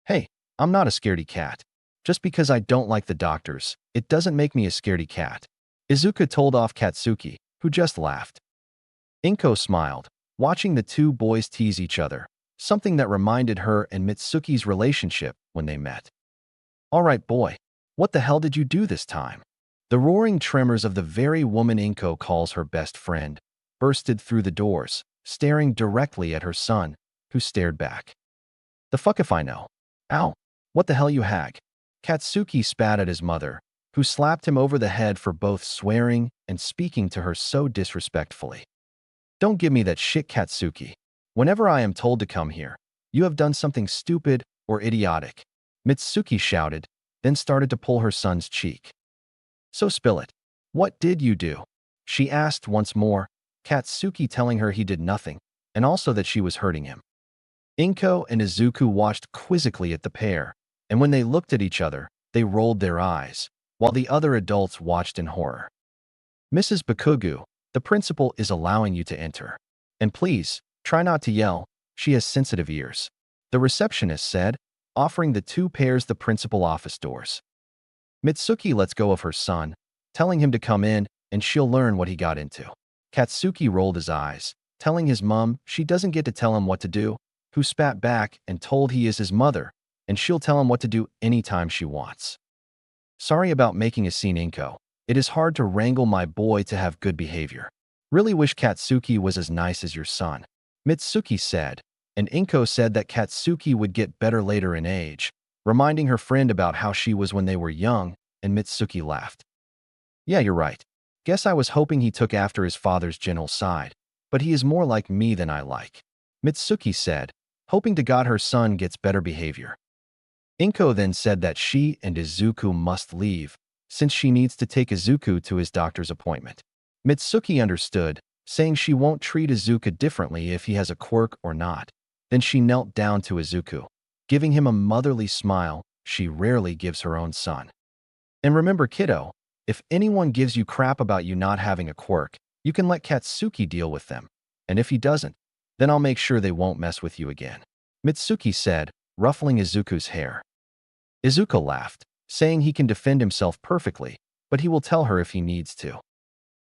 "Hey, I'm not a scaredy cat. Just because I don't like the doctors, it doesn't make me a scaredy cat," Izuku told off Katsuki, who just laughed. Inko smiled, watching the two boys tease each other, something that reminded her and Mitsuki's relationship when they met. "All right, boy, what the hell did you do this time?" The roaring tremors of the very woman Inko calls her best friend bursted through the doors, staring directly at her son, who stared back. "The fuck if I know. Ow, what the hell you hag?" Katsuki spat at his mother, who slapped him over the head for both swearing and speaking to her so disrespectfully. "Don't give me that shit, Katsuki. Whenever I am told to come here, you have done something stupid or idiotic," Mitsuki shouted, then started to pull her son's cheek. "So spill it. What did you do?" she asked once more, Katsuki telling her he did nothing, and also that she was hurting him. Inko and Izuku watched quizzically at the pair, and when they looked at each other, they rolled their eyes, while the other adults watched in horror. "Mrs. Bakugu, the principal is allowing you to enter. And please, try not to yell, she has sensitive ears," the receptionist said, offering the two pairs the principal office doors. Mitsuki lets go of her son, telling him to come in and she'll learn what he got into. Katsuki rolled his eyes, telling his mom she doesn't get to tell him what to do, who spat back and told he is his mother, and she'll tell him what to do anytime she wants. "Sorry about making a scene, Inko. It is hard to wrangle my boy to have good behavior. Really wish Katsuki was as nice as your son," Mitsuki said, and Inko said that Katsuki would get better later in age, reminding her friend about how she was when they were young, and Mitsuki laughed. "Yeah, you're right. Guess I was hoping he took after his father's gentle side, but he is more like me than I like," Mitsuki said, hoping to God her son gets better behavior. Inko then said that she and Izuku must leave, since she needs to take Izuku to his doctor's appointment. Mitsuki understood, saying she won't treat Izuku differently if he has a quirk or not. Then she knelt down to Izuku, giving him a motherly smile she rarely gives her own son. And remember, kiddo, if anyone gives you crap about you not having a quirk, you can let Katsuki deal with them. And if he doesn't, then I'll make sure they won't mess with you again, Mitsuki said, ruffling Izuku's hair. Izuku laughed, saying he can defend himself perfectly, but he will tell her if he needs to.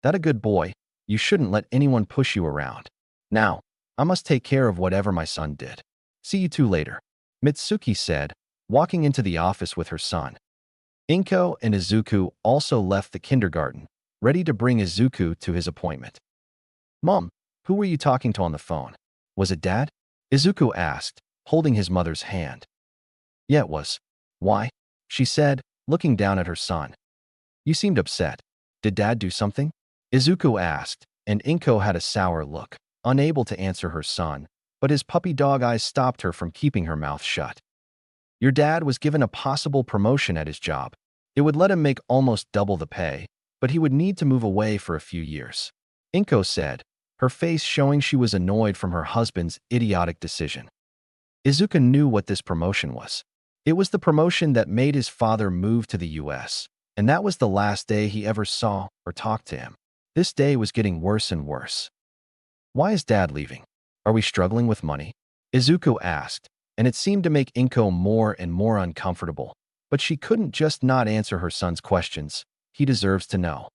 That a good boy, you shouldn't let anyone push you around. Now, I must take care of whatever my son did. See you two later, Mitsuki said, walking into the office with her son. Inko and Izuku also left the kindergarten, ready to bring Izuku to his appointment. Mom, who were you talking to on the phone? Was it Dad? Izuku asked, holding his mother's hand. Yeah, it was. Why? She said, looking down at her son. You seemed upset. Did Dad do something? Izuku asked, and Inko had a sour look, unable to answer her son, but his puppy dog eyes stopped her from keeping her mouth shut. Your dad was given a possible promotion at his job. It would let him make almost double the pay, but he would need to move away for a few years, Inko said, her face showing she was annoyed from her husband's idiotic decision. Izuku knew what this promotion was. It was the promotion that made his father move to the US, and that was the last day he ever saw or talked to him. This day was getting worse and worse. Why is Dad leaving? Are we struggling with money? Izuku asked, and it seemed to make Inko more and more uncomfortable, but she couldn't just not answer her son's questions. He deserves to know.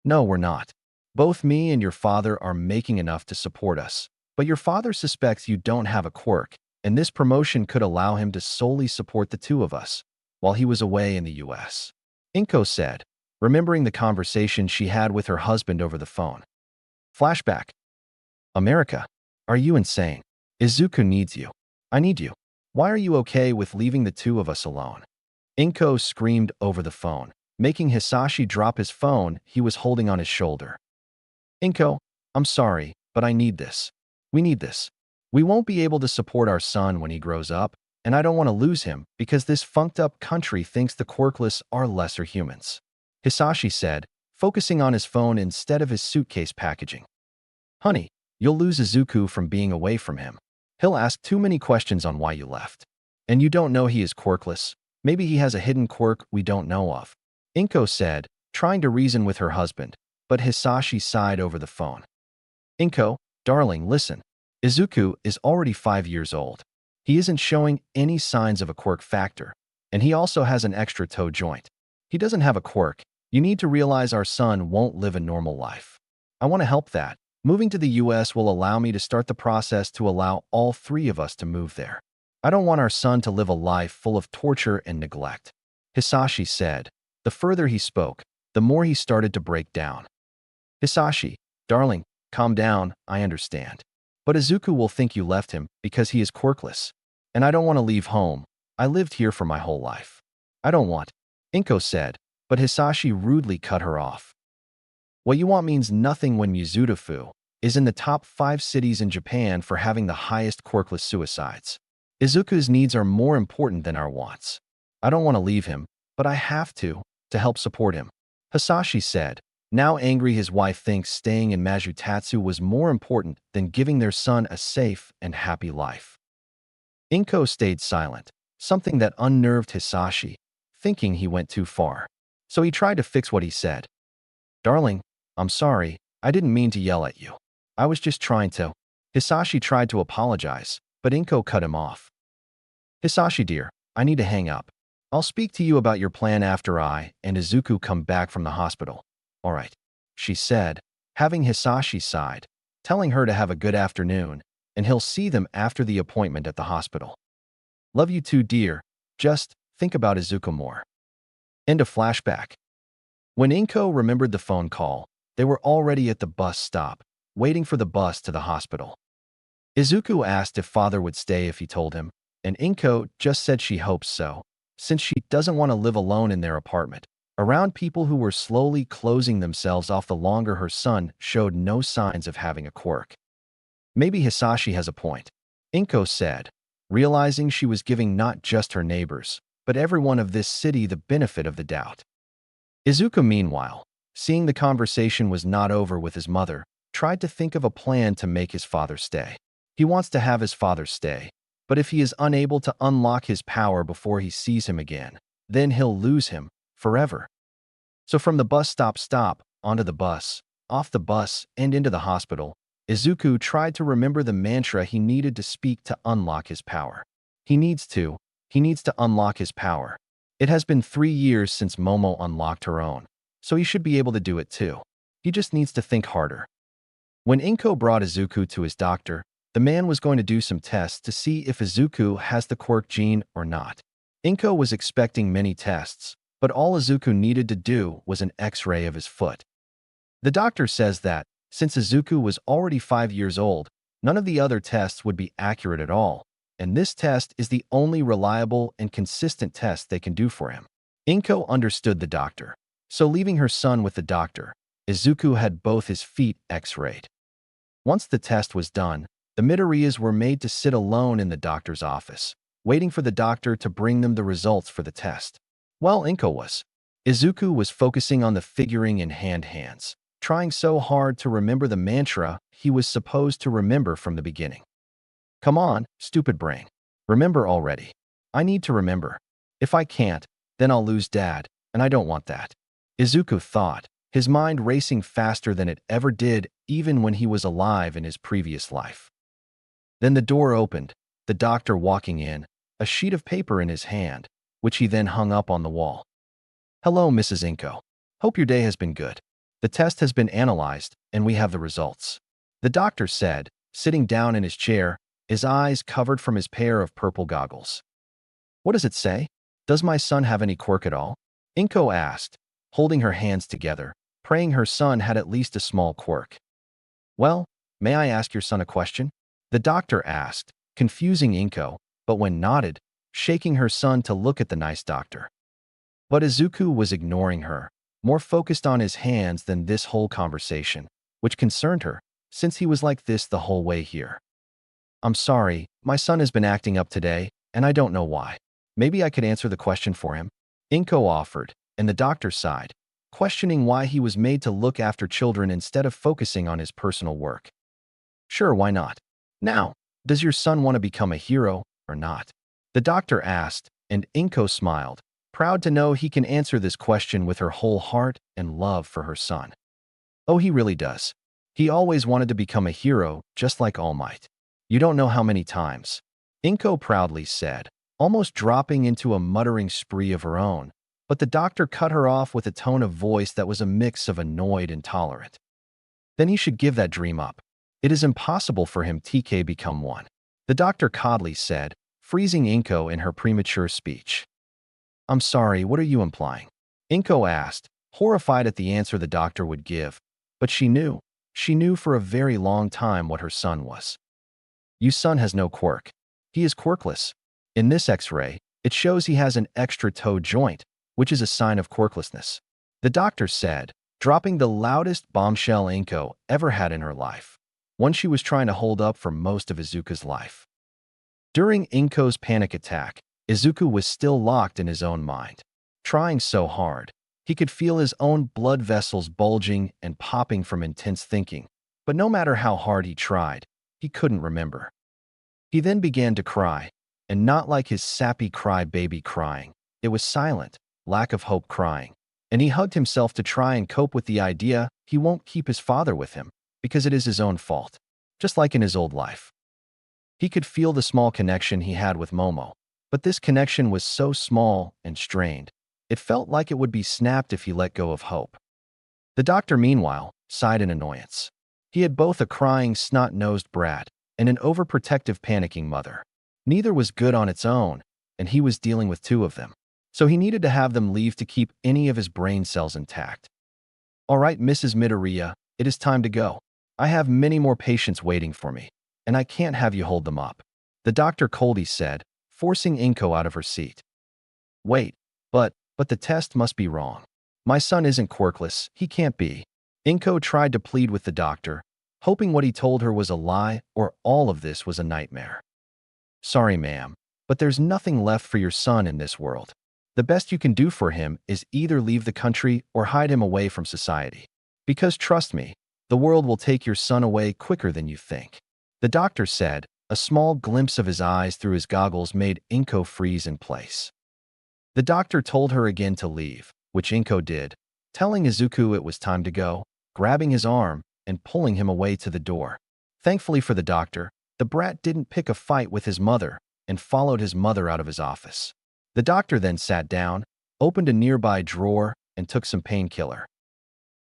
No, we're not. Both me and your father are making enough to support us, but your father suspects you don't have a quirk, and this promotion could allow him to solely support the two of us while he was away in the US, Inko said, remembering the conversation she had with her husband over the phone. Flashback. America, are you insane? Izuku needs you. I need you. Why are you okay with leaving the two of us alone? Inko screamed over the phone, making Hisashi drop his phone he was holding on his shoulder. Inko, I'm sorry, but I need this. We need this. We won't be able to support our son when he grows up, and I don't want to lose him because this funked-up country thinks the quirkless are lesser humans, Hisashi said, focusing on his phone instead of his suitcase packaging. Honey, you'll lose Izuku from being away from him. He'll ask too many questions on why you left. And you don't know he is quirkless. Maybe he has a hidden quirk we don't know of, Inko said, trying to reason with her husband, but Hisashi sighed over the phone. Inko, darling, listen. Izuku is already 5 years old. He isn't showing any signs of a quirk factor, and he also has an extra toe joint. He doesn't have a quirk. You need to realize our son won't live a normal life. I want to help that. Moving to the US will allow me to start the process to allow all three of us to move there. I don't want our son to live a life full of torture and neglect, Hisashi said. The further he spoke, the more he started to break down. Hisashi, darling, calm down, I understand. But Izuku will think you left him because he is quirkless. And I don't want to leave home. I lived here for my whole life. I don't want, Inko said, but Hisashi rudely cut her off. What you want means nothing when Mizutofu is in the top 5 cities in Japan for having the highest quirkless suicides. Izuku's needs are more important than our wants. I don't want to leave him, but I have to help support him, Hisashi said, now angry his wife thinks staying in Majutatsu was more important than giving their son a safe and happy life. Inko stayed silent, something that unnerved Hisashi, thinking he went too far. So he tried to fix what he said. Darling, I'm sorry, I didn't mean to yell at you. I was just trying to. Hisashi tried to apologize, but Inko cut him off. Hisashi dear, I need to hang up. I'll speak to you about your plan after I and Izuku come back from the hospital. All right, she said, having Hisashi's side, telling her to have a good afternoon, and he'll see them after the appointment at the hospital. Love you too, dear. Just think about Izuku more. End of flashback. When Inko remembered the phone call, they were already at the bus stop, waiting for the bus to the hospital. Izuku asked if father would stay if he told him, and Inko just said she hopes so, since she doesn't want to live alone in their apartment, around people who were slowly closing themselves off the longer her son showed no signs of having a quirk. Maybe Hisashi has a point, Inko said, realizing she was giving not just her neighbors, but everyone of this city the benefit of the doubt. Izuku, meanwhile, seeing the conversation was not over with his mother, tried to think of a plan to make his father stay. He wants to have his father stay, but if he is unable to unlock his power before he sees him again, then he'll lose him forever. So from the bus stop, onto the bus, off the bus, and into the hospital, Izuku tried to remember the mantra he needed to speak to unlock his power. He needs to unlock his power. It has been 3 years since Momo unlocked her own, so he should be able to do it too. He just needs to think harder. When Inko brought Izuku to his doctor, the man was going to do some tests to see if Izuku has the Quirk gene or not. Inko was expecting many tests, but all Izuku needed to do was an X-ray of his foot. The doctor says that, since Izuku was already 5 years old, none of the other tests would be accurate at all, and this test is the only reliable and consistent test they can do for him. Inko understood the doctor, so leaving her son with the doctor, Izuku had both his feet X-rayed. Once the test was done, the Midoriyas were made to sit alone in the doctor's office, waiting for the doctor to bring them the results for the test. While Izuku was focusing on the figuring and hands, trying so hard to remember the mantra he was supposed to remember from the beginning. Come on, stupid brain. Remember already. I need to remember. If I can't, then I'll lose Dad, and I don't want that. Izuku thought, his mind racing faster than it ever did even when he was alive in his previous life. Then the door opened, the doctor walking in, a sheet of paper in his hand, which he then hung up on the wall. Hello, Mrs. Inko. Hope your day has been good. The test has been analyzed, and we have the results. The doctor said, sitting down in his chair, his eyes covered from his pair of purple goggles. What does it say? Does my son have any quirk at all? Inko asked, holding her hands together, praying her son had at least a small quirk. Well, may I ask your son a question? The doctor asked, confusing Inko, but when nodded, shaking her son to look at the nice doctor. But Izuku was ignoring her, more focused on his hands than this whole conversation, which concerned her, since he was like this the whole way here. I'm sorry, my son has been acting up today, and I don't know why. Maybe I could answer the question for him? Inko offered, and the doctor sighed, questioning why he was made to look after children instead of focusing on his personal work. Sure, why not? Now, does your son want to become a hero or not? The doctor asked, and Inko smiled, proud to know he can answer this question with her whole heart and love for her son. Oh, he really does. He always wanted to become a hero, just like All Might. You don't know how many times. Inko proudly said, almost dropping into a muttering spree of her own, but the doctor cut her off with a tone of voice that was a mix of annoyed and tolerant. Then he should give that dream up. It is impossible for him to become one. The doctor coldly said, freezing Inko in her premature speech. I'm sorry, what are you implying? Inko asked, horrified at the answer the doctor would give, but she knew for a very long time what her son was. Your son has no quirk. He is quirkless. In this X-ray, it shows he has an extra toe joint, which is a sign of quirklessness. The doctor said, dropping the loudest bombshell Inko ever had in her life, one she was trying to hold up for most of Izuku's life. During Inko's panic attack, Izuku was still locked in his own mind. Trying so hard, he could feel his own blood vessels bulging and popping from intense thinking, but no matter how hard he tried, he couldn't remember. He then began to cry, and not like his sappy cry-baby crying. It was silent, lack of hope crying, and he hugged himself to try and cope with the idea he won't keep his father with him, because it is his own fault, just like in his old life. He could feel the small connection he had with Momo, but this connection was so small and strained, it felt like it would be snapped if he let go of hope. The doctor, meanwhile, sighed in annoyance. He had both a crying, snot-nosed brat and an overprotective, panicking mother. Neither was good on its own, and he was dealing with 2 of them, so he needed to have them leave to keep any of his brain cells intact. All right, Mrs. Midoriya, it is time to go. I have many more patients waiting for me, and I can't have you hold them up, the doctor coldly said, forcing Inko out of her seat. Wait, but the test must be wrong. My son isn't quirkless, he can't be. Inko tried to plead with the doctor, hoping what he told her was a lie or all of this was a nightmare. "Sorry, ma'am, but there's nothing left for your son in this world. The best you can do for him is either leave the country or hide him away from society. Because trust me, the world will take your son away quicker than you think." The doctor said. A small glimpse of his eyes through his goggles made Inko freeze in place. The doctor told her again to leave, which Inko did, telling Izuku it was time to go, grabbing his arm and pulling him away to the door. Thankfully for the doctor, the brat didn't pick a fight with his mother and followed his mother out of his office. The doctor then sat down, opened a nearby drawer, and took some painkiller.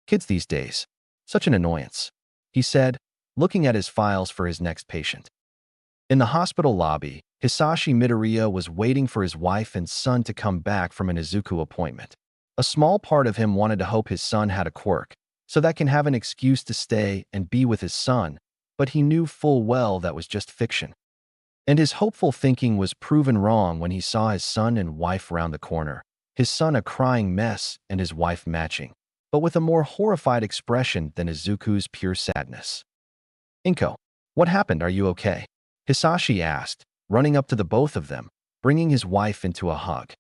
"Kids these days, such an annoyance," he said, looking at his files for his next patient. In the hospital lobby, Hisashi Midoriya was waiting for his wife and son to come back from an Izuku appointment. A small part of him wanted to hope his son had a quirk, so that can have an excuse to stay and be with his son, but he knew full well that was just fiction. And his hopeful thinking was proven wrong when he saw his son and wife round the corner, his son a crying mess and his wife matching, but with a more horrified expression than Izuku's pure sadness. "Inko, what happened? Are you okay?" Hisashi asked, running up to the both of them, bringing his wife into a hug.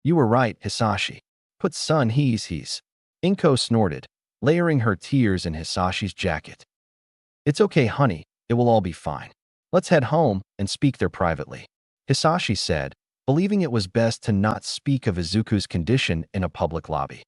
"You were right, Hisashi. Put son he's. Inko snorted, layering her tears in Hisashi's jacket. "It's okay, honey. It will all be fine. Let's head home and speak there privately," Hisashi said, believing it was best to not speak of Izuku's condition in a public lobby.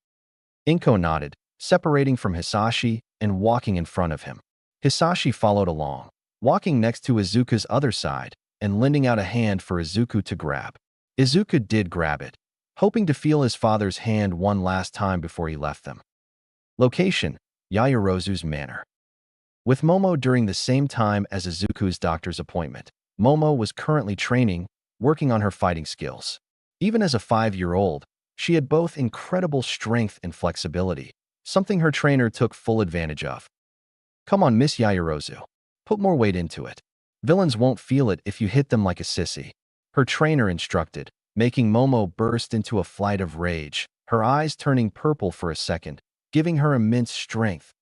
Inko nodded, separating from Hisashi and walking in front of him. Hisashi followed along, walking next to Izuku's other side and lending out a hand for Izuku to grab. Izuku did grab it, hoping to feel his father's hand one last time before he left them. Location: Yaoyorozu's manor. With Momo during the same time as Izuku's doctor's appointment, Momo was currently training, working on her fighting skills. Even as a 5-year-old, she had both incredible strength and flexibility, something her trainer took full advantage of. "Come on, Miss Yaoyorozu. Put more weight into it. Villains won't feel it if you hit them like a sissy," her trainer instructed, making Momo burst into a flight of rage, her eyes turning purple for a second, giving her immense strength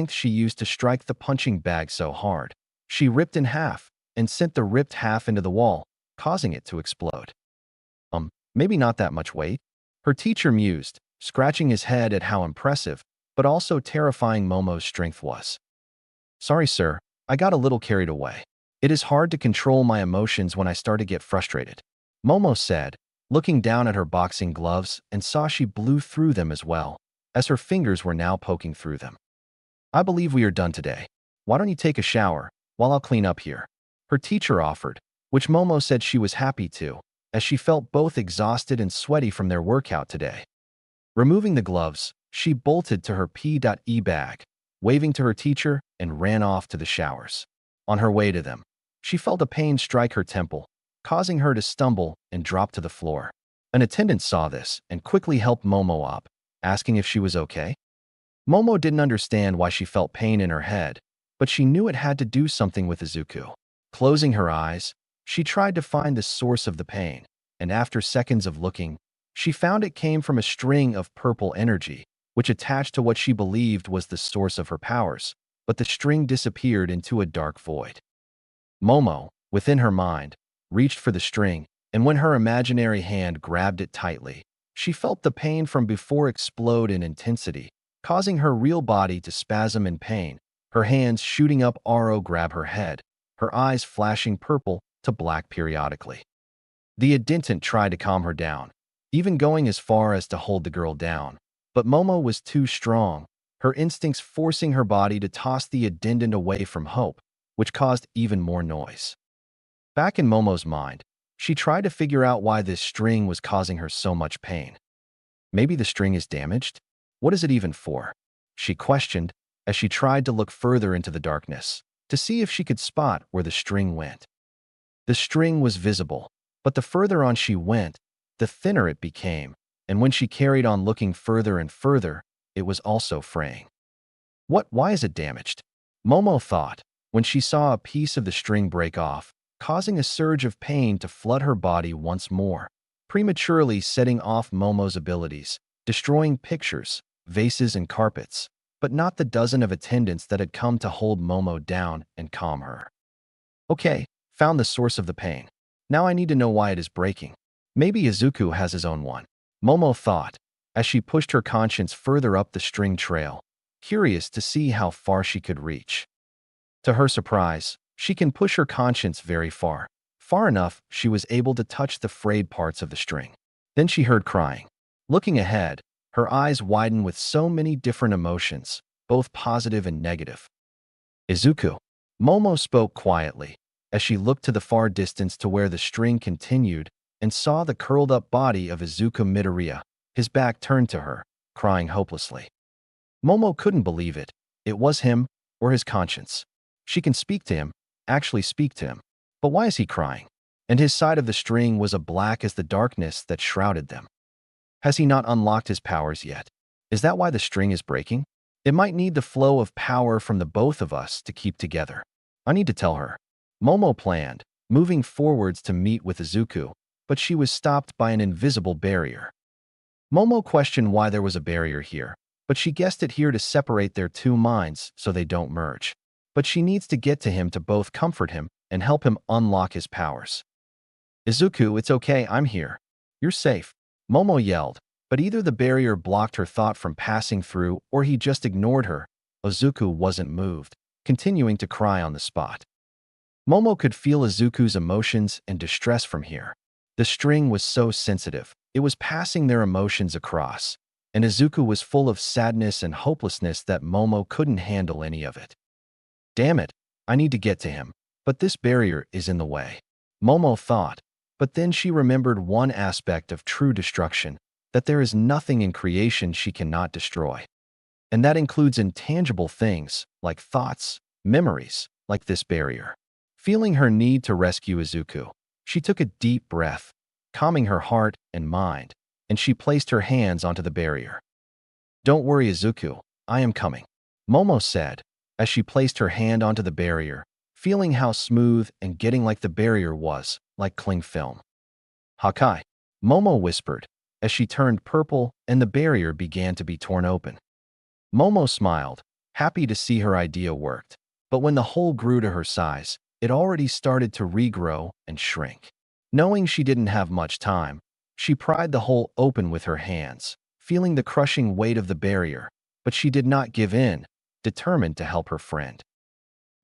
she used to strike the punching bag so hard. She ripped in half and sent the ripped half into the wall, causing it to explode. Maybe not that much weight," her teacher mused, scratching his head at how impressive, but also terrifying Momo's strength was. "Sorry, sir. I got a little carried away. It is hard to control my emotions when I start to get frustrated," Momo said, looking down at her boxing gloves and saw she blew through them as well, as her fingers were now poking through them. "I believe we are done today. Why don't you take a shower while I'll clean up here?" her teacher offered, which Momo said she was happy to, as she felt both exhausted and sweaty from their workout today. Removing the gloves, she bolted to her P.E bag, waving to her teacher, and ran off to the showers. On her way to them, she felt a pain strike her temple, causing her to stumble and drop to the floor. An attendant saw this and quickly helped Momo up, asking if she was okay. Momo didn't understand why she felt pain in her head, but she knew it had to do something with Izuku. Closing her eyes, she tried to find the source of the pain, and after seconds of looking, she found it came from a string of purple energy, which attached to what she believed was the source of her powers, but the string disappeared into a dark void. Momo, within her mind, reached for the string, and when her imaginary hand grabbed it tightly, she felt the pain from before explode in intensity, causing her real body to spasm in pain, her hands shooting up Aro grab her head, her eyes flashing purple to black periodically. The attendant tried to calm her down, even going as far as to hold the girl down, but Momo was too strong, her instincts forcing her body to toss the attendant away from Hope, which caused even more noise. Back in Momo's mind, she tried to figure out why this string was causing her so much pain. Maybe the string is damaged? What is it even for? She questioned as she tried to look further into the darkness to see if she could spot where the string went. The string was visible, but the further on she went, the thinner it became, and when she carried on looking further and further, it was also fraying. Why is it damaged? Momo thought, when she saw a piece of the string break off, causing a surge of pain to flood her body once more, prematurely setting off Momo's abilities, destroying pictures, vases, and carpets, but not the dozen of attendants that had come to hold Momo down and calm her. "Okay, found the source of the pain," Now I need to know why it is breaking. Maybe Izuku has his own one. Momo thought, as she pushed her conscience further up the string trail, curious to see how far she could reach. To her surprise, she can push her conscience very far. Far enough, she was able to touch the frayed parts of the string. Then she heard crying. Looking ahead, her eyes widened with so many different emotions, both positive and negative. Izuku. Momo spoke quietly, as she looked to the far distance to where the string continued and saw the curled-up body of Izuku Midoriya, his back turned to her, crying hopelessly. Momo couldn't believe it. It was him, or his conscience. She can speak to him, actually speak to him. But why is he crying? And his side of the string was as black as the darkness that shrouded them. Has he not unlocked his powers yet? Is that why the string is breaking? It might need the flow of power from the both of us to keep together. I need to tell her. Momo planned, moving forwards to meet with Izuku, but she was stopped by an invisible barrier. Momo questioned why there was a barrier here, but she guessed it here to separate their two minds so they don't merge. But she needs to get to him to both comfort him and help him unlock his powers. Izuku, it's okay, I'm here. You're safe. Momo yelled, but either the barrier blocked her thought from passing through or he just ignored her. Izuku wasn't moved, continuing to cry on the spot. Momo could feel Izuku's emotions and distress from here. The string was so sensitive, it was passing their emotions across, and Izuku was full of sadness and hopelessness that Momo couldn't handle any of it. Damn it, I need to get to him, but this barrier is in the way. Momo thought, but then she remembered one aspect of true destruction, that there is nothing in creation she cannot destroy. And that includes intangible things, like thoughts, memories, like this barrier. Feeling her need to rescue Izuku, she took a deep breath, calming her heart and mind, and she placed her hands onto the barrier. Don't worry, Izuku, I am coming, Momo said, as she placed her hand onto the barrier, feeling how smooth and getting like the barrier was, like cling film. Hakai, Momo whispered, as she turned purple and the barrier began to be torn open. Momo smiled, happy to see her idea worked, but when the hole grew to her size, it already started to regrow and shrink. Knowing she didn't have much time, she pried the hole open with her hands, feeling the crushing weight of the barrier, but she did not give in, determined to help her friend.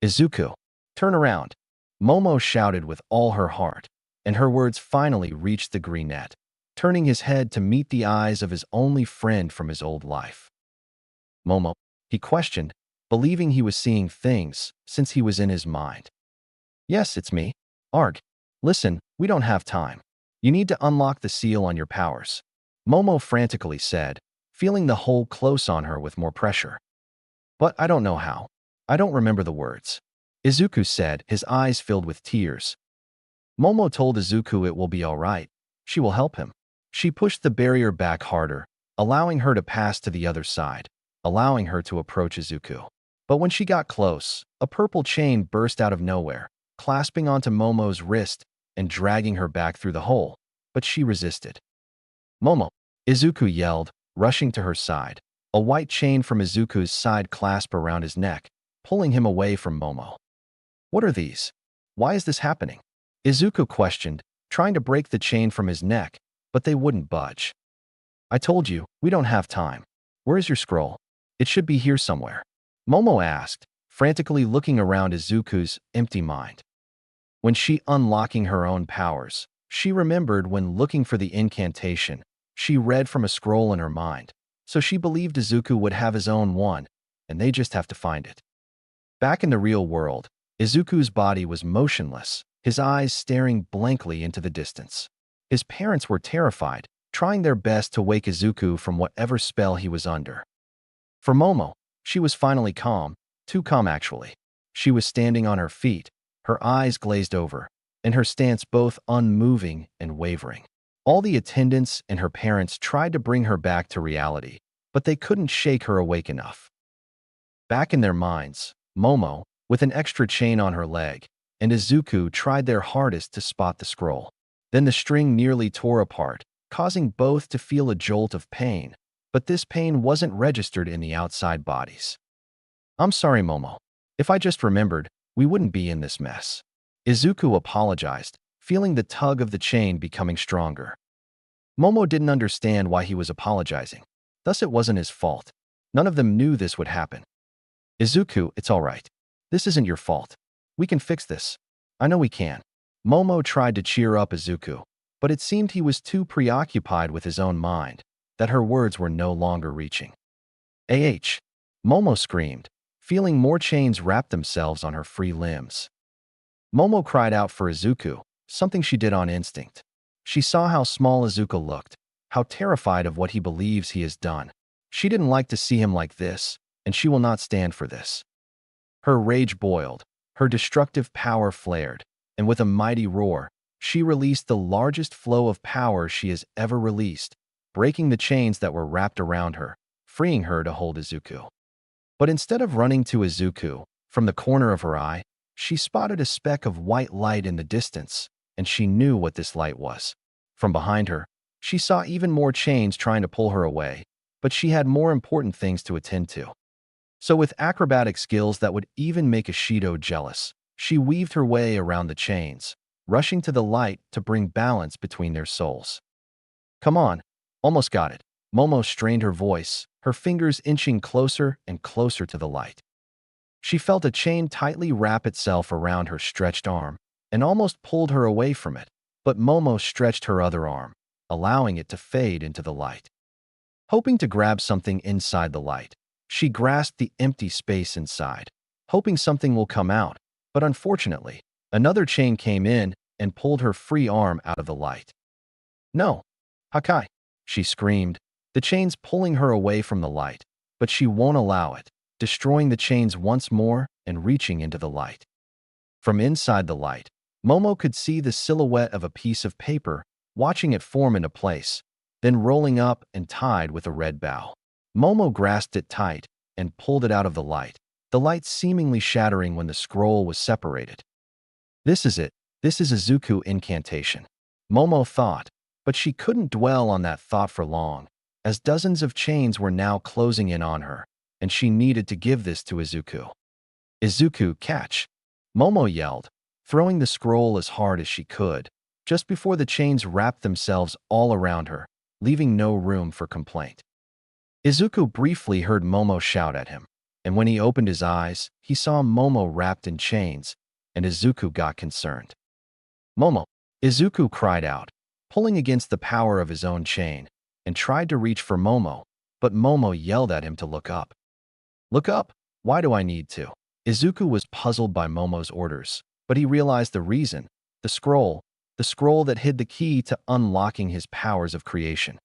Izuku, turn around, Momo shouted with all her heart, and her words finally reached the greenette, turning his head to meet the eyes of his only friend from his old life. Momo, he questioned, believing he was seeing things since he was in his mind. Yes, it's me. Arg. Listen, we don't have time. You need to unlock the seal on your powers, Momo frantically said, feeling the hole close on her with more pressure. But I don't know how. I don't remember the words, Izuku said, his eyes filled with tears. Momo told Izuku it will be all right. She will help him. She pushed the barrier back harder, allowing her to pass to the other side, allowing her to approach Izuku. But when she got close, a purple chain burst out of nowhere, clasping onto Momo's wrist and dragging her back through the hole, but she resisted. Momo, Izuku yelled, rushing to her side. A white chain from Izuku's side clasped around his neck, pulling him away from Momo. What are these? Why is this happening? Izuku questioned, trying to break the chain from his neck, but they wouldn't budge. I told you, we don't have time. Where is your scroll? It should be here somewhere, Momo asked, frantically looking around Izuku's empty mind. When she unlocking her own powers, she remembered when looking for the incantation, she read from a scroll in her mind, so she believed Izuku would have his own one, and they just have to find it. Back in the real world, Izuku's body was motionless, his eyes staring blankly into the distance. His parents were terrified, trying their best to wake Izuku from whatever spell he was under. For Momo, she was finally calm, too calm actually. She was standing on her feet, her eyes glazed over, and her stance both unmoving and wavering. All the attendants and her parents tried to bring her back to reality, but they couldn't shake her awake enough. Back in their minds, Momo, with an extra chain on her leg, and Izuku tried their hardest to spot the scroll. Then the string nearly tore apart, causing both to feel a jolt of pain, but this pain wasn't registered in the outside bodies. I'm sorry, Momo. If I just remembered, we wouldn't be in this mess, Izuku apologized, feeling the tug of the chain becoming stronger. Momo didn't understand why he was apologizing. Thus it wasn't his fault. None of them knew this would happen. Izuku, it's all right. This isn't your fault. We can fix this. I know we can. Momo tried to cheer up Izuku, but it seemed he was too preoccupied with his own mind, that her words were no longer reaching. Momo screamed, feeling more chains wrap themselves on her free limbs. Momo cried out for Izuku, something she did on instinct. She saw how small Izuku looked, how terrified of what he believes he has done. She didn't like to see him like this, and she will not stand for this. Her rage boiled, her destructive power flared, and with a mighty roar, she released the largest flow of power she has ever released, breaking the chains that were wrapped around her, freeing her to hold Izuku. But instead of running to Izuku, from the corner of her eye, she spotted a speck of white light in the distance, and she knew what this light was. From behind her, she saw even more chains trying to pull her away, but she had more important things to attend to. So with acrobatic skills that would even make a Shido jealous, she weaved her way around the chains, rushing to the light to bring balance between their souls. Come on, almost got it. Momo strained her voice, her fingers inching closer and closer to the light. She felt a chain tightly wrap itself around her stretched arm and almost pulled her away from it, but Momo stretched her other arm, allowing it to fade into the light. Hoping to grab something inside the light, she grasped the empty space inside, hoping something will come out, but unfortunately, another chain came in and pulled her free arm out of the light. No! Hakai! She screamed, the chains pulling her away from the light, but she won't allow it, destroying the chains once more and reaching into the light. From inside the light, Momo could see the silhouette of a piece of paper, watching it form into place, then rolling up and tied with a red bow. Momo grasped it tight and pulled it out of the light seemingly shattering when the scroll was separated. This is it. This is a Izuku incantation. Momo thought, but she couldn't dwell on that thought for long, as dozens of chains were now closing in on her, and she needed to give this to Izuku. Izuku, catch! Momo yelled, throwing the scroll as hard as she could, just before the chains wrapped themselves all around her, leaving no room for complaint. Izuku briefly heard Momo shout at him, and when he opened his eyes, he saw Momo wrapped in chains, and Izuku got concerned. Momo! Izuku cried out, pulling against the power of his own chain, and tried to reach for Momo, but Momo yelled at him to look up. Look up? Why do I need to? Izuku was puzzled by Momo's orders, but he realized the reason, the scroll that hid the key to unlocking his powers of creation.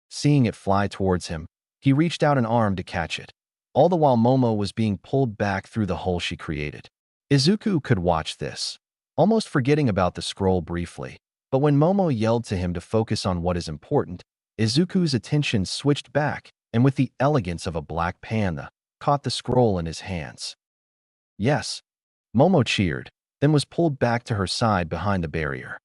Seeing it fly towards him, he reached out an arm to catch it, all the while Momo was being pulled back through the hole she created. Izuku could watch this, almost forgetting about the scroll briefly, but when Momo yelled to him to focus on what is important, Izuku's attention switched back and with the elegance of a black panda, caught the scroll in his hands. Yes, Momo cheered, then was pulled back to her side behind the barrier.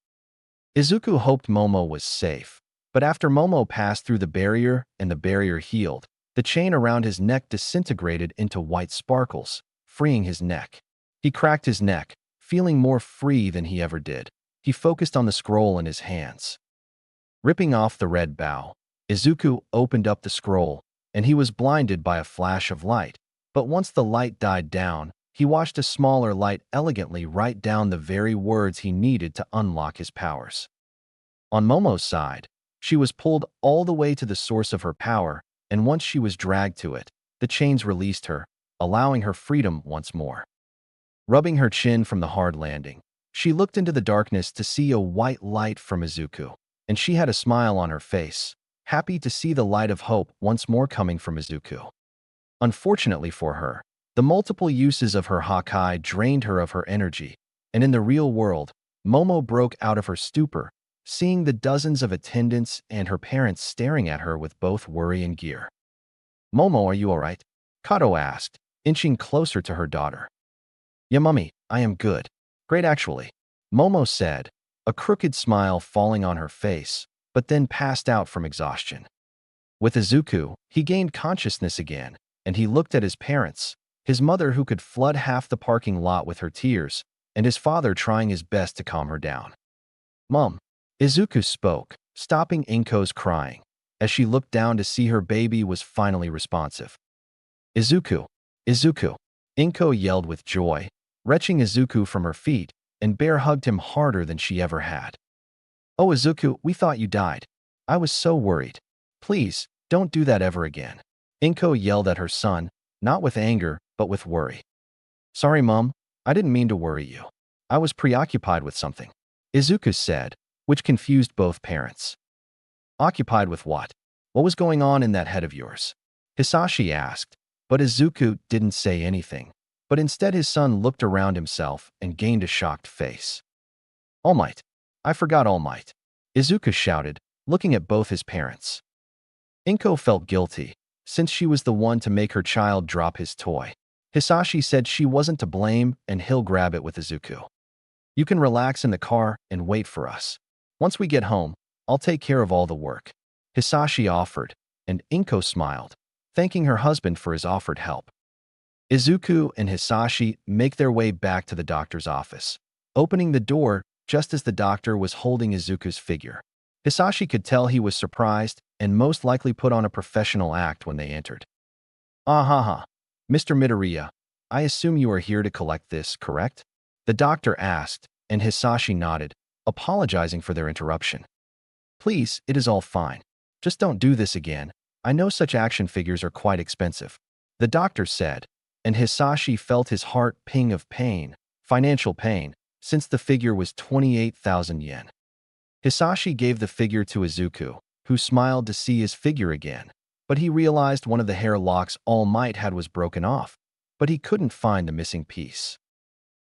Izuku hoped Momo was safe, but after Momo passed through the barrier and the barrier healed, the chain around his neck disintegrated into white sparkles, freeing his neck. He cracked his neck, feeling more free than he ever did. He focused on the scroll in his hands. Ripping off the red bow, Izuku opened up the scroll, and he was blinded by a flash of light. But once the light died down, he watched a smaller light elegantly write down the very words he needed to unlock his powers. On Momo's side, she was pulled all the way to the source of her power, and once she was dragged to it, the chains released her, allowing her freedom once more. Rubbing her chin from the hard landing, she looked into the darkness to see a white light from Izuku, and she had a smile on her face, happy to see the light of hope once more coming from Izuku. Unfortunately for her, the multiple uses of her Hakai drained her of her energy, and in the real world, Momo broke out of her stupor, seeing the dozens of attendants and her parents staring at her with both worry and gear. Momo, are you all right? Kato asked, inching closer to her daughter. Yeah, mummy, I am good. Great, actually, Momo said, a crooked smile falling on her face, but then passed out from exhaustion. With Izuku, he gained consciousness again, and he looked at his parents, his mother who could flood half the parking lot with her tears, and his father trying his best to calm her down. Mom. Izuku spoke, stopping Inko's crying, as she looked down to see her baby was finally responsive. Izuku! Izuku! Inko yelled with joy, wrenching Izuku from her feet, and bear hugged him harder than she ever had. Oh, Izuku, we thought you died. I was so worried. Please, don't do that ever again. Inko yelled at her son, not with anger, but with worry. Sorry, Mom. I didn't mean to worry you. I was preoccupied with something, Izuku said, which confused both parents. Occupied with what? What was going on in that head of yours? Hisashi asked, but Izuku didn't say anything, but instead his son looked around himself and gained a shocked face. All Might. I forgot All Might, Izuku shouted, looking at both his parents. Inko felt guilty, since she was the one to make her child drop his toy. Hisashi said she wasn't to blame and he'll grab it with Izuku. You can relax in the car and wait for us. Once we get home, I'll take care of all the work, Hisashi offered, and Inko smiled, thanking her husband for his offered help. Izuku and Hisashi make their way back to the doctor's office, opening the door just as the doctor was holding Izuku's figure. Hisashi could tell he was surprised and most likely put on a professional act when they entered. Ah ha ha. Mr. Midoriya, I assume you are here to collect this, correct? The doctor asked, and Hisashi nodded, apologizing for their interruption. Please, it is all fine. Just don't do this again. I know such action figures are quite expensive, the doctor said, and Hisashi felt his heart ping of pain, financial pain, since the figure was 28,000 yen. Hisashi gave the figure to Izuku, who smiled to see his figure again, but he realized one of the hair locks All Might had was broken off, but he couldn't find the missing piece.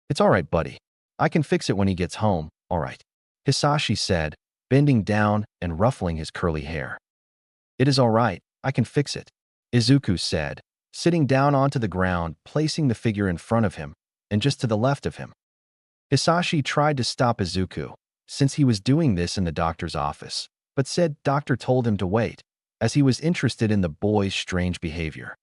It's all right, buddy. I can fix it when he gets home, all right, Hisashi said, bending down and ruffling his curly hair. It is all right, I can fix it, Izuku said, sitting down onto the ground, placing the figure in front of him and just to the left of him. Hisashi tried to stop Izuku, since he was doing this in the doctor's office, but said doctor told him to wait, as he was interested in the boy's strange behavior.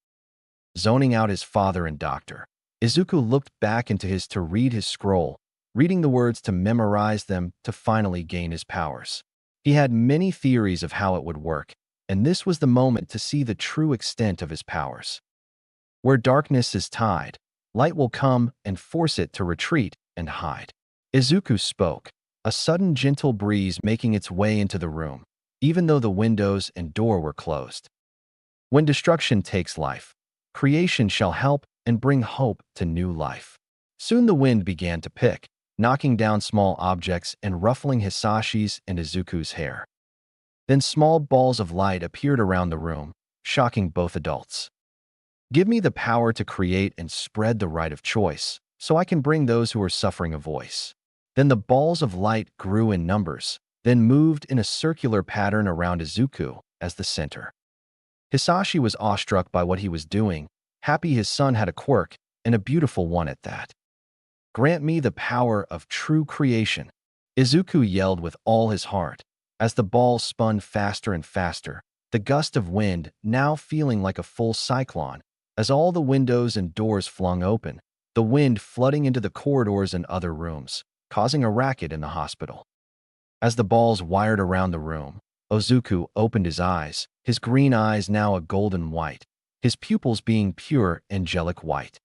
Zoning out his father and doctor, Izuku looked back into his to read his scroll, reading the words to memorize them to finally gain his powers. He had many theories of how it would work, and this was the moment to see the true extent of his powers. Where darkness is tied, light will come and force it to retreat and hide. Izuku spoke, a sudden gentle breeze making its way into the room, even though the windows and door were closed. When destruction takes life, creation shall help and bring hope to new life. Soon the wind began to pick, knocking down small objects and ruffling Hisashi's and Izuku's hair. Then small balls of light appeared around the room, shocking both adults. Give me the power to create and spread the right of choice, so I can bring those who are suffering a voice. Then the balls of light grew in numbers, then moved in a circular pattern around Izuku as the center. Hisashi was awestruck by what he was doing, happy his son had a quirk, and a beautiful one at that. Grant me the power of true creation, Izuku yelled with all his heart, as the ball spun faster and faster, the gust of wind now feeling like a full cyclone, as all the windows and doors flung open, the wind flooding into the corridors and other rooms, causing a racket in the hospital. As the balls wired around the room, Izuku opened his eyes, his green eyes now a golden white, his pupils being pure angelic white.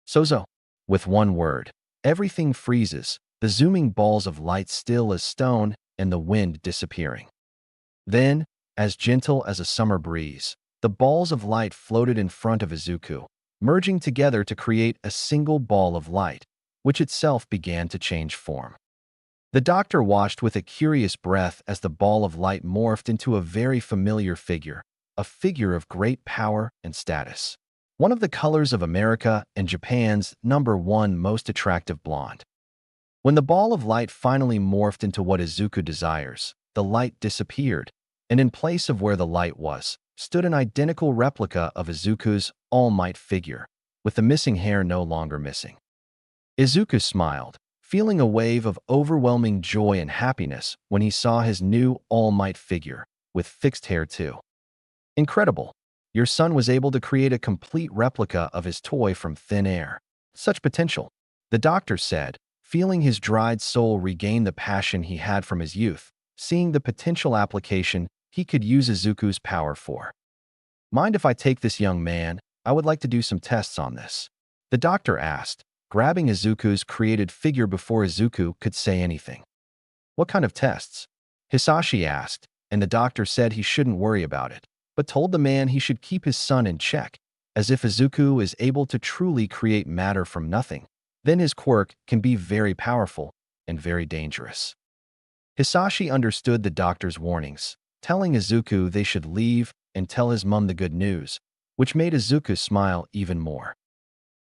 Sozo. With one word, everything freezes, the zooming balls of light still as stone and the wind disappearing. Then, as gentle as a summer breeze, the balls of light floated in front of Izuku, merging together to create a single ball of light, which itself began to change form. The doctor watched with a curious breath as the ball of light morphed into a very familiar figure, a figure of great power and status. One of the colors of America and Japan's #1 most attractive blonde. When the ball of light finally morphed into what Izuku desires, the light disappeared, and in place of where the light was, stood an identical replica of Izuku's All Might figure, with the missing hair no longer missing. Izuku smiled, feeling a wave of overwhelming joy and happiness when he saw his new All Might figure, with fixed hair too. Incredible! Your son was able to create a complete replica of his toy from thin air. Such potential, the doctor said, feeling his dried soul regain the passion he had from his youth, seeing the potential application he could use Izuku's power for. "Mind if I take this, young man? I would like to do some tests on this," the doctor asked, grabbing Izuku's created figure before Izuku could say anything. "What kind of tests?" Hisashi asked, and the doctor said he shouldn't worry about it, but told the man he should keep his son in check, as if Izuku is able to truly create matter from nothing, then his quirk can be very powerful and very dangerous. Hisashi understood the doctor's warnings, telling Izuku they should leave and tell his mom the good news, which made Izuku smile even more.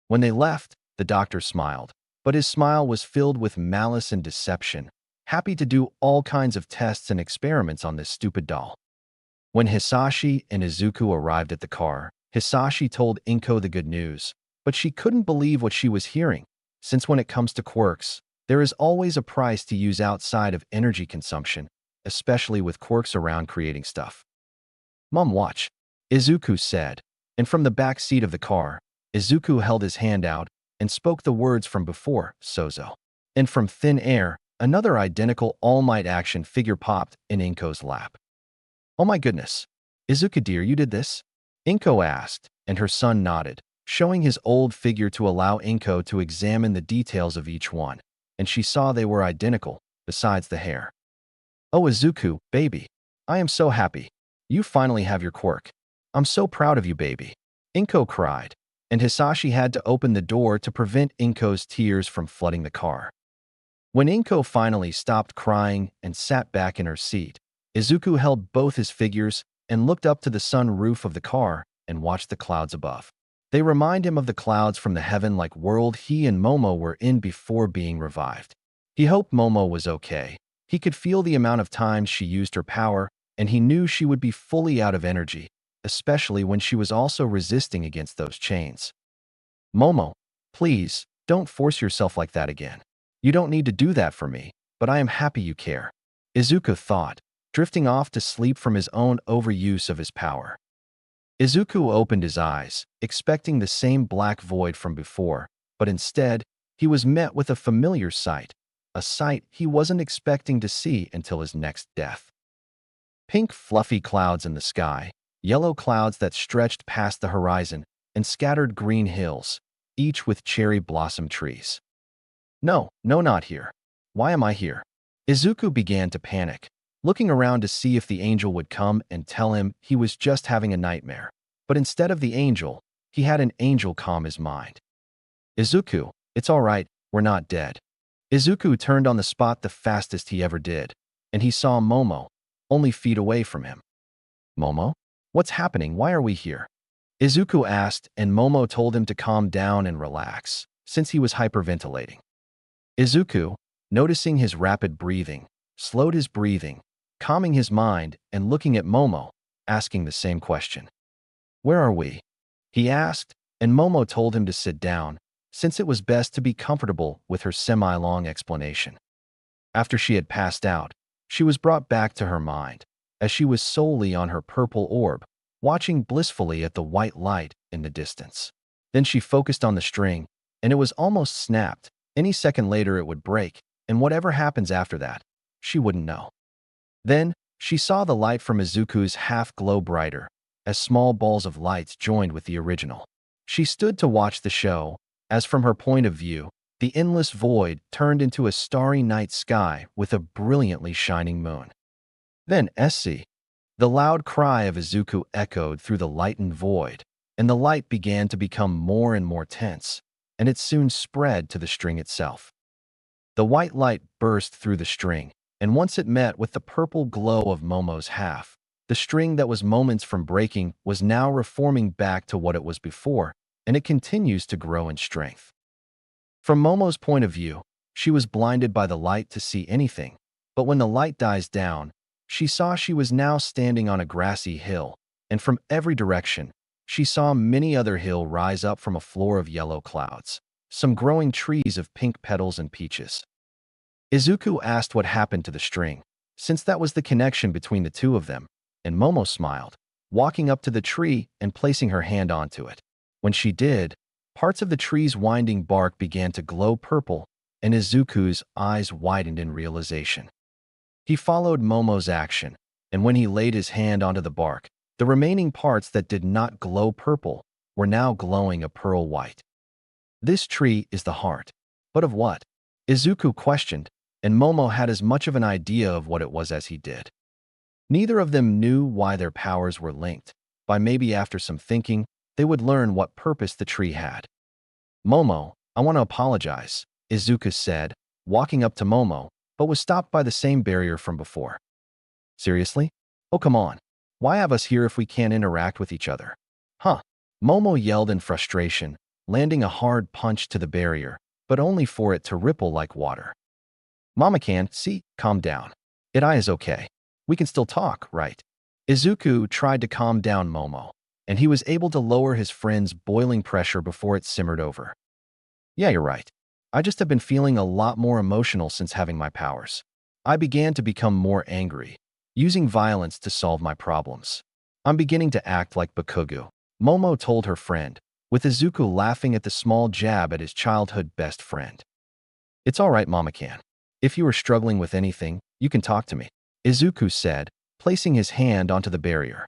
When they left, the doctor smiled, but his smile was filled with malice and deception, happy to do all kinds of tests and experiments on this stupid doll. When Hisashi and Izuku arrived at the car, Hisashi told Inko the good news, but she couldn't believe what she was hearing, since when it comes to quirks, there is always a price to use outside of energy consumption, especially with quirks around creating stuff. "Mom, watch," Izuku said, and from the back seat of the car, Izuku held his hand out and spoke the words from before, Sozo. And from thin air, another identical All Might action figure popped in Inko's lap. "Oh my goodness. Izuku dear, you did this?" Inko asked, and her son nodded, showing his old figure to allow Inko to examine the details of each one, and she saw they were identical, besides the hair. "Oh Izuku, baby. I am so happy. You finally have your quirk. I'm so proud of you, baby," Inko cried, and Hisashi had to open the door to prevent Inko's tears from flooding the car. When Inko finally stopped crying and sat back in her seat, Izuku held both his figures and looked up to the sun roof of the car and watched the clouds above. They remind him of the clouds from the heaven-like world he and Momo were in before being revived. He hoped Momo was okay. He could feel the amount of times she used her power, and he knew she would be fully out of energy, especially when she was also resisting against those chains. "Momo, please, don't force yourself like that again. You don't need to do that for me, but I am happy you care," Izuku thought, drifting off to sleep from his own overuse of his power. Izuku opened his eyes, expecting the same black void from before, but instead, he was met with a familiar sight, a sight he wasn't expecting to see until his next death. Pink fluffy clouds in the sky, yellow clouds that stretched past the horizon, and scattered green hills, each with cherry blossom trees. No, not here. Why am I here?" Izuku began to panic, looking around to see if the angel would come and tell him he was just having a nightmare. But instead of the angel, he had an angel calm his mind. "Izuku, it's all right, we're not dead." Izuku turned on the spot the fastest he ever did, and he saw Momo, only feet away from him. "Momo? What's happening? Why are we here?" Izuku asked, and Momo told him to calm down and relax, since he was hyperventilating. Izuku, noticing his rapid breathing, slowed his breathing, calming his mind and looking at Momo, asking the same question. "Where are we?" he asked, and Momo told him to sit down, since it was best to be comfortable with her semi-long explanation. After she had passed out, she was brought back to her mind, as she was solely on her purple orb, watching blissfully at the white light in the distance. Then she focused on the string, and it was almost snapped. Any second later it would break, and whatever happens after that, she wouldn't know. Then, she saw the light from Izuku's half glow brighter, as small balls of lights joined with the original. She stood to watch the show, as from her point of view, the endless void turned into a starry night sky with a brilliantly shining moon. Then SC. The loud cry of Izuku echoed through the lightened void, and the light began to become more and more tense, and it soon spread to the string itself. The white light burst through the string, and once it met with the purple glow of Momo's half, the string that was moments from breaking was now reforming back to what it was before, and it continues to grow in strength. From Momo's point of view, she was blinded by the light to see anything, but when the light dies down, she saw she was now standing on a grassy hill, and from every direction, she saw many other hills rise up from a floor of yellow clouds, some growing trees of pink petals and peaches. Izuku asked what happened to the string, since that was the connection between the two of them, and Momo smiled, walking up to the tree and placing her hand onto it. When she did, parts of the tree's winding bark began to glow purple, and Izuku's eyes widened in realization. He followed Momo's action, and when he laid his hand onto the bark, the remaining parts that did not glow purple were now glowing a pearl white. This tree is the heart. But of what? Izuku questioned, and Momo had as much of an idea of what it was as he did. Neither of them knew why their powers were linked. By maybe after some thinking, they would learn what purpose the tree had. Momo, I want to apologize, Izuku said, walking up to Momo, but was stopped by the same barrier from before. Seriously? Oh, come on. Why have us here if we can't interact with each other? Huh? Momo yelled in frustration, landing a hard punch to the barrier, but only for it to ripple like water. Mama can, see, calm down. It is okay. We can still talk, right? Izuku tried to calm down Momo, and he was able to lower his friend's boiling pressure before it simmered over. Yeah, you're right. I just have been feeling a lot more emotional since having my powers. I began to become more angry, using violence to solve my problems. I'm beginning to act like Bakugo, Momo told her friend, with Izuku laughing at the small jab at his childhood best friend. It's all right, Mama-can. If you are struggling with anything, you can talk to me, Izuku said, placing his hand onto the barrier.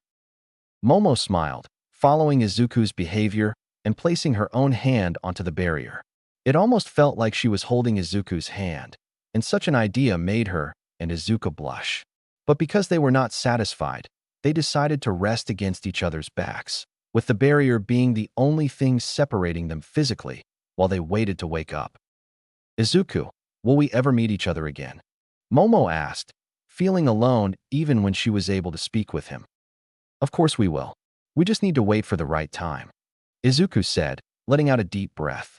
Momo smiled, following Izuku's behavior and placing her own hand onto the barrier. It almost felt like she was holding Izuku's hand, and such an idea made her and Izuku blush. But because they were not satisfied, they decided to rest against each other's backs, with the barrier being the only thing separating them physically while they waited to wake up. Izuku, will we ever meet each other again? Momo asked, feeling alone even when she was able to speak with him. Of course we will. We just need to wait for the right time, Izuku said, letting out a deep breath.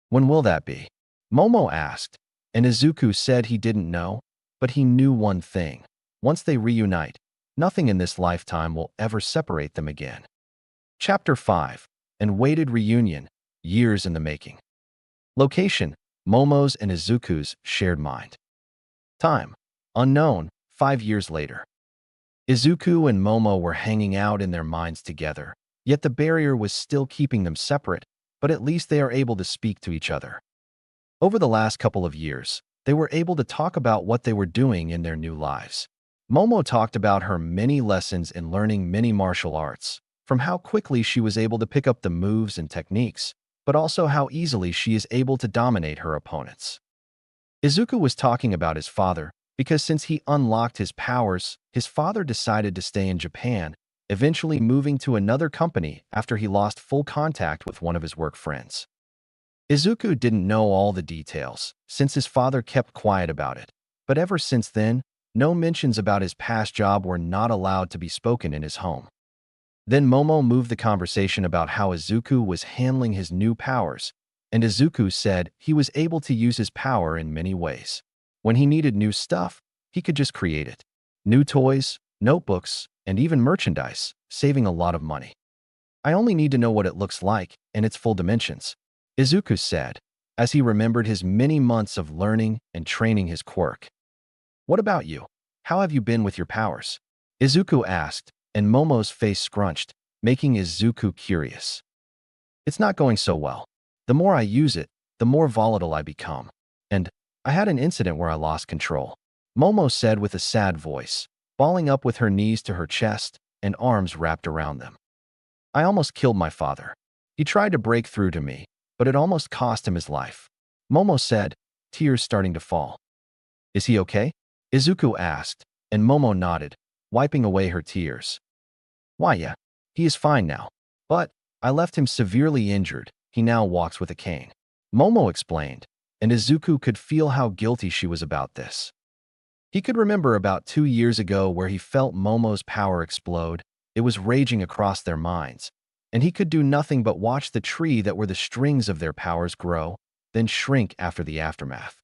When will that be? Momo asked, and Izuku said he didn't know, but he knew one thing. Once they reunite, nothing in this lifetime will ever separate them again. Chapter 5. An Awaited Reunion, Years in the Making. Location, Momo's and Izuku's shared mind. Time, unknown, 5 years later. Izuku and Momo were hanging out in their minds together, yet the barrier was still keeping them separate, but at least they are able to speak to each other. Over the last couple of years, they were able to talk about what they were doing in their new lives. Momo talked about her many lessons in learning many martial arts, from how quickly she was able to pick up the moves and techniques, but also how easily she is able to dominate her opponents. Izuku was talking about his father, because since he unlocked his powers, his father decided to stay in Japan, eventually moving to another company after he lost full contact with one of his work friends. Izuku didn't know all the details, since his father kept quiet about it, but ever since then, no mentions about his past job were not allowed to be spoken in his home. Then Momo moved the conversation about how Izuku was handling his new powers, and Izuku said he was able to use his power in many ways. When he needed new stuff, he could just create it. New toys, notebooks, and even merchandise, saving a lot of money. I only need to know what it looks like and its full dimensions, Izuku said, as he remembered his many months of learning and training his quirk. What about you? How have you been with your powers? Izuku asked, and Momo's face scrunched, making Izuku curious. It's not going so well. The more I use it, the more volatile I become. And I had an incident where I lost control, Momo said with a sad voice, balling up with her knees to her chest and arms wrapped around them. I almost killed my father. He tried to break through to me, but it almost cost him his life, Momo said, tears starting to fall. Is he okay? Izuku asked, and Momo nodded, wiping away her tears. Why, yeah, he is fine now. But I left him severely injured. He now walks with a cane, Momo explained, and Izuku could feel how guilty she was about this. He could remember about 2 years ago where he felt Momo's power explode. It was raging across their minds, and he could do nothing but watch the tree that were the strings of their powers grow, then shrink after the aftermath.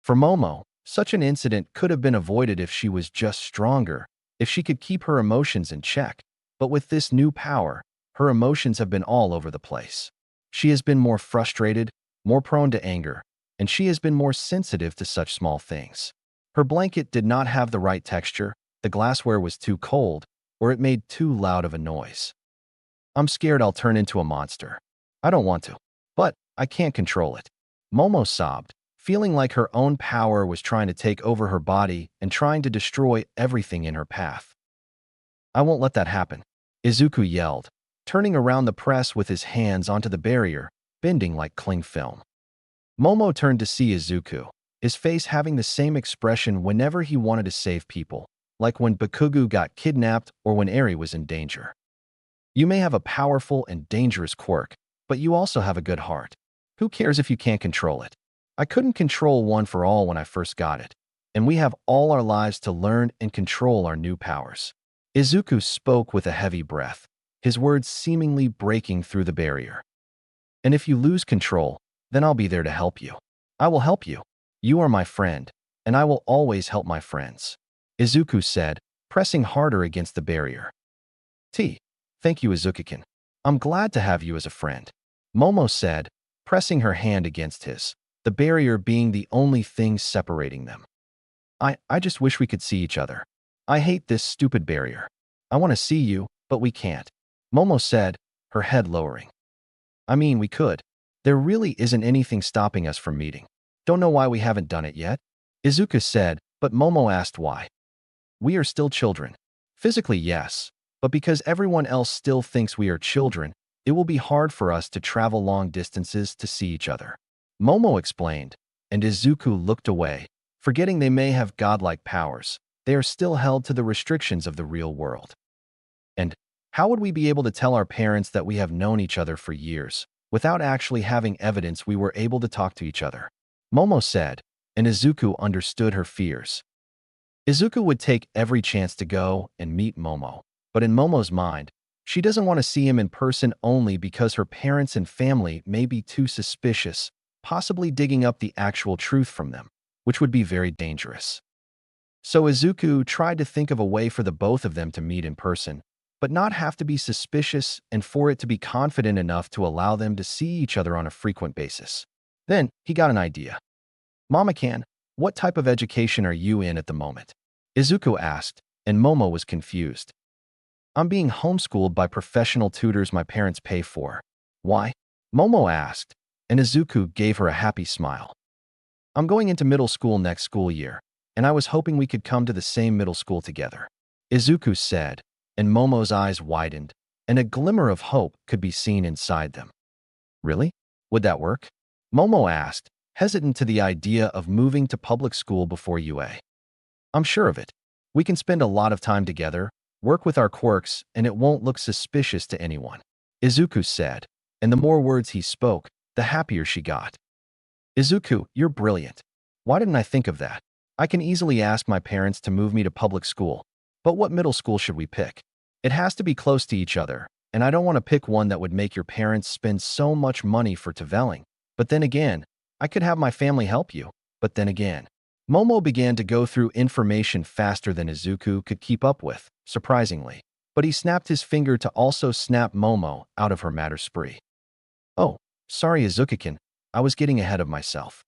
For Momo, such an incident could have been avoided if she was just stronger, if she could keep her emotions in check. But with this new power, her emotions have been all over the place. She has been more frustrated, more prone to anger, and she has been more sensitive to such small things. Her blanket did not have the right texture, the glassware was too cold, or it made too loud of a noise. I'm scared I'll turn into a monster. I don't want to, but I can't control it, Momo sobbed, feeling like her own power was trying to take over her body and trying to destroy everything in her path. I won't let that happen, Izuku yelled, turning around the press with his hands onto the barrier, bending like cling film. Momo turned to see Izuku, his face having the same expression whenever he wanted to save people, like when Bakugo got kidnapped or when Eri was in danger. You may have a powerful and dangerous quirk, but you also have a good heart. Who cares if you can't control it? I couldn't control one for all when I first got it, and we have all our lives to learn and control our new powers. Izuku spoke with a heavy breath, his words seemingly breaking through the barrier. And if you lose control, then I'll be there to help you. I will help you. You are my friend, and I will always help my friends, Izuku said, pressing harder against the barrier. Thank you, Izuku-kun. I'm glad to have you as a friend, Momo said, pressing her hand against his, the barrier being the only thing separating them. I just wish we could see each other. I hate this stupid barrier. I want to see you, but we can't, Momo said, her head lowering. I mean, we could. There really isn't anything stopping us from meeting. Don't know why we haven't done it yet, Izuku said, but Momo asked why. We are still children. Physically, yes, but because everyone else still thinks we are children, it will be hard for us to travel long distances to see each other, Momo explained, and Izuku looked away, forgetting they may have godlike powers. They are still held to the restrictions of the real world. And how would we be able to tell our parents that we have known each other for years, without actually having evidence we were able to talk to each other? Momo said, and Izuku understood her fears. Izuku would take every chance to go and meet Momo, but in Momo's mind, she doesn't want to see him in person only because her parents and family may be too suspicious, possibly digging up the actual truth from them, which would be very dangerous. So Izuku tried to think of a way for the both of them to meet in person, but not have to be suspicious and for it to be confident enough to allow them to see each other on a frequent basis. Then he got an idea. Mama-can, what type of education are you in at the moment? Izuku asked, and Momo was confused. I'm being homeschooled by professional tutors my parents pay for. Why? Momo asked, and Izuku gave her a happy smile. I'm going into middle school next school year, and I was hoping we could come to the same middle school together, Izuku said, and Momo's eyes widened, and a glimmer of hope could be seen inside them. Really? Would that work? Momo asked, hesitant to the idea of moving to public school before UA. I'm sure of it. We can spend a lot of time together, work with our quirks, and it won't look suspicious to anyone, Izuku said, and the more words he spoke, the happier she got. Izuku, you're brilliant. Why didn't I think of that? I can easily ask my parents to move me to public school, but what middle school should we pick? It has to be close to each other, and I don't want to pick one that would make your parents spend so much money for traveling. But then again, I could have my family help you. But then again, Momo began to go through information faster than Izuku could keep up with, surprisingly. But he snapped his finger to also snap Momo out of her matter spree. Oh, sorry Izuku-kun, I was getting ahead of myself.